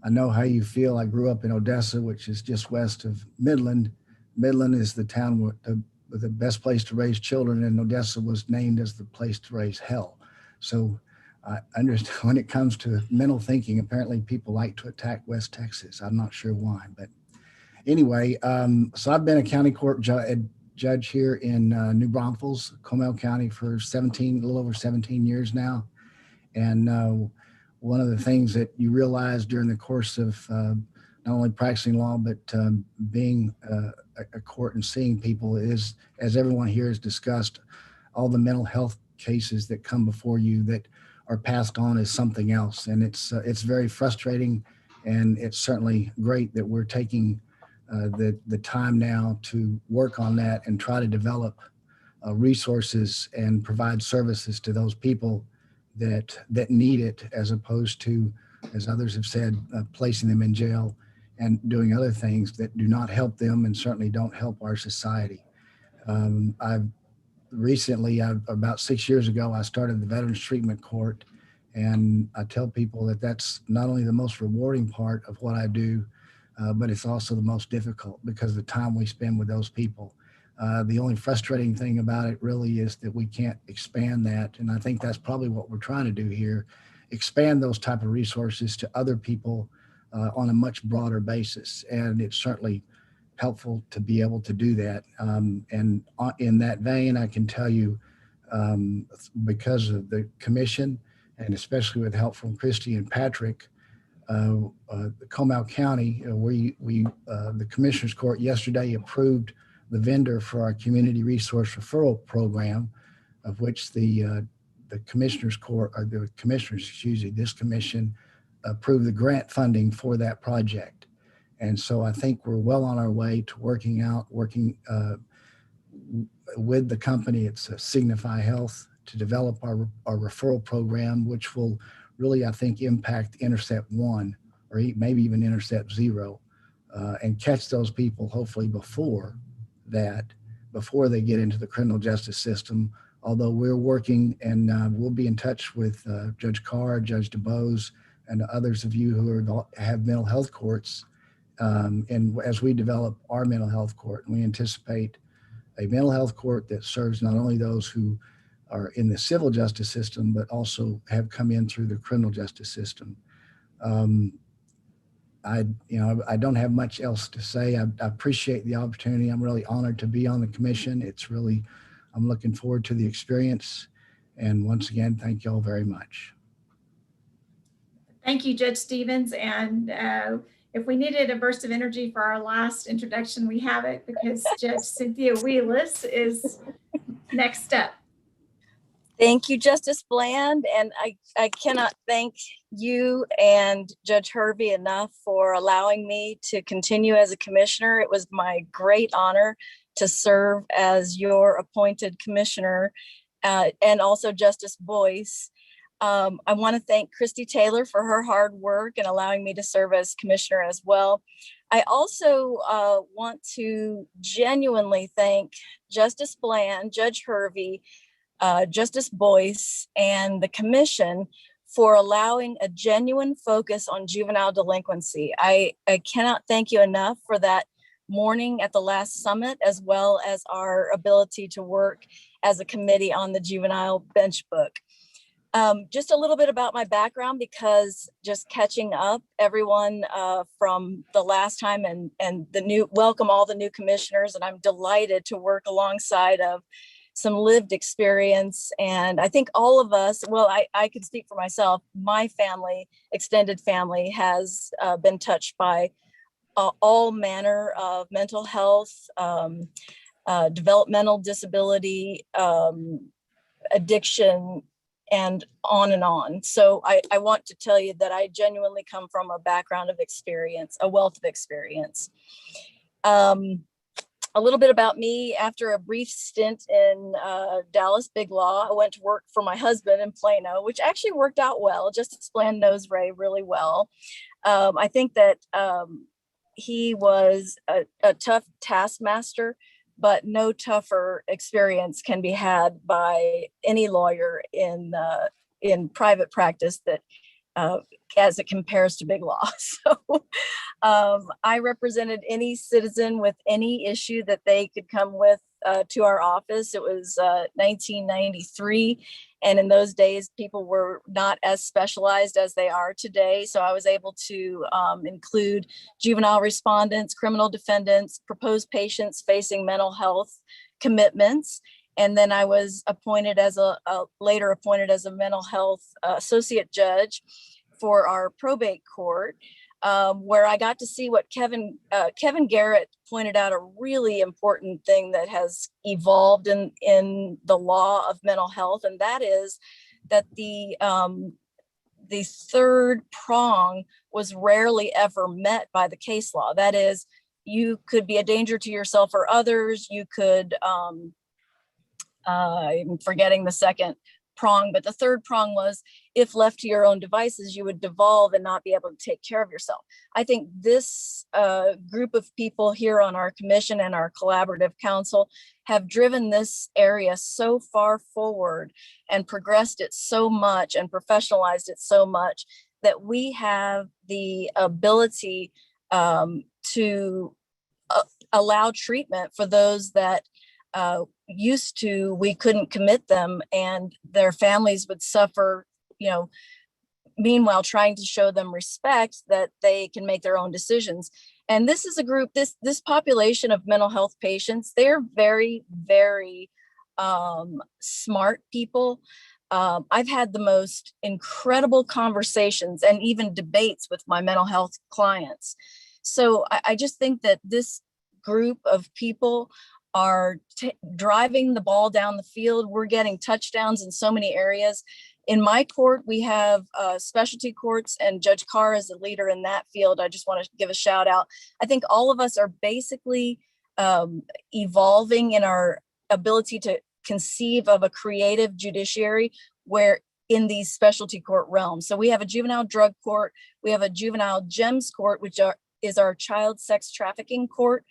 I know how you feel. I grew up in Odessa, which is just west of Midland. Midland is the town with the best place to raise children, and Odessa was named as the place to raise hell. So I understand when it comes to mental thinking, apparently people like to attack West Texas. I'm not sure why, but Anyway, so I've been a county court judge here in New Braunfels, Comal County for a little over 17 years now. And one of the things that you realize during the course of not only practicing law, but being a court and seeing people is, as everyone here has discussed, all the mental health cases that come before you that are passed on as something else. And it's very frustrating. And it's certainly great that we're taking the time now to work on that and try to develop resources and provide services to those people that need it, as opposed to, as others have said, placing them in jail and doing other things that do not help them and certainly don't help our society. I've recently, about 6 years ago, I started the Veterans Treatment Court, and I tell people that that's not only the most rewarding part of what I do, but it's also the most difficult because of the time we spend with those people. The only frustrating thing about it really is that we can't expand that. And I think that's probably what we're trying to do here, expand those type of resources to other people on a much broader basis. And it's certainly helpful to be able to do that. And in that vein, I can tell you, because of the commission, and especially with help from Christy and Patrick, the Comal County, the Commissioners Court yesterday approved the vendor for our Community Resource Referral Program, of which the Commissioners Court, or the Commissioners, excuse me, this commission approved the grant funding for that project. And so I think we're well on our way to working with the company, it's Signify Health, to develop our referral program, which will really, I think, impact Intercept 1 or maybe even Intercept 0, and catch those people hopefully before they get into the criminal justice system. Although we're working, and we'll be in touch with Judge Carr, Judge DuBose, and others of you who have mental health courts. And as we develop our mental health court, we anticipate a mental health court that serves not only those who are in the civil justice system, but also have come in through the criminal justice system. I don't have much else to say. I appreciate the opportunity. I'm really honored to be on the commission. I'm looking forward to the experience. And once again, thank you all very much. Thank you, Judge Stevens. And if we needed a burst of energy for our last introduction, we have it, because Judge Cynthia Wheelis is next up. Thank you, Justice Bland. And I cannot thank you and Judge Hervey enough for allowing me to continue as a commissioner. It was my great honor to serve as your appointed commissioner, and also Justice Boyce. I want to thank Christy Taylor for her hard work and allowing me to serve as commissioner as well. I also want to genuinely thank Justice Bland, Judge Hervey, Justice Boyce, and the commission for allowing a genuine focus on juvenile delinquency. I cannot thank you enough for that morning at the last summit, as well as our ability to work as a committee on the juvenile bench book. Just a little bit about my background, because just catching up everyone from the last time, and welcome all the new commissioners, and I'm delighted to work alongside of some lived experience. And I think all of us, well, I can speak for myself, my family, extended family, has been touched by all manner of mental health, developmental disability, addiction, and on and on. So I want to tell you that I genuinely come from a background of experience, a wealth of experience. A little bit about me: after a brief stint in Dallas Big Law, I went to work for my husband in Plano, which actually worked out well. Justice Bland knows Ray really well. I think that he was a tough taskmaster, but no tougher experience can be had by any lawyer in private practice that as it compares to big law. So I represented any citizen with any issue that they could come with to our office. It was 1993. And in those days, people were not as specialized as they are today. So I was able to include juvenile respondents, criminal defendants, proposed patients facing mental health commitments. And then I was appointed as later appointed as a mental health associate judge for our probate court, where I got to see what Kevin Garrett pointed out, a really important thing that has evolved in the law of mental health, and that is that the third prong was rarely ever met by the case law. That is, you could be a danger to yourself or others. You could, I'm forgetting the second prong, but the third prong was, if left to your own devices, you would devolve and not be able to take care of yourself. I think this group of people here on our commission and our collaborative council have driven this area so far forward and progressed it so much and professionalized it so much that we have the ability to allow treatment for those that used to, we couldn't commit them and their families would suffer, meanwhile trying to show them respect that they can make their own decisions. And this is a group, this population of mental health patients, they're very, very smart people. I've had the most incredible conversations and even debates with my mental health clients. So I just think that this group of people are driving the ball down the field. We're getting touchdowns in so many areas. In my court, we have specialty courts, and Judge Carr is a leader in that field. I just want to give a shout out. I think all of us are basically evolving in our ability to conceive of a creative judiciary where in these specialty court realms. So we have a juvenile drug court, we have a juvenile GEMS court, which is our child sex trafficking court,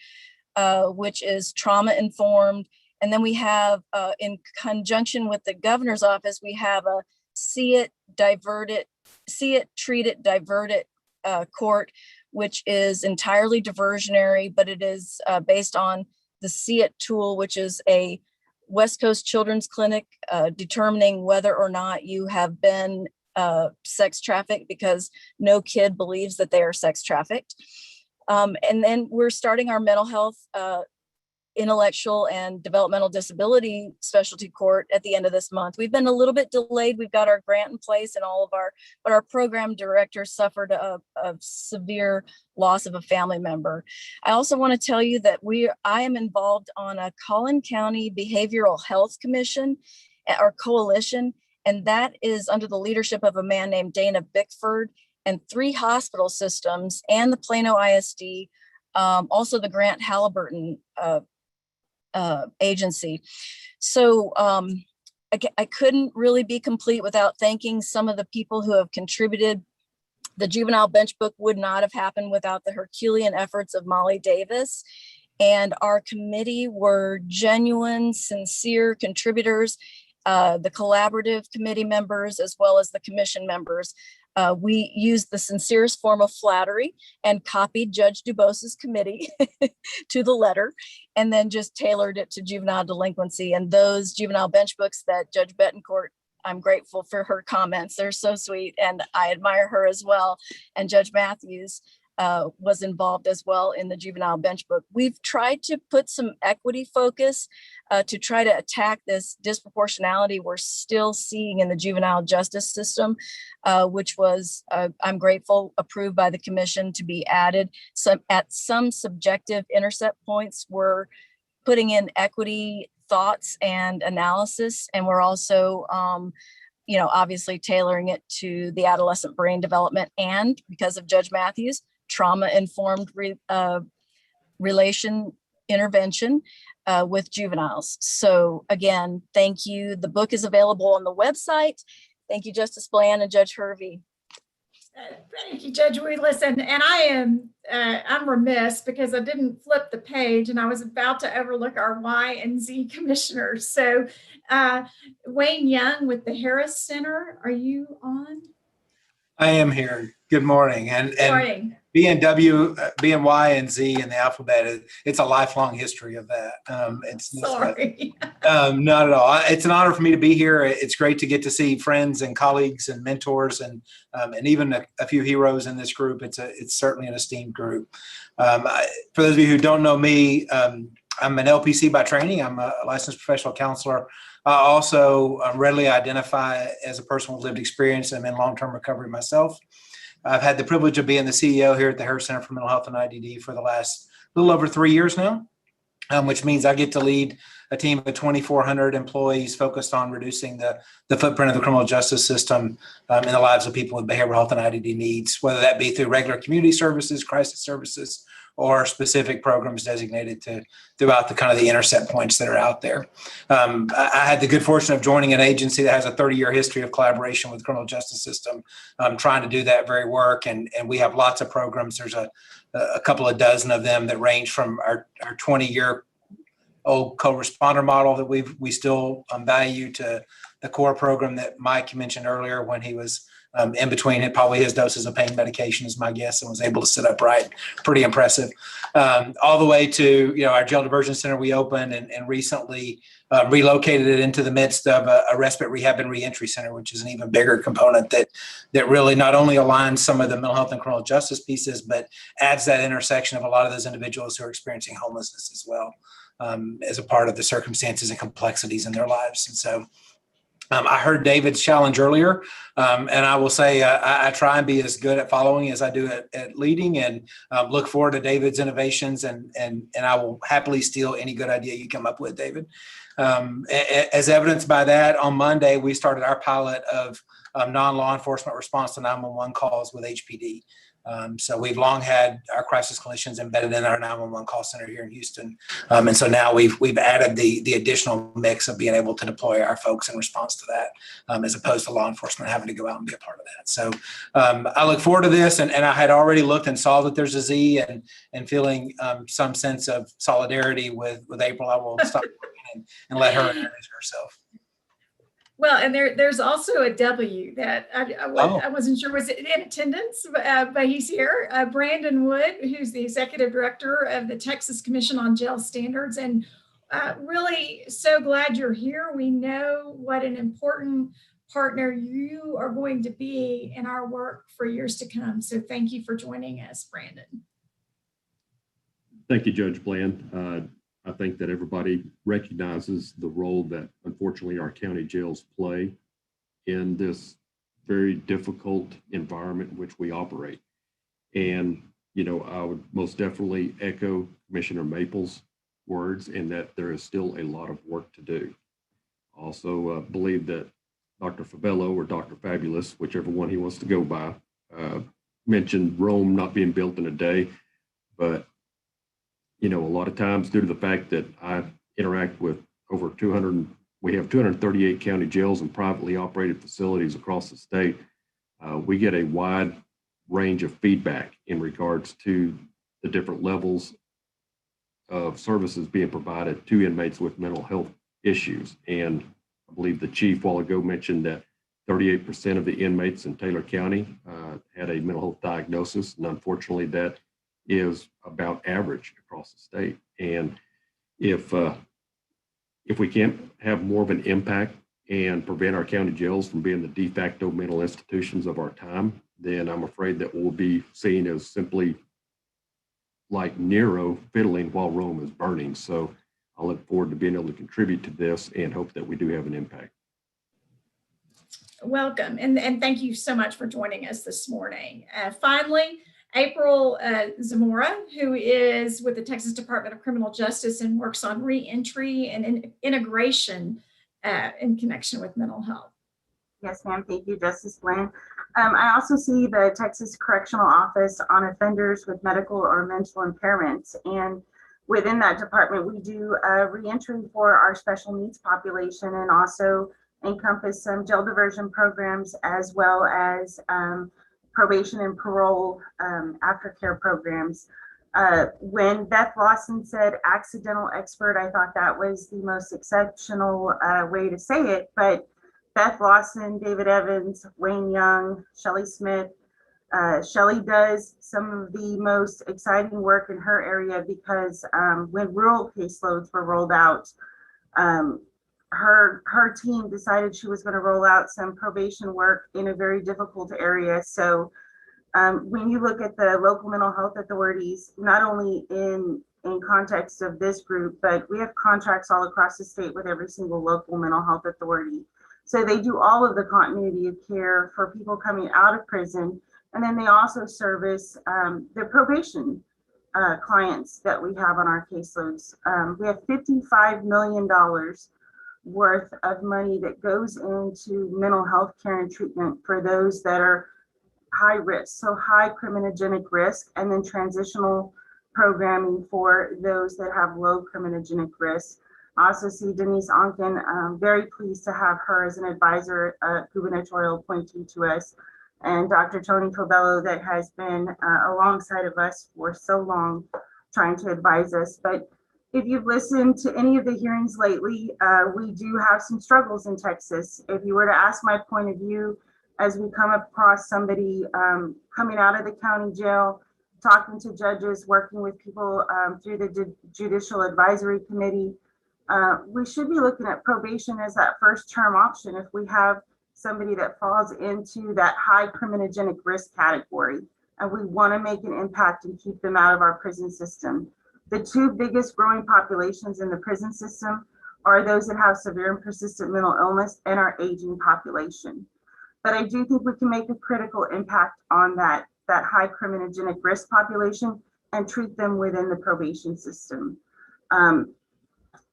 which is trauma informed. And then we have, in conjunction with the governor's office, we have a see it, treat it, divert it court, which is entirely diversionary, but it is based on the see it tool, which is a West Coast Children's Clinic determining whether or not you have been sex trafficked, because no kid believes that they are sex trafficked. And then we're starting our mental health, intellectual and developmental disability specialty court at the end of this month. We've been a little bit delayed. We've got our grant in place and all of but our program director suffered a severe loss of a family member. I also want to tell you that I am involved on a Collin County Behavioral Health Commission, or coalition, and that is under the leadership of a man named Dana Bickford, and 3 hospital systems and the Plano ISD, also the Grant Halliburton agency. So I couldn't really be complete without thanking some of the people who have contributed. The Juvenile Bench Book would not have happened without the Herculean efforts of Molly Davis. And our committee were genuine, sincere contributors, the collaborative committee members, as well as the commission members. We used the sincerest form of flattery and copied Judge Dubos's committee to the letter, and then just tailored it to juvenile delinquency. And those juvenile bench books that Judge Betancourt, I'm grateful for her comments. They're so sweet, and I admire her as well. And Judge Matthews was involved as well in the juvenile bench book. We've tried to put some equity focus to try to attack this disproportionality we're still seeing in the juvenile justice system, which was, I'm grateful, approved by the commission to be added. At some subjective intercept points, we're putting in equity thoughts and analysis, and we're also obviously tailoring it to the adolescent brain development, and because of Judge Matthews, trauma-informed relation intervention with juveniles. So again, thank you. The book is available on the website. Thank you, Justice Bland and Judge Hervey. Thank you, Judge Wheelis. And I'm remiss because I didn't flip the page and I was about to overlook our Y and Z commissioners. So Wayne Young with the Harris Center, are you on? I am here. Good morning. Good morning. B and W, B and Y and Z in the alphabet. It's a lifelong history of that. It's Sorry. not at all. It's an honor for me to be here. It's great to get to see friends and colleagues and mentors and even a few heroes in this group. It's certainly an esteemed group. For those of you who don't know me, I'm an LPC by training. I'm a licensed professional counselor. I also readily identify as a person with lived experience. I'm in long-term recovery myself. I've had the privilege of being the CEO here at the Harris Center for Mental Health and IDD for the last little over 3 years now, which means I get to lead a team of 2,400 employees focused on reducing the footprint of the criminal justice system in the lives of people with behavioral health and IDD needs, whether that be through regular community services, crisis services, or specific programs designated throughout the intercept points that are out there. I had the good fortune of joining an agency that has a 30-year history of collaboration with the criminal justice system, trying to do that very work. And we have lots of programs. There's a couple of dozen of them that range from our 20-year-old co-responder model that we still value to the core program that Mike mentioned earlier when he was in between probably his doses of pain medication is my guess, and was able to sit upright. Pretty impressive. All the way to our jail diversion center we opened and recently relocated it into the midst of a respite rehab and reentry center, which is an even bigger component that really not only aligns some of the mental health and criminal justice pieces, but adds that intersection of a lot of those individuals who are experiencing homelessness as well, as a part of the circumstances and complexities in their lives. And so I heard David's challenge earlier, and I will say I try and be as good at following as I do at leading, and look forward to David's innovations, and I will happily steal any good idea you come up with, David. As evidenced by that, on Monday, we started our pilot of non-law enforcement response to 911 calls with HPD. So we've long had our crisis clinicians embedded in our 911 call center here in Houston. And so now we've added the additional mix of being able to deploy our folks in response to that, as opposed to law enforcement having to go out and be a part of that. So I look forward to this, and I had already looked and saw that there's a Z and feeling some sense of solidarity with April. I will stop and let her introduce herself. Well, and there's also a W that I wasn't sure was in attendance, but he's here. Brandon Wood, who's the executive director of the Texas Commission on Jail Standards, and really so glad you're here. We know what an important partner you are going to be in our work for years to come. So thank you for joining us, Brandon. Thank you, Judge Bland. I think that everybody recognizes the role that unfortunately our county jails play in this very difficult environment in which we operate. And, I would most definitely echo Commissioner Maples' words in that there is still a lot of work to do. Also believe that Dr. Fabello or Dr. Fabulous, whichever one he wants to go by, mentioned Rome not being built in a day, but a lot of times due to the fact that I interact with over 200, we have 238 county jails and privately operated facilities across the state. We get a wide range of feedback in regards to the different levels of services being provided to inmates with mental health issues. And I believe the chief a while ago mentioned that 38% of the inmates in Taylor County had a mental health diagnosis. And unfortunately, that is about average across the state. And if we can't have more of an impact and prevent our county jails from being the de facto mental institutions of our time, then I'm afraid that we'll be seen as simply like Nero fiddling while Rome is burning. So I look forward to being able to contribute to this and hope that we do have an impact. Welcome, and thank you so much for joining us this morning. Finally, April Zamora, who is with the Texas Department of Criminal Justice and works on reentry and integration in connection with mental health. Yes, ma'am. Thank you, Justice Bland. I also see the Texas Correctional Office on offenders with medical or mental impairments. And within that department, we do reentry for our special needs population and also encompass some jail diversion programs as well as probation and parole aftercare programs. When Beth Lawson said accidental expert, I thought that was the most exceptional way to say it, but Beth Lawson, David Evans, Wayne Young, Shelley Smith, Shelley does some of the most exciting work in her area because when rural caseloads were rolled out, her team decided she was going to roll out some probation work in a very difficult area. So when you look at the local mental health authorities, not only in context of this group, but we have contracts all across the state with every single local mental health authority. So they do all of the continuity of care for people coming out of prison. And then they also service the probation clients that we have on our caseloads. We have $55 million worth of money that goes into mental health care and treatment for those that are high risk, so high criminogenic risk, and then transitional programming for those that have low criminogenic risk. I also see Denise Onken, very pleased to have her as an advisor, gubernatorial appointee to us, and Dr. Tony Cobello that has been alongside of us for so long trying to advise us. But if you've listened to any of the hearings lately, we do have some struggles in Texas. If you were to ask my point of view, as we come across somebody coming out of the county jail, talking to judges, working with people through the Judicial Advisory Committee, we should be looking at probation as that first term option if we have somebody that falls into that high criminogenic risk category, and we want to make an impact and keep them out of our prison system. The two biggest growing populations in the prison system are those that have severe and persistent mental illness and our aging population. But I do think we can make a critical impact on that high criminogenic risk population and treat them within the probation system.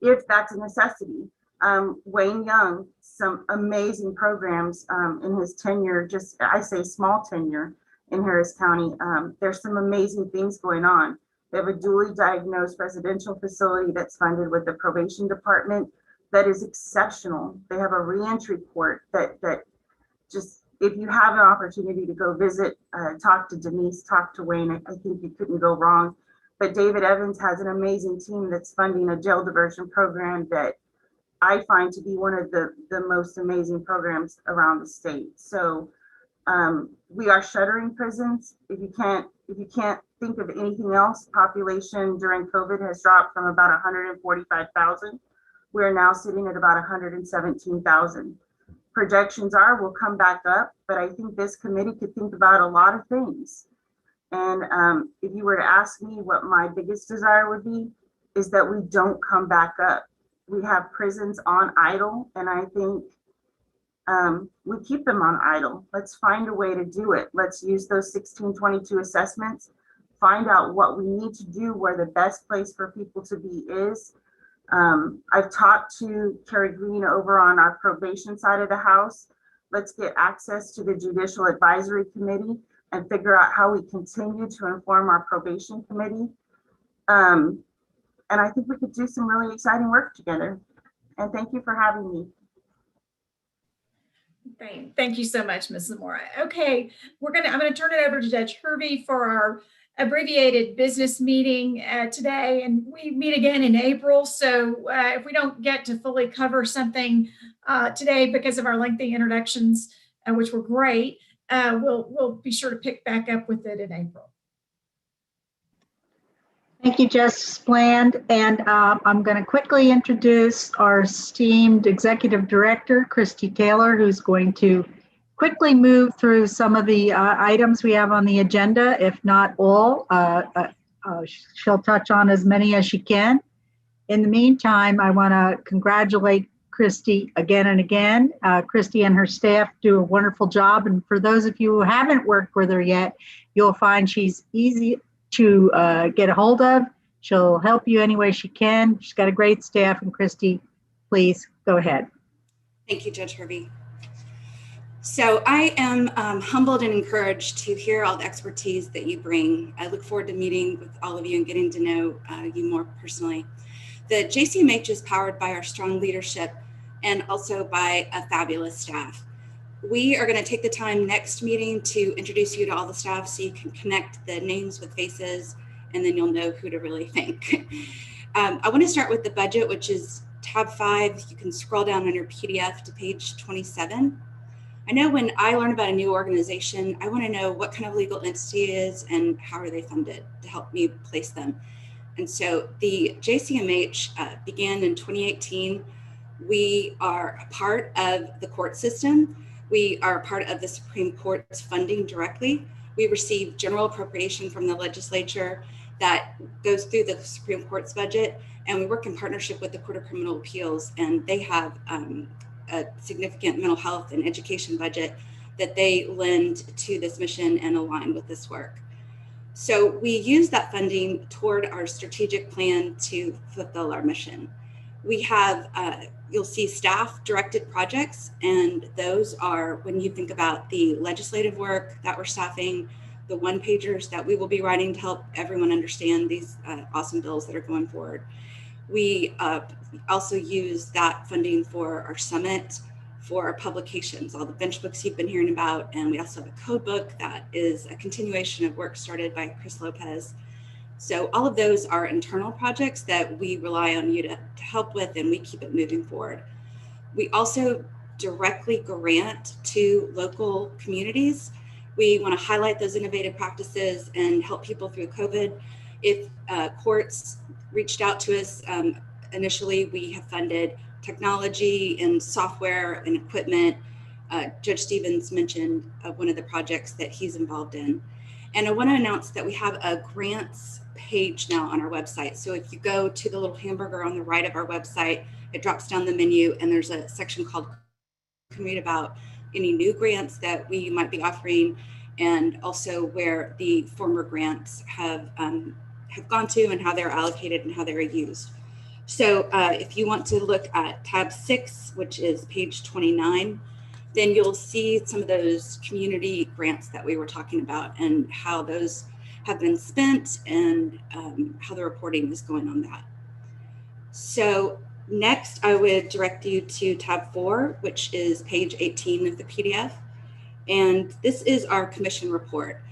If that's a necessity. Wayne Young, some amazing programs in his tenure, just I say small tenure in Harris County. There's some amazing things going on. They have a dually diagnosed residential facility that's funded with the probation department that is exceptional. They have a reentry court that just, if you have an opportunity to go visit, talk to Denise, talk to Wayne, I think you couldn't go wrong. But David Evans has an amazing team that's funding a jail diversion program that I find to be one of the most amazing programs around the state. So we are shuttering prisons. If you can't think of anything else, population during COVID has dropped from about 145,000. We're now sitting at about 117,000. Projections are we'll come back up, but I think this committee could think about a lot of things. And if you were to ask me what my biggest desire would be, is that we don't come back up. We have prisons on idle, and I think we keep them on idle. Let's find a way to do it. Let's use those 1622 assessments, find out what we need to do, where the best place for people to be is. I've talked to Carrie Green over on our probation side of the house. Let's get access to the Judicial Advisory Committee and figure out how we continue to inform our probation committee. And I think we could do some really exciting work together. And thank you for having me. Great. Thank you so much, Mrs. Mora. Okay, I'm gonna turn it over to Judge Hervey for our abbreviated business meeting today, and we meet again in April. So if we don't get to fully cover something today because of our lengthy introductions, which were great, we'll be sure to pick back up with it in April. Thank you, Justice Bland. And I'm going to quickly introduce our esteemed Executive Director, Christy Taylor, who's going to quickly move through some of the items we have on the agenda, if not all. She'll touch on as many as she can. In the meantime, I want to congratulate Christy again and again. Christy and her staff do a wonderful job. And for those of you who haven't worked with her yet, you'll find she's easy to get a hold of. She'll help you any way she can. She's got a great staff. And Christy, please go ahead. Thank you, Judge Hervey. So I am humbled and encouraged to hear all the expertise that you bring. I look forward to meeting with all of you and getting to know you more personally. The JCMH is powered by our strong leadership and also by a fabulous staff. We are going to take the time next meeting to introduce you to all the staff so you can connect the names with faces, and then you'll know who to really thank. I want to start with the budget, which is tab 5. You can scroll down on your PDF to page 27. I know when I learn about a new organization, I want to know what kind of legal entity it is and how are they funded to help me place them. And so the JCMH began in 2018. We are a part of the court system. We are a part of the Supreme Court's funding directly. We receive general appropriation from the legislature that goes through the Supreme Court's budget, and we work in partnership with the Court of Criminal Appeals, and they have a significant mental health and education budget that they lend to this mission and align with this work. So we use that funding toward our strategic plan to fulfill our mission. We have, you'll see staff directed projects, and those are when you think about the legislative work that we're staffing, the one-pagers that we will be writing to help everyone understand these awesome bills that are going forward. We also use that funding for our summit, for our publications, all the bench books you've been hearing about, and we also have a code book that is a continuation of work started by Chris Lopez. So all of those are internal projects that we rely on you to help with, and we keep it moving forward. We also directly grant to local communities. We want to highlight those innovative practices and help people through COVID. If courts reached out to us, initially we have funded technology and software and equipment. Judge Stevens mentioned one of the projects that he's involved in. And I want to announce that we have a grants page now on our website. So if you go to the little hamburger on the right of our website, it drops down the menu and there's a section called Read about any new grants that we might be offering, and also where the former grants have gone to and how they're allocated and how they're used. So if you want to look at tab 6, which is page 29, then you'll see some of those community grants that we were talking about and how those have been spent and how the reporting is going on that. So next, I would direct you to tab 4, which is page 18 of the PDF. And this is our commission report.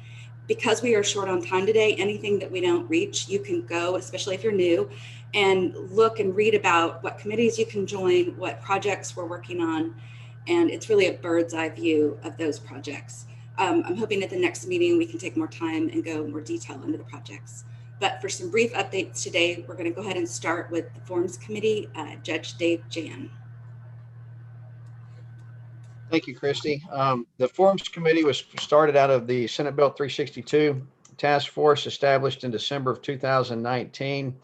Because we are short on time today, anything that we don't reach, you can go, especially if you're new, and look and read about what committees you can join, what projects we're working on. And it's really a bird's eye view of those projects. I'm hoping at the next meeting we can take more time and go more detail into the projects. But for some brief updates today, we're going to go ahead and start with the Forms Committee, Judge Dave Jan. Thank you, Christy. The Forms Committee was started out of the Senate Bill 362 task force established in December of 2019.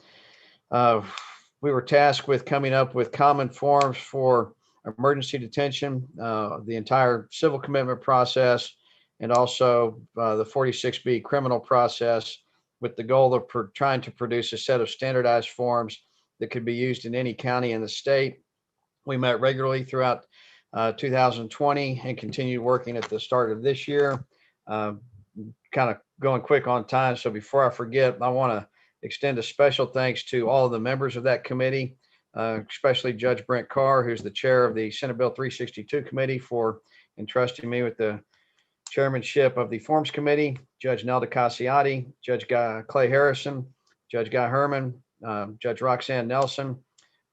We were tasked with coming up with common forms for emergency detention, the entire civil commitment process, and also the 46B criminal process, with the goal of trying to produce a set of standardized forms that could be used in any county in the state. We met regularly throughout 2020 and continued working at the start of this year. Kind of going quick on time, so before I forget, I want to extend a special thanks to all of the members of that committee, especially Judge Brent Carr, who's the chair of the Senate Bill 362 committee, for entrusting me with the chairmanship of the Forms Committee, Judge Nelda Cassiati, Judge Clay Harrison, Judge Guy Herman, Judge Roxanne Nelson,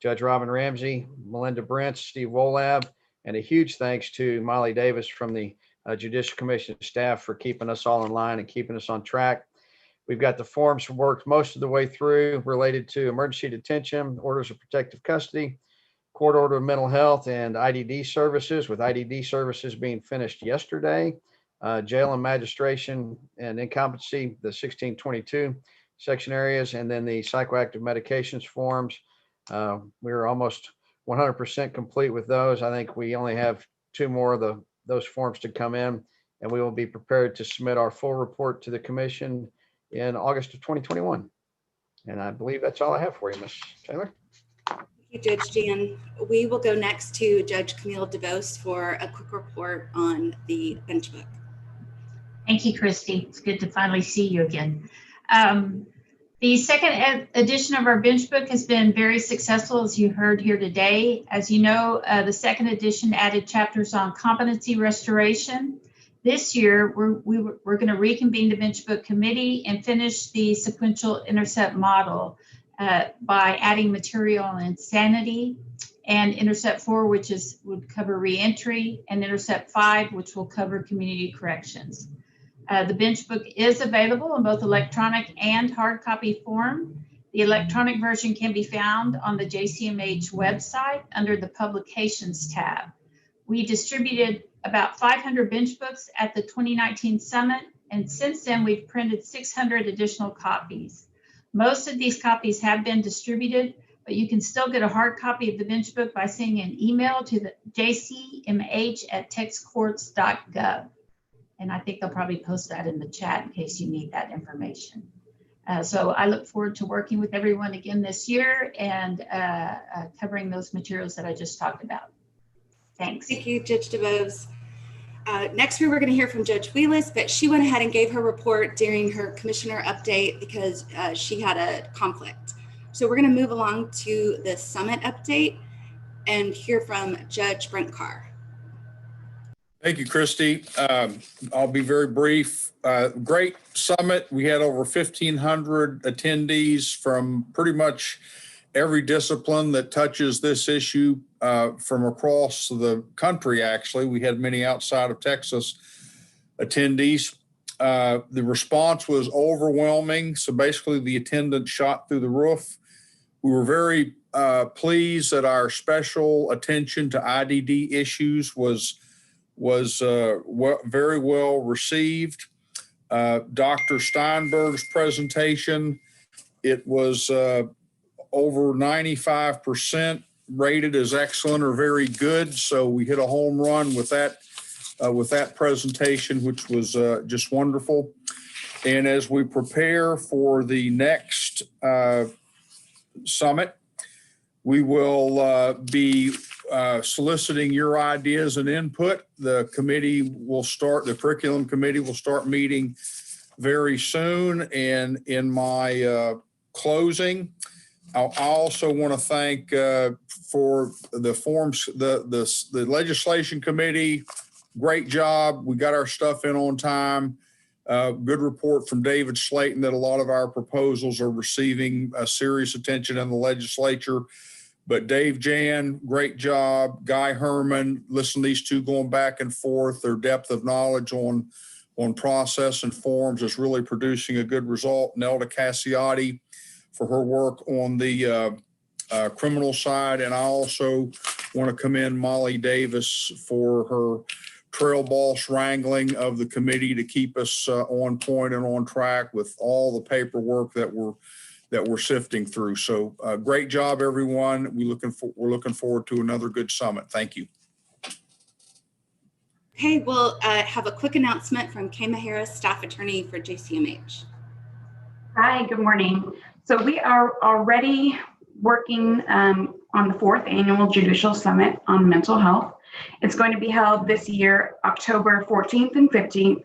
Judge Robin Ramsey, Melinda Brents, Steve Wolab, and a huge thanks to Molly Davis from the Judicial Commission staff for keeping us all in line and keeping us on track. We've got the forms worked most of the way through related to emergency detention, orders of protective custody, court order of mental health, and IDD services, with IDD services being finished yesterday. Jail and magistration and incompetency, the 1622 section areas, and then the psychoactive medications forms. We're almost 100% complete with those. I think we only have 2 more of those forms to come in, and we will be prepared to submit our full report to the commission in August of 2021. And I believe that's all I have for you, Ms. Taylor. Thank you, Judge Jan. We will go next to Judge Camille DeVos for a quick report on the bench book. Thank you, Christy. It's good to finally see you again. The second edition of our bench book has been very successful, as you heard here today. As you know, the second edition added chapters on competency restoration. This year, we're going to reconvene the bench book committee and finish the sequential intercept model by adding material on insanity and Intercept 4, which would cover reentry, and Intercept 5, which will cover community corrections. The bench book is available in both electronic and hard copy form. The electronic version can be found on the JCMH website under the Publications tab. We distributed about 500 bench books at the 2019 Summit, and since then we've printed 600 additional copies. Most of these copies have been distributed, but you can still get a hard copy of the bench book by sending an email to the jcmh@texcourts.gov. And I think they'll probably post that in the chat in case you need that information. So I look forward to working with everyone again this year and covering those materials that I just talked about. Thanks. Thank you, Judge DeVos. Next, we were going to hear from Judge Wheelis, but she went ahead and gave her report during her commissioner update because she had a conflict. So we're going to move along to the summit update and hear from Judge Brent Carr. Thank you, Christy. I'll be very brief. Great summit. We had over 1,500 attendees from pretty much every discipline that touches this issue from across the country, actually. We had many outside of Texas attendees. The response was overwhelming. So basically the attendance shot through the roof. We were very pleased that our special attention to IDD issues was very well received. Dr. Steinberg's presentation, it was over 95% rated as excellent or very good. So we hit a home run with that presentation, which was just wonderful. And as we prepare for the next summit, we will be soliciting your ideas and input. The curriculum committee will start meeting very soon. And in my closing, I also want to thank for the forms, the legislation committee. Great job. We got our stuff in on time. Good report from David Slayton that a lot of our proposals are receiving serious attention in the legislature. But Dave Jan, great job. Guy Herman, listen to these two going back and forth. Their depth of knowledge on process and forms is really producing a good result. Nelda Cassiotti for her work on the criminal side. And I also want to commend Molly Davis for her trail boss wrangling of the committee to keep us on point and on track with all the paperwork that we're sifting through. So great job, everyone. We're looking forward to another good summit. Thank you. Okay, we'll have a quick announcement from Kama Harris, staff attorney for JCMH. Hi, good morning. So we are already working on the 4th annual Judicial Summit on Mental Health. It's going to be held this year, October 14th and 15th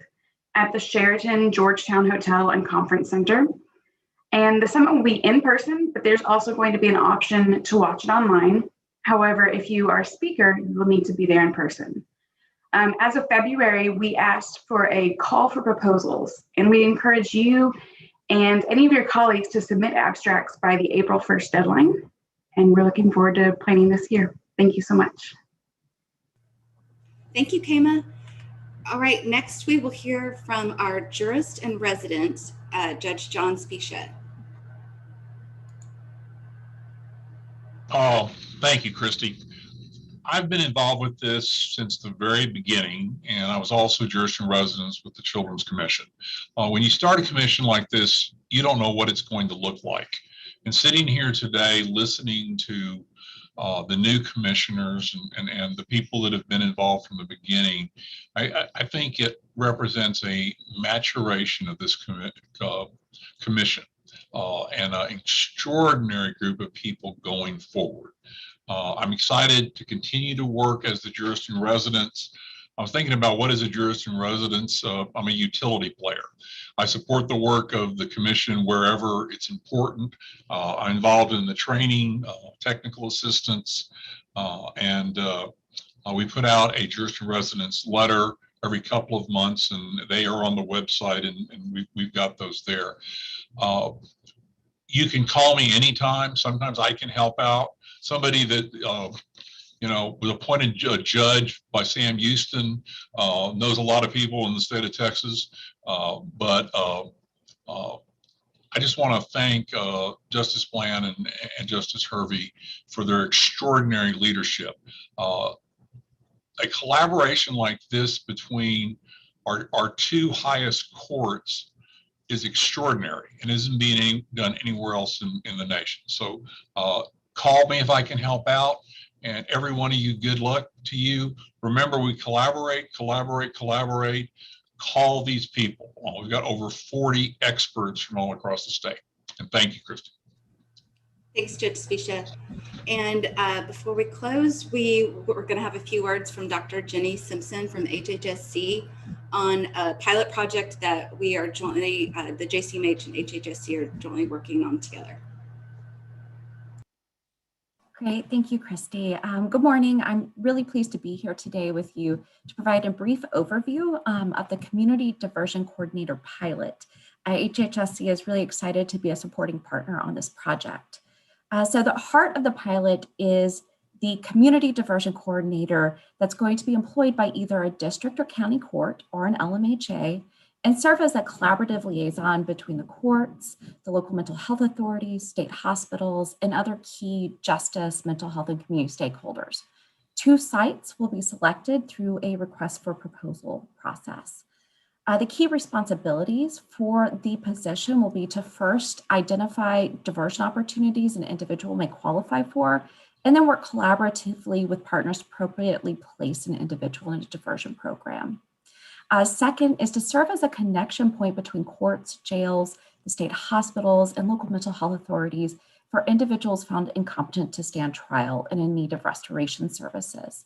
at the Sheraton Georgetown Hotel and Conference Center. And the summit will be in person, but there's also going to be an option to watch it online. However, if you are a speaker, you will need to be there in person. As of February, we asked for a call for proposals, and we encourage you and any of your colleagues to submit abstracts by the April 1st deadline. And we're looking forward to planning this year. Thank you so much. Thank you, Kama. All right, next we will hear from our jurist and resident, Judge John Spicia. Oh, thank you, Christy. I've been involved with this since the very beginning, and I was also jurist in residence with the Children's Commission. When you start a commission like this, you don't know what it's going to look like. And sitting here today, listening to the new commissioners and the people that have been involved from the beginning, I think it represents a maturation of this commission and an extraordinary group of people going forward. I'm excited to continue to work as the jurist in residence. I was thinking about what is a jurist in residence. I'm a utility player. I support the work of the commission wherever it's important. I'm involved in the training, technical assistance, and we put out a jurist in residence letter every couple of months, and they are on the website, and we've got those there. You can call me anytime. Sometimes I can help out. Somebody that was appointed a judge by Sam Houston, knows a lot of people in the state of Texas. But I just want to thank Justice Bland and Justice Hervey for their extraordinary leadership. A collaboration like this between our two highest courts is extraordinary and isn't being done anywhere else in the nation. So call me if I can help out. And every one of you, good luck to you. Remember, we collaborate. Call these people. We've got over 40 experts from all across the state. And thank you, Christy. Thanks, Judge Spisha. And before we close, we're going to have a few words from Dr. Jenny Simpson from HHSC on a pilot project that we are jointly, the JCMH and HHSC are jointly working on together. Great, thank you, Christy. Good morning. I'm really pleased to be here today with you to provide a brief overview of the Community Diversion Coordinator pilot. HHSC is really excited to be a supporting partner on this project. So the heart of the pilot is the Community Diversion Coordinator that's going to be employed by either a district or county court or an LMHA and serve as a collaborative liaison between the courts, the local mental health authorities, state hospitals, and other key justice, mental health, and community stakeholders. 2 sites will be selected through a request for proposal process. The key responsibilities for the position will be to first identify diversion opportunities an individual may qualify for, and then work collaboratively with partners to appropriately place an individual in a diversion program. Second is to serve as a connection point between courts, jails, the state hospitals, and local mental health authorities for individuals found incompetent to stand trial and in need of restoration services.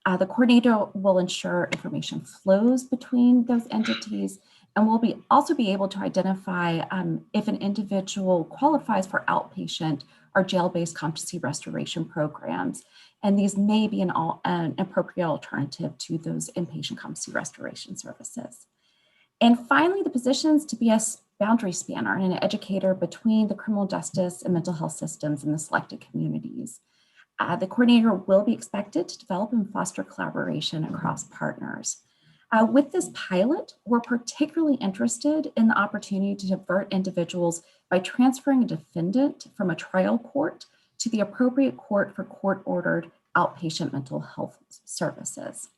The coordinator will ensure information flows between those entities and will also be able to identify if an individual qualifies for outpatient or jail-based competency restoration programs. And these may be an appropriate alternative to those inpatient competency restoration services. And finally, the positions to be a boundary spanner and an educator between the criminal justice and mental health systems in the selected communities. The coordinator will be expected to develop and foster collaboration across partners. With this pilot, we're particularly interested in the opportunity to divert individuals by transferring a defendant from a trial court to the appropriate court for court-ordered outpatient mental health services.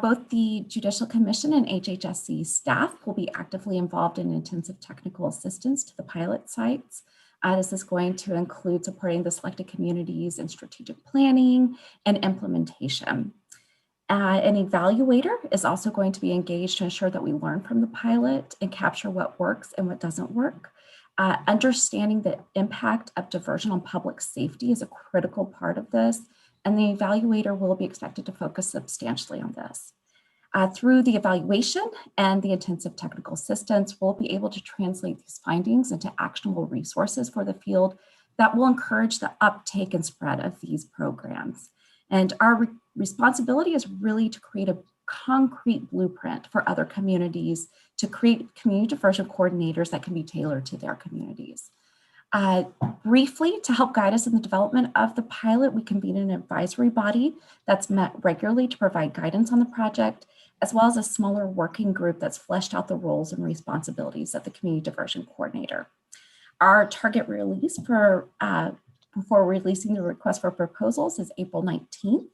Both the Judicial Commission and HHSC staff will be actively involved in intensive technical assistance to the pilot sites. This is going to include supporting the selected communities in strategic planning and implementation. An evaluator is also going to be engaged to ensure that we learn from the pilot and capture what works and what doesn't work. Understanding the impact of diversion on public safety is a critical part of this, and the evaluator will be expected to focus substantially on this. Through the evaluation and the intensive technical assistance, we'll be able to translate these findings into actionable resources for the field that will encourage the uptake and spread of these programs. And our responsibility is really to create a concrete blueprint for other communities to create community diversion coordinators that can be tailored to their communities. Briefly, to help guide us in the development of the pilot, we convened an advisory body that's met regularly to provide guidance on the project, as well as a smaller working group that's fleshed out the roles and responsibilities of the community diversion coordinator. Our target release for before releasing the request for proposals is April 19th.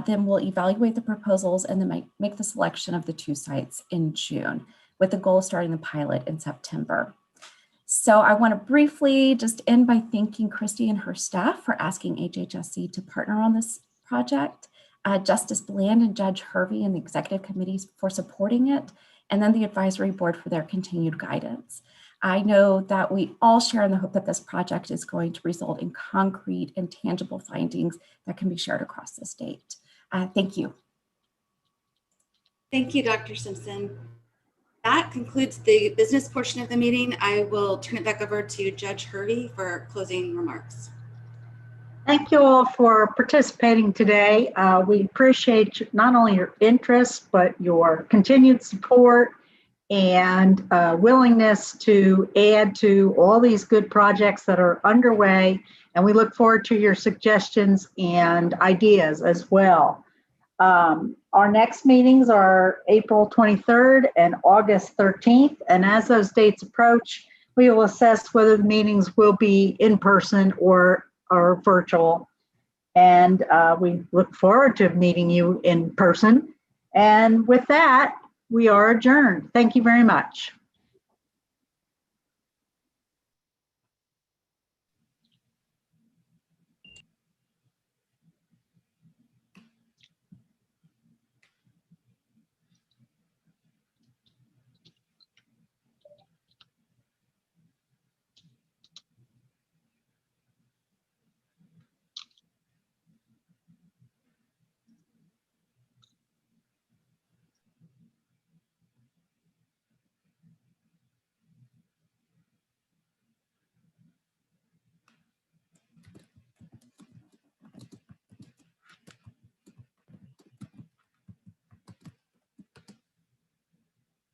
Then we'll evaluate the proposals and then make the selection of the 2 sites in June, with the goal of starting the pilot in September. So I want to briefly just end by thanking Christy and her staff for asking HHSC to partner on this project, Justice Bland and Judge Hervey and the executive committees for supporting it, and then the advisory board for their continued guidance. I know that we all share in the hope that this project is going to result in concrete and tangible findings that can be shared across the state. Thank you. Thank you, Dr. Simpson. That concludes the business portion of the meeting. I will turn it back over to Judge Hervey for closing remarks. Thank you all for participating today. We appreciate not only your interest, but your continued support and willingness to add to all these good projects that are underway. And we look forward to your suggestions and ideas as well. Our next meetings are April 23rd and August 13th. And as those dates approach, we will assess whether the meetings will be in person or virtual. And we look forward to meeting you in person. And with that, we are adjourned. Thank you very much.